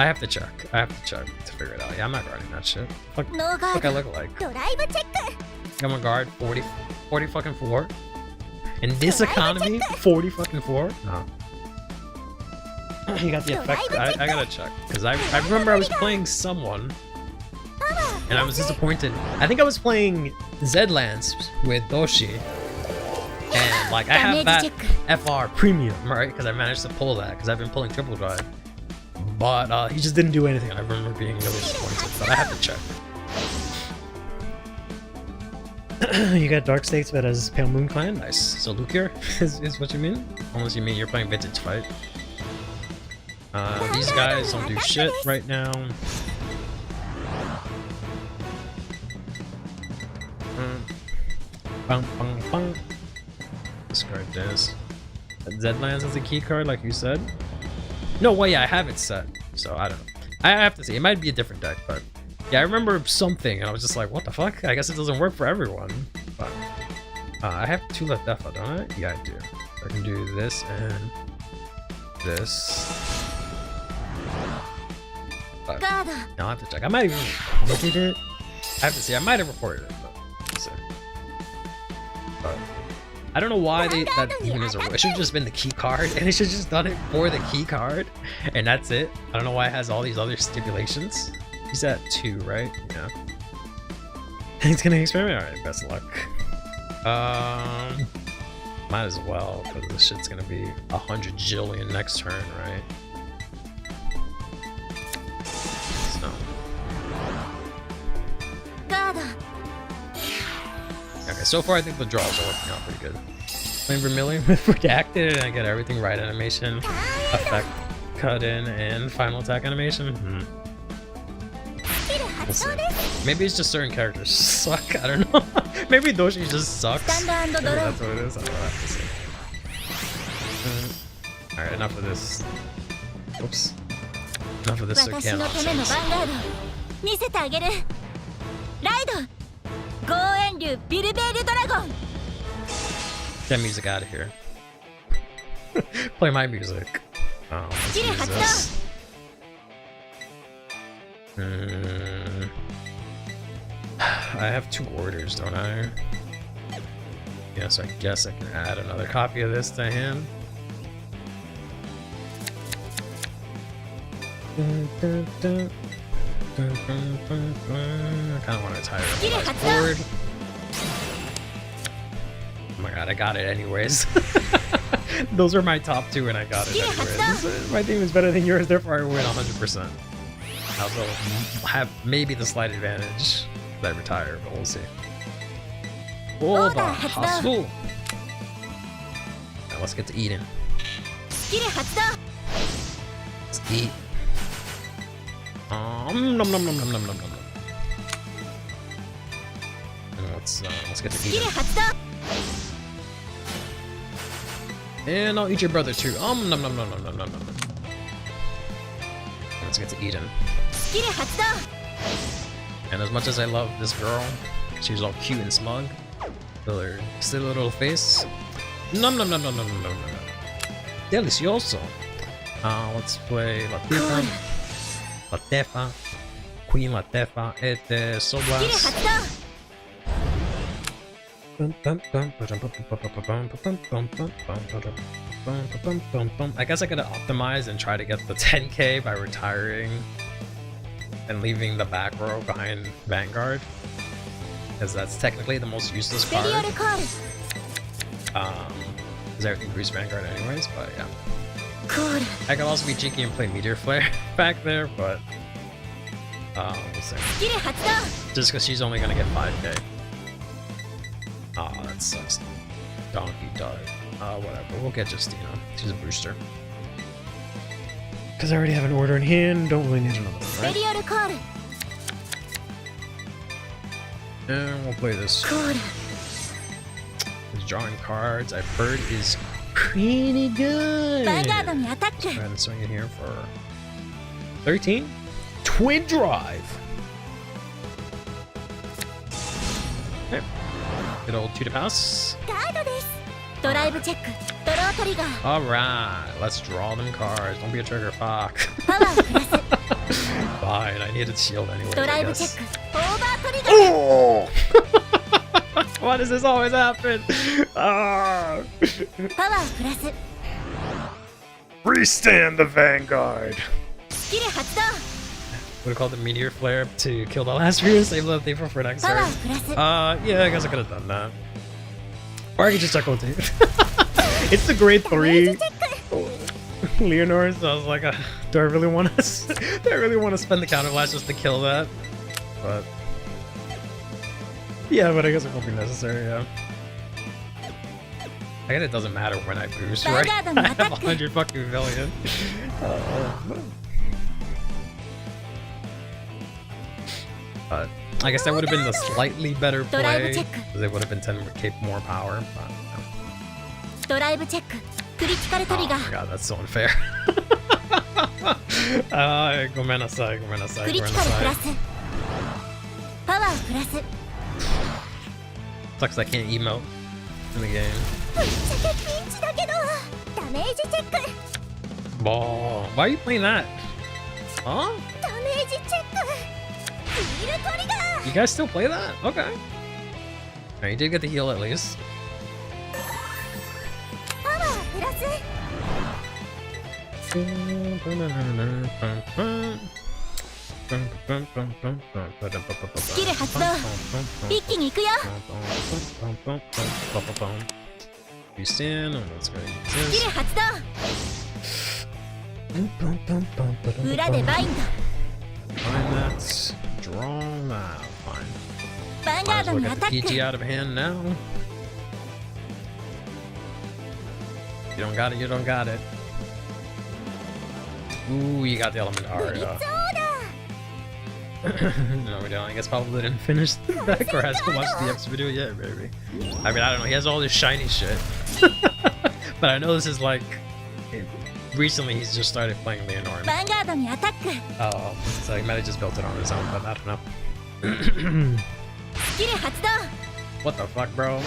have to check. I have to check to figure it out. Yeah, I'm not guarding that shit. What I look like? I'm a guard 40 fucking 4. In this economy, 40 fucking 4? No. You got the effect. I gotta check. Because I remember I was playing someone and I was disappointed. I think I was playing Zedlands with Doshi. And like I have that FR premium, right? Because I managed to pull that because I've been pulling triple drive. But he just didn't do anything. I remember being really disappointed, but I have to check. You got Dark States, but as Pale Moon Clan. Nice. So Lukier is what you mean? Unless you mean you're playing Vintage Fight. These guys don't do shit right now. Discard this. Zedlands is a key card, like you said. No way, I have it set, so I don't know. I have to see. It might be a different deck, but yeah, I remember something, and I was just like, what the fuck? I guess it doesn't work for everyone. But I have 2 left Defa, don't I? Yeah, I do. I can do this and this. But Guard. I'll have to check. I might even reported it. I have to see. I might have reported it, but we'll see. But I don't know why that even is a rule. It should have just been the key card, and it should have just done it for the key card, and that's it. I don't know why it has all these other stipulations. He's at 2, right? Yeah. He's gonna experiment. Alright, best of luck. Might as well, because this shit's gonna be 100 jillion next turn, right? So. Guard. Okay, so far I think the draws are working out pretty good. Playing Vermilion with redacted, and I get everything right: animation, effect, cut in, and final attack animation. We'll see. Maybe it's just certain characters suck. I don't know. Maybe Doshi just sucks. Maybe that's what it is. I don't have to see. Alright, enough of this. Oops. Enough of this 私のための options. ヴァンガード見せてあげる。ライドゴーエン流ビルベールドラゴン。 Get music out of here. Play my music. Oh, let's use this. I have 2 orders, don't I? Yes, I guess I can add another copy of this to him. I kind of want to tie it on my board. Oh my god, I got it anyways. Those are my top 2 and I got it anyways. My team is better than yours, therefore I win 100%. I also have maybe the slight advantage that I retire, but we'll see. Over hustle. Now let's get to eating. Let's eat. Nom nom nom nom nom nom nom nom. And let's get to eating. And I'll eat your brother too. Nom nom nom nom nom nom nom nom. Let's get to eating. And as much as I love this girl, she's all cute and smug. With her silly little face. Nom nom nom nom nom nom nom nom. Delicioso. Let's play Latifa. Latifa. Queen Latifa. Soblas. I guess I could optimize and try to get the 10k by retiring and leaving the back row behind Vanguard, because that's technically the most useless card. Because everything boosts Vanguard anyways, but yeah. I could also be cheeky and play Meteor Flare back there, but we'll see. Just because she's only gonna get 5k. Oh, that sucks. Donkey died. Whatever. We'll get Justina. She's a booster. Because I already have an order in hand. Don't really need another one, right? And we'll play this. This drawing cards, I've heard, is pretty good. Go ahead and swing it here for 13. Twin Drive. Okay. Good old 2 to pass. Alright, let's draw them cards. Don't be a trigger, fuck. Fine, I needed shield anyway, I guess. Oh! Why does this always happen? Ah! Restand the Vanguard! Would have called the Meteor Flare to kill the last few and save the thing for next turn. Yeah, I guess I could have done that. Or I could just check OT. It's the grade 3 Leonor, so I was like, do I really want to spend the counter blast just to kill that? But yeah, but I guess it won't be necessary, yeah. I guess it doesn't matter when I boost, right? I have 100 fucking million. But I guess that would have been the slightly better play, because it would have been 10k more power, but no. Oh my god, that's so unfair. Gomenasai. Sucks I can't emote in the game. Ball. Why are you playing that? Huh? You guys still play that? Okay. Now you did get the heal at least. Skill 発動。一気に行くよ。 You stand on let's go. スキル発動。裏でバインド。 Fine, that's draw now. Fine. ヴァンガ Might ー as ド well にア get タ the ック。 PG out of hand now. You don't got it, you don't got it. Ooh, you got the element art. No, we don't. I guess probably didn't finish that or hasn't watched the X video yet, maybe. I mean, I don't know. He has all this shiny shit. But I know this is like... Recently, he's just started playing Leonore. ヴァンガードにアタック。 Oh, so he might have just built it on his own, but I don't know. スキル発動。 What the fuck, bro?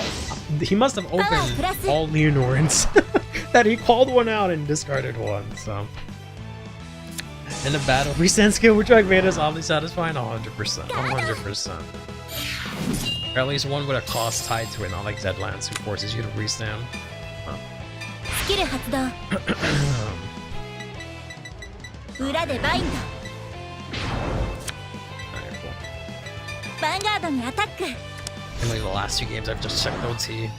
He must have opened all Leonorans. That he called one out and discarded one, so... In the battle, resend skill with Drag Vader is oddly satisfying 100%. 100%. Or at least one with a cost tied to it, not like Deadlands, who forces you to restand. スキル発動。裏でバインド。 Alright, cool. ヴァンガードにアタック。 In like the last two games, I've just checked OT.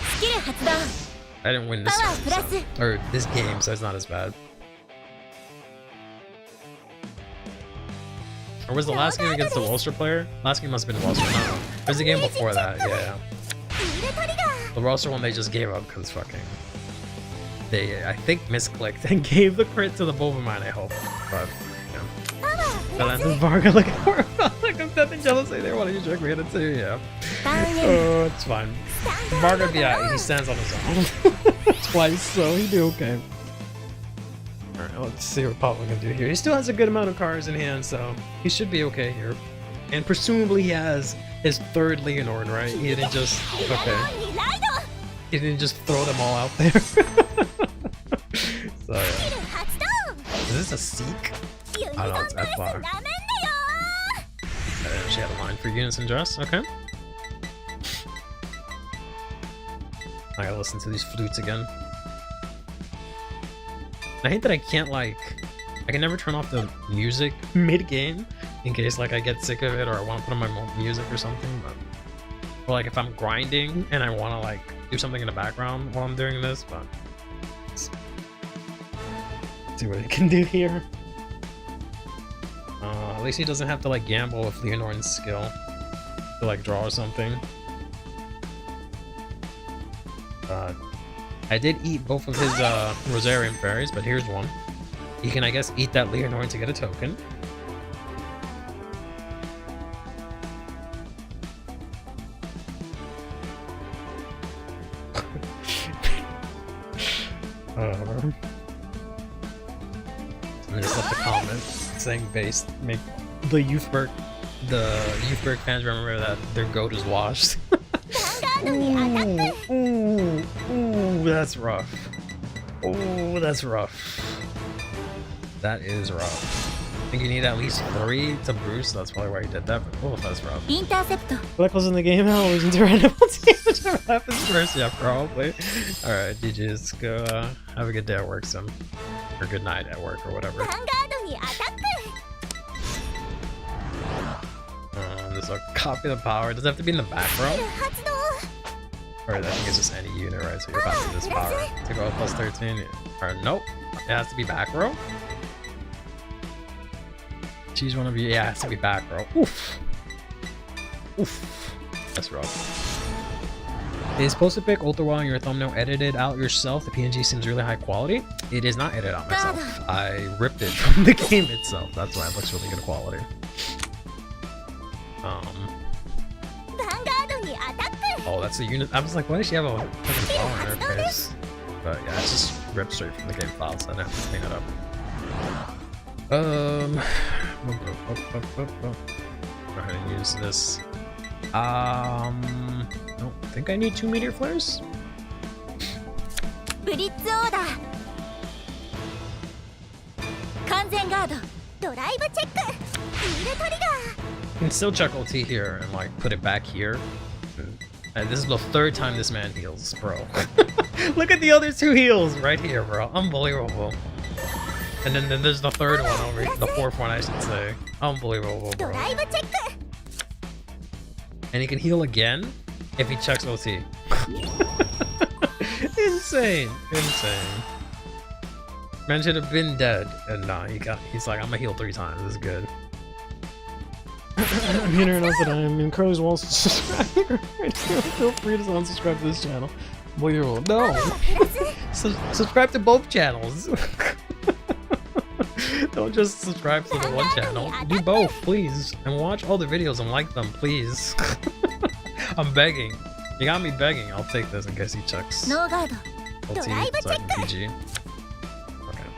スキル発動。 I didn't win this Power one, plus. so, or this game, so it's not as bad. Or was the last game against the Ulster player? Last game must have been the Ulster. No, it was the game before that. Yeah. The Ulster one they just gave up because fucking they, I think, misclicked and gave the crit to the Bulbamine. I hope, but yeah. But then Varga looking for like I'm nothing jealous there. Why don't you check me in it too? Yeah. Oh, it's fine. Varga, yeah, he stands on his own twice, so he'd be okay. Alright, let's see what Pablo can do here. He still has a good amount of cards in hand, so he should be okay here. And presumably he has his third Leonord, right? He didn't just... Okay. He didn't just throw them all out there. So, yeah. Is this a Seek? Oh no, it's F-Bar. She had a line for units and dress, okay. I gotta listen to these flutes again. I hate that I can't, like, I can never turn off the music mid-game in case, like, I get sick of it or I want to put on my music or something, but... Or, like, if I'm grinding and I want to, like, do something in the background while I'm doing this, but... Let's see what he can do here. At least he doesn't have to, like, gamble with Leonor's skill to, like, draw or something. I did eat both of his Rosarian fairies, but here's one. You can, I guess, eat that Leonore to get a token. I just left a comment saying based make the Youthberg fans remember that their goat is washed. Ooh, that's rough. Oh, that's rough. That is rough. I think you need at least 3 to Bruce, that's probably why you did that, but oh, that's rough. インターセプト。 Blackles in the game, how always into random whichever happens first, yeah, probably. Alright, GG's, go have a good day at work, Sim. Or good night at work, or whatever. ヴァンガードにアタック。 There's a copy of the power. Does it have to be in the back row? 発動。 Or I think it's just any unit, right? So you're copying this power to go plus 13. Or nope, it has to be back row. Choose one of you. Yeah, it has to be back row. Oof. Oof. That's rough. It's supposed to pick Ultra while in your thumbnail. Edited out yourself. The PNG seems really high quality. It is not edited out myself. I ripped it from the game itself. That's why it looks really good quality. ヴァンガードにアタック。 Oh, that's a unit. I was like, why does she have a fucking power in her face? But yeah, it's just ripped straight from the game file, so I didn't have to clean it up. Go ahead and use this. Nope. think I need 2 meteor flares. ブリッツオーダー完全ガードドライブチェックヒールトリガー You can still check ulti here and like put it back here. And this is the 3rd time this man heals, bro. Look at the other 2 heals right here, bro. Unbelievable. And then there's the 3rd one over here, the 4th one I should say. Unbelievable, ド bro. ライブチェック And he can heal again if he checks OT. Insane, insane. Man should have been dead, and nah, he's like, I'm gonna heal 3 times. This is good. I'm here to announce that I am in Curly's walls. Subscribe. Feel free to unsubscribe to this channel. Unbelievable. No. Subscribe to both channels. Don't just subscribe to the one channel. Do both, please, and watch all the videos and like them, please. I'm begging. You got me begging. I'll take this in case he checks. ノーガード LT, so I can PG. Okay.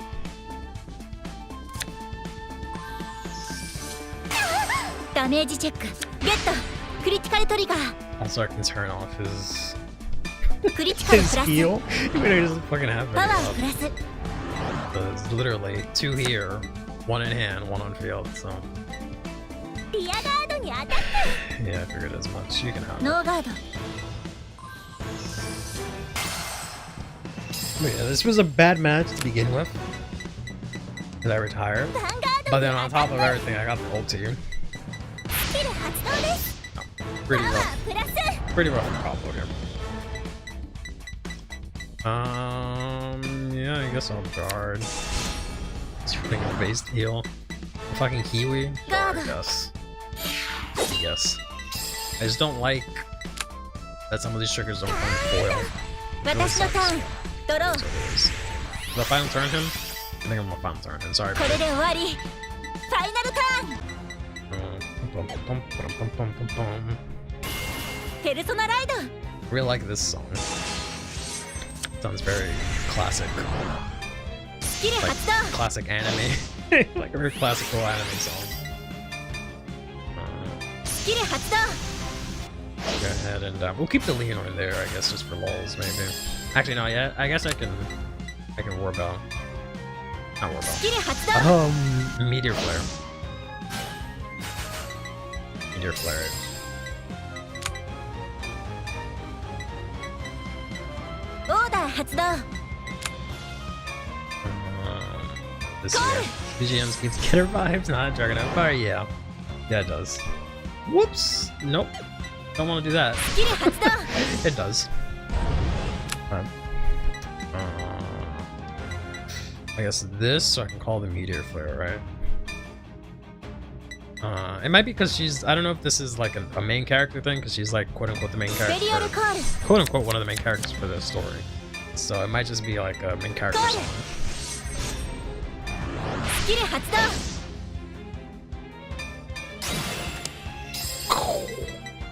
ダメージチェックゲットクリティカルトリガー Also, I can turn off his クリティカルプラス heal. Even though he doesn't fucking have パワ any ープラ health. ス So it's literally 2 here, 1 in hand, 1 on field. So リアガードにアタック yeah, I figured as much. You can have it. ノーガード But yeah, this was a bad match to begin with. Cause I retired. ヴァンガー But ド then に on アタッ top ク of everything, I got the ulti. スキル発動です Pretty パワ rough. ープラス Pretty rough combo here. Yeah, I guess I'll guard. It's putting a base heal. Fucking Kiwi? Guard, yes. Yes. I just don't like that some of these triggers don't come foil. 私のターンドロー So it is. Did I final turn him? I think I'm gonna final turn him. Sorry. これで終わりファイナルターンペルソナライド I really like this song. Sounds very classic. スキル Like 発動 classic anime. Like a very classical anime song. スキル発動 Go ahead and we'll keep the Leonor there, I guess, just for lulls, maybe. Actually, no, yeah, I guess I can Wirbel. Not スキ Wirbel. ル発動 Meteor Flare. Meteor Flare it. オーダー発動 This year. BGMs keeps Getter vibes, not Dragon Empire, yeah. Yeah, it does. Whoops! Nope. Don't want to do that. スキル発動 It does. Alright. I guess this, so I can call the Meteor Flare, right? It might be because she's, I don't know if this is like a main character thing, because she's like quote unquote the main レ character, ディオルコール quote unquote one of the main characters for the story. So it might just be like a main character song. スキル発動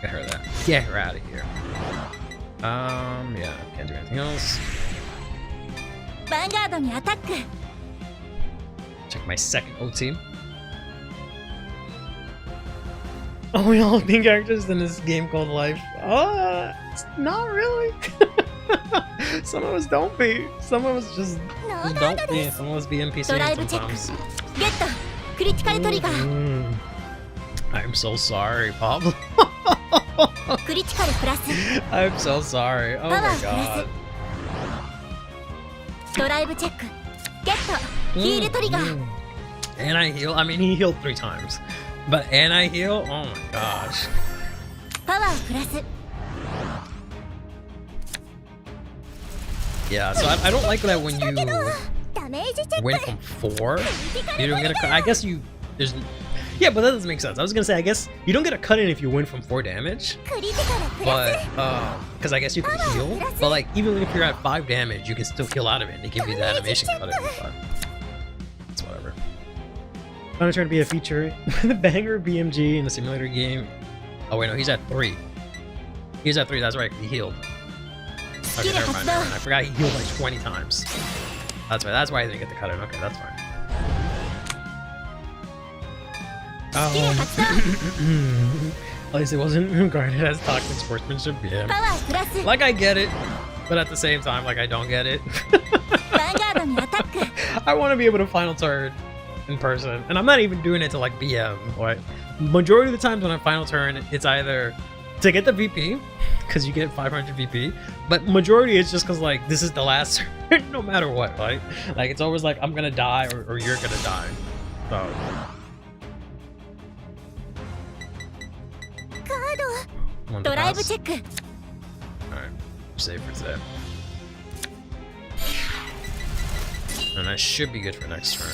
Get her that. Get her out of here. Yeah, can't do anything else. ヴァンガードにアタック Check my second OT. Oh, we all main characters in this game called Life. Not really. Some of us don't be. Some of us just don't be. Some of us be NPCs ドライブチェック sometimes. ゲットクリティカルトリガー I'm so sorry, Pablo. クリティカルプラス I'm so sorry. Oh my god. ドライブチェックゲットヒールトリガー And I heal. I mean, he healed 3 times. But and I heal? Oh my gosh. パワープラス Yeah, so I don't like that when you ダメージチェック went from 4, you don't get a cut. I guess you there's yeah, but that doesn't make sense. I was gonna say I guess you don't get a cut in if you win from 4 damage, クリティカルプラ but because I guess you can heal. But like even if you're at 5 damage, you can still heal out of it and they give you the animation cut in. But it's whatever. I'm trying to be a feature. The banger BMG in the simulator game. Oh wait, no, he's at 3. He's at 3. That's right. He healed. Okay, never mind. Never mind. I forgot he healed like 20 times. That's right. That's why I didn't get the cut in. Okay, that's fine. At least it wasn't regarded as toxic sportsmanship. パ Yeah. ワープラス Like I get it, but at the same time, like I don't get it. ヴァンガードにアタック I want to be able to final turn in person, and I'm not even doing it to like BM. Like majority of the times when I final turn, it's either to get the VP because you get 500 VP, but majority it's just because like this is the last turn, no matter what. Right? Like it's always like I'm gonna die or you're gonna die. So カ one ード to ドライブ pass. チェック All right, save for today. And I should be good for next turn.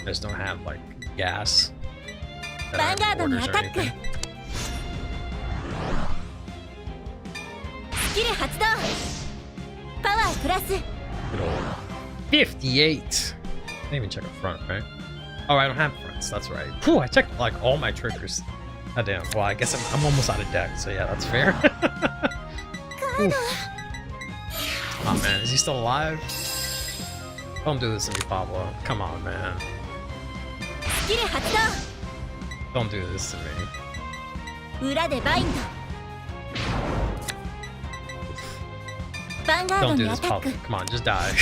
I just don't have like gas. that I have Vanguard on orders or attack. anything. スキル発動パワープラス Good old 58. I didn't even check a front, right? Oh, I don't have fronts. That's right. Whew, I checked like all my triggers. God damn. Well, I guess I'm almost out of deck, so yeah, that's fair. Oof. Oh man, is he still alive? Don't do this to me, Pablo. Come on, man. スキル発 Don't do this to me. 動裏でバインドヴァンガード Don't do にア this, タック Pablo. Come on, just die.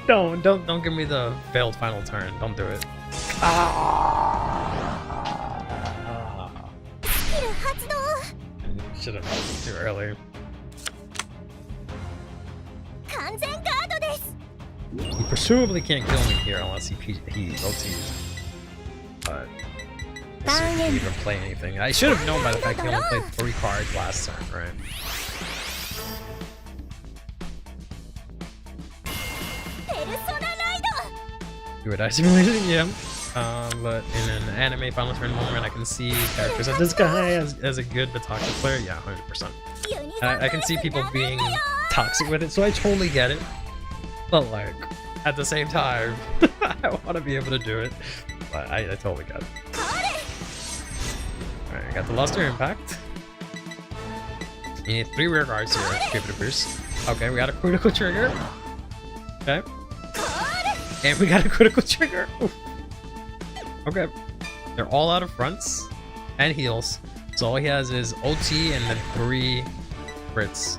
Don't give me the failed final turn. Don't do it. スキル発動 Should have done it too early. 完全ガードです He presumably can't kill me here unless he OTs. But Bang he him. even play anything. I should have known by the fact he only played 3 cards last turn, right? ペルソナライ Do it, I simulated it, yeah. But in an anime final turn moment, I can see characters like this guy as a good but toxic player. Yeah, 100%. ドユニゾン I can see people being toxic with it, so I totally get it. But like, at the same time, I want to be able to do it. But I totally get it. これ Alright, I got the Luster Impact. You need 3 rear guards here to be able to boost. Okay, we got a critical trigger. Okay. これ And we got a critical trigger. Oof. Okay. They're all out of fronts and heals. So all he has is OT and then 3 crits.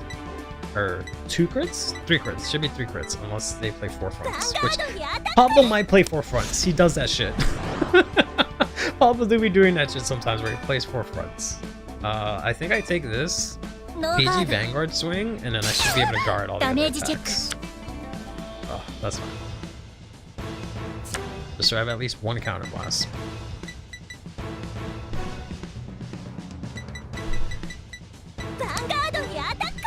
Or 2 crits? 3 crits. Should be 3 crits unless they play 4 ヴァ fronts. ンガ Which ードにアタック Pablo might play 4 fronts. He does that shit. Pablo do be doing that shit sometimes where he plays 4 fronts. I think I take this ノーガ PG ード Vanguard swing and then I should be able to guard all the other Damage check. attacks. Oh, that's fine. Just so I have at least 1 counter blast.ヴァンガードにアタック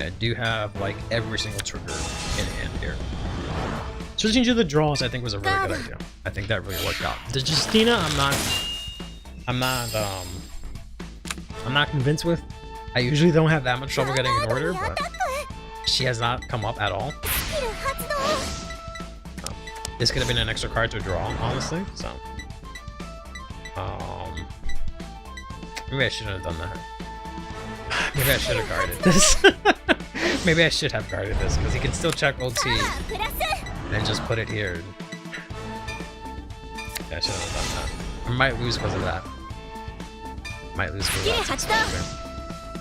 I do have like every single trigger in hand here. Switching to the draws, I think, was a really good idea. I think that really worked out. The Justina, I'm not convinced with. I usually don't have that much trouble getting an order, ヴァンガー but ドにアタック she has not come up at all. スキル発動 This could have been an extra card to draw, honestly. So, maybe I shouldn't have done that. Maybe I should have guarded this. Maybe I should have guarded this because he can still check OT パワープラス and just put it here. Yeah, I shouldn't have done that. I might lose because of that. Might lose because of that.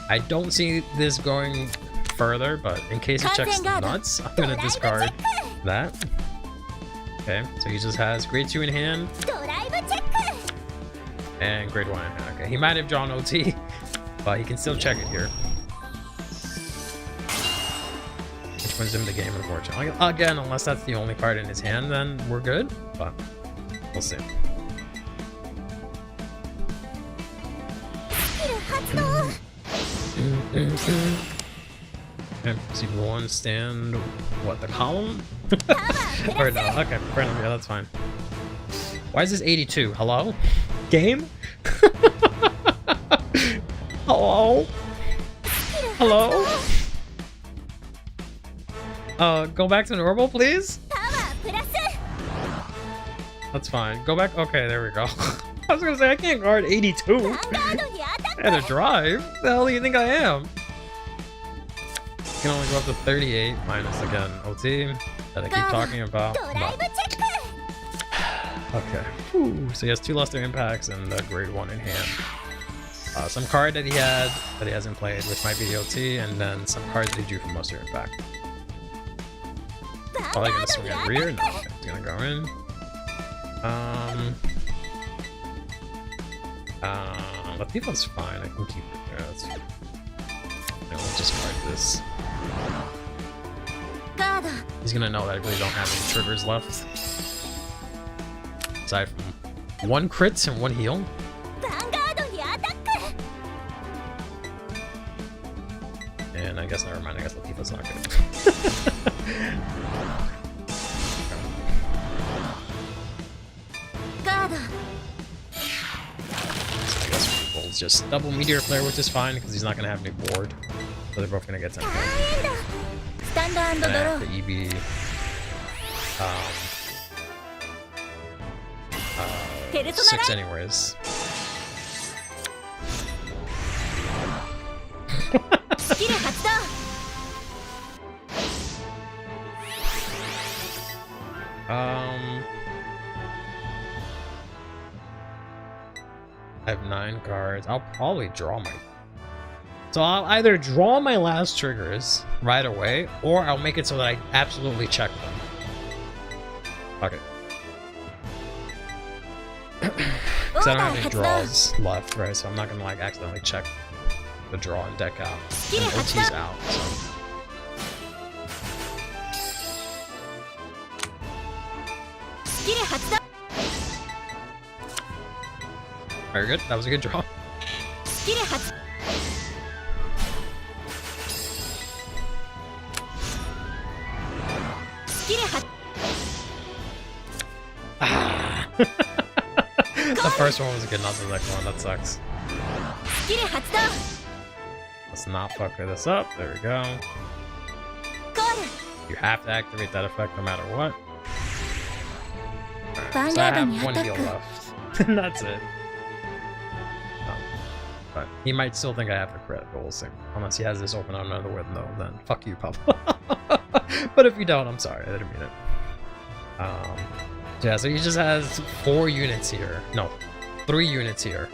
I don't see this going further, but in case he checks nuts, I'm gonna discard that. Okay, so he just has grade 2 in hand ドライブチェック and grade 1 in hand. Okay, he might have drawn OT, but he can still check it here. Which wins him the game, unfortunately. Again, unless that's the only card in his hand, then we're good, but we'll see. スキル発動 Okay, so you want to stand, what, the column? パワープ Or ラ no, okay, fair enough, yeah, that's fine. Why is this 82? Hello? Game? Hello? スキル Hello? Go back to normal, please? パワープラス That's fine. Go back. Okay, there we go. I was gonna say, I can't guard 82 ヴァンガードにアタック and a drive. The hell do you think I am? Can only go up to 38 minus again OT that I keep talking about. ドライブチェック Okay. Ooh, so he has 2 Luster Impacts and a grade 1 in hand. Some card that he had that he hasn't played, which might be the OT, and then some cards that he drew from Luster Impact. Probably gonna swing at rear. No, okay, he's gonna go in. Latifa's fine. I can keep it there. That's fine. We'll just card this. He's gonna know that I really don't have any triggers left. Aside from 1 crit and 1 heal. And I guess never mind, I guess Latifa's not good. So I guess we'll just double Meteor Flare, which is fine because he's not gonna have any board. So they're both gonna get 10 points. And the EB 6 anyways. I have 9 cards. I'll probably draw my... So I'll either draw my last triggers right away, or I'll make it so that I absolutely check them. Fuck it. Because I don't have any draws left, right? So I'm not gonna like accidentally check the draw and deck out. And OT's out, so... Very good. That was a good draw. The first one was good, not the second one. That sucks. Let's not fuck this up. There we go. You have to activate that effect no matter what. Right, so I have 1 heal left. And that's it. But he might still think I have the crit, but we'll see. Unless he has this open on another window, then fuck you, Papa. But if you don't, I'm sorry. I didn't mean it. Yeah, so he just has 4 units here. No, 3 units here.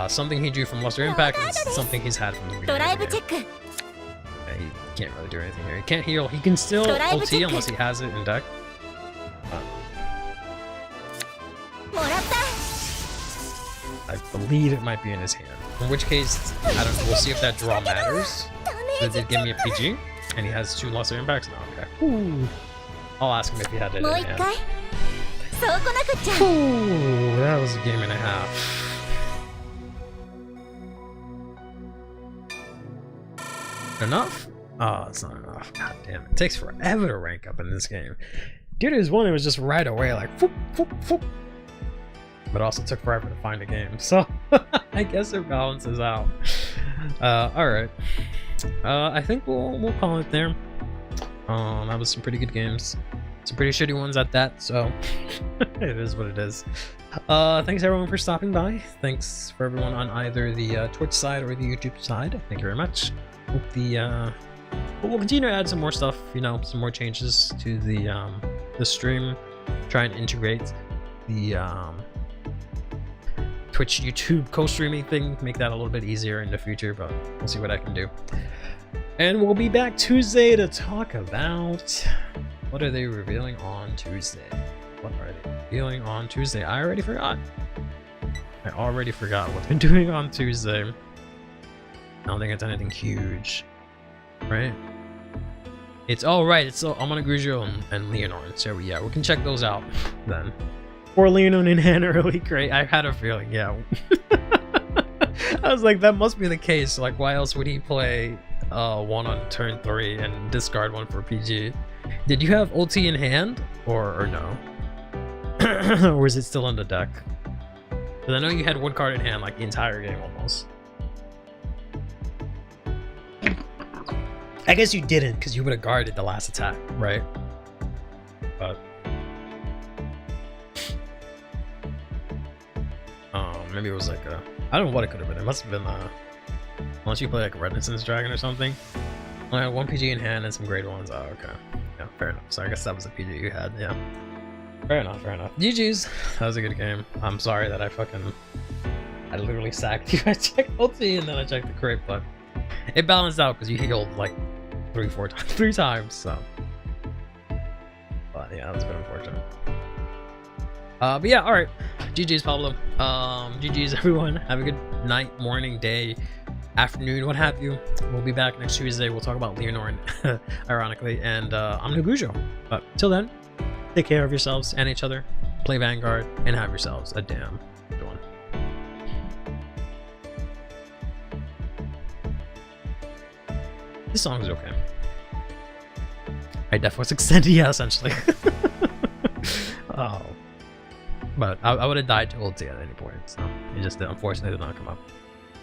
Something he drew from Luster Impact and something he's had from the beginning of the game. Yeah, he can't really do anything here. He can't heal. He can still OT unless he has it in deck. I believe it might be in his hand. In which case, I don't know. We'll see if that draw matters. Did they give me a PG? And he has 2 Luster Impacts? No, okay. Ooh. I'll ask him if he had it in hand. Ooh, that was a game and a half. Enough? Oh, it's not enough. God damn it. It takes forever to rank up in this game. Dude, it was one, it was just right away, like, whoop, whoop, whoop. But also took forever to find a game, so I guess it balances out. Alright. I think we'll call it there. That was some pretty good games. Some pretty shitty ones at that, so it is what it is. Thanks everyone for stopping by. Thanks for everyone on either the Twitch side or the YouTube side. Thank you very much. Hope we'll continue to add some more stuff, you know, some more changes to the stream. Try and integrate the Twitch YouTube co-streaming thing, make that a little bit easier in the future, but we'll see what I can do. And we'll be back Tuesday to talk about what are they revealing on Tuesday. What are they revealing on Tuesday? I already forgot what they're doing on Tuesday. I don't think it's anything huge, right? It's right. It's Amon Grigio and Leonor. So yeah, we can check those out then. Or Leonor in hand early, great. I had a feeling, yeah. I was like, that must be the case. Like, why else would he play 1 on turn 3 and discard 1 for PG? Did you have ulti in hand or no? Or is it still in the deck? Because I know you had 1 card in hand like the entire game almost. I guess you didn't because you would have guarded the last attack, right? But maybe it was like I don't know what it could have been. It must have been unless you play like a Renaissance Dragon or something. I had 1 PG in hand and some grade 1s. Oh, okay. Yeah, fair enough. So I guess that was the PG you had, yeah. Fair enough, fair enough. GG's. That was a good game. I'm sorry that I literally sacked you. I checked ulti and then I checked the crit, but it balanced out because you healed like 3 times, so. But yeah, that was a bit unfortunate. But yeah, alright. GG's, Pablo. GG's, everyone. Have a good night, morning, day, afternoon, what have you. We'll be back next Tuesday. We'll talk about Leonore, ironically, and I'm Nugujo. But till then, take care of yourselves and each other, play Vanguard, and have yourselves a damn good one. This song is okay. I def was extended, yeah, essentially. Oh. But I would have died to ulti at any point, so it just unfortunately did not come up.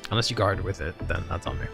Unless you guarded with it, then that's on me.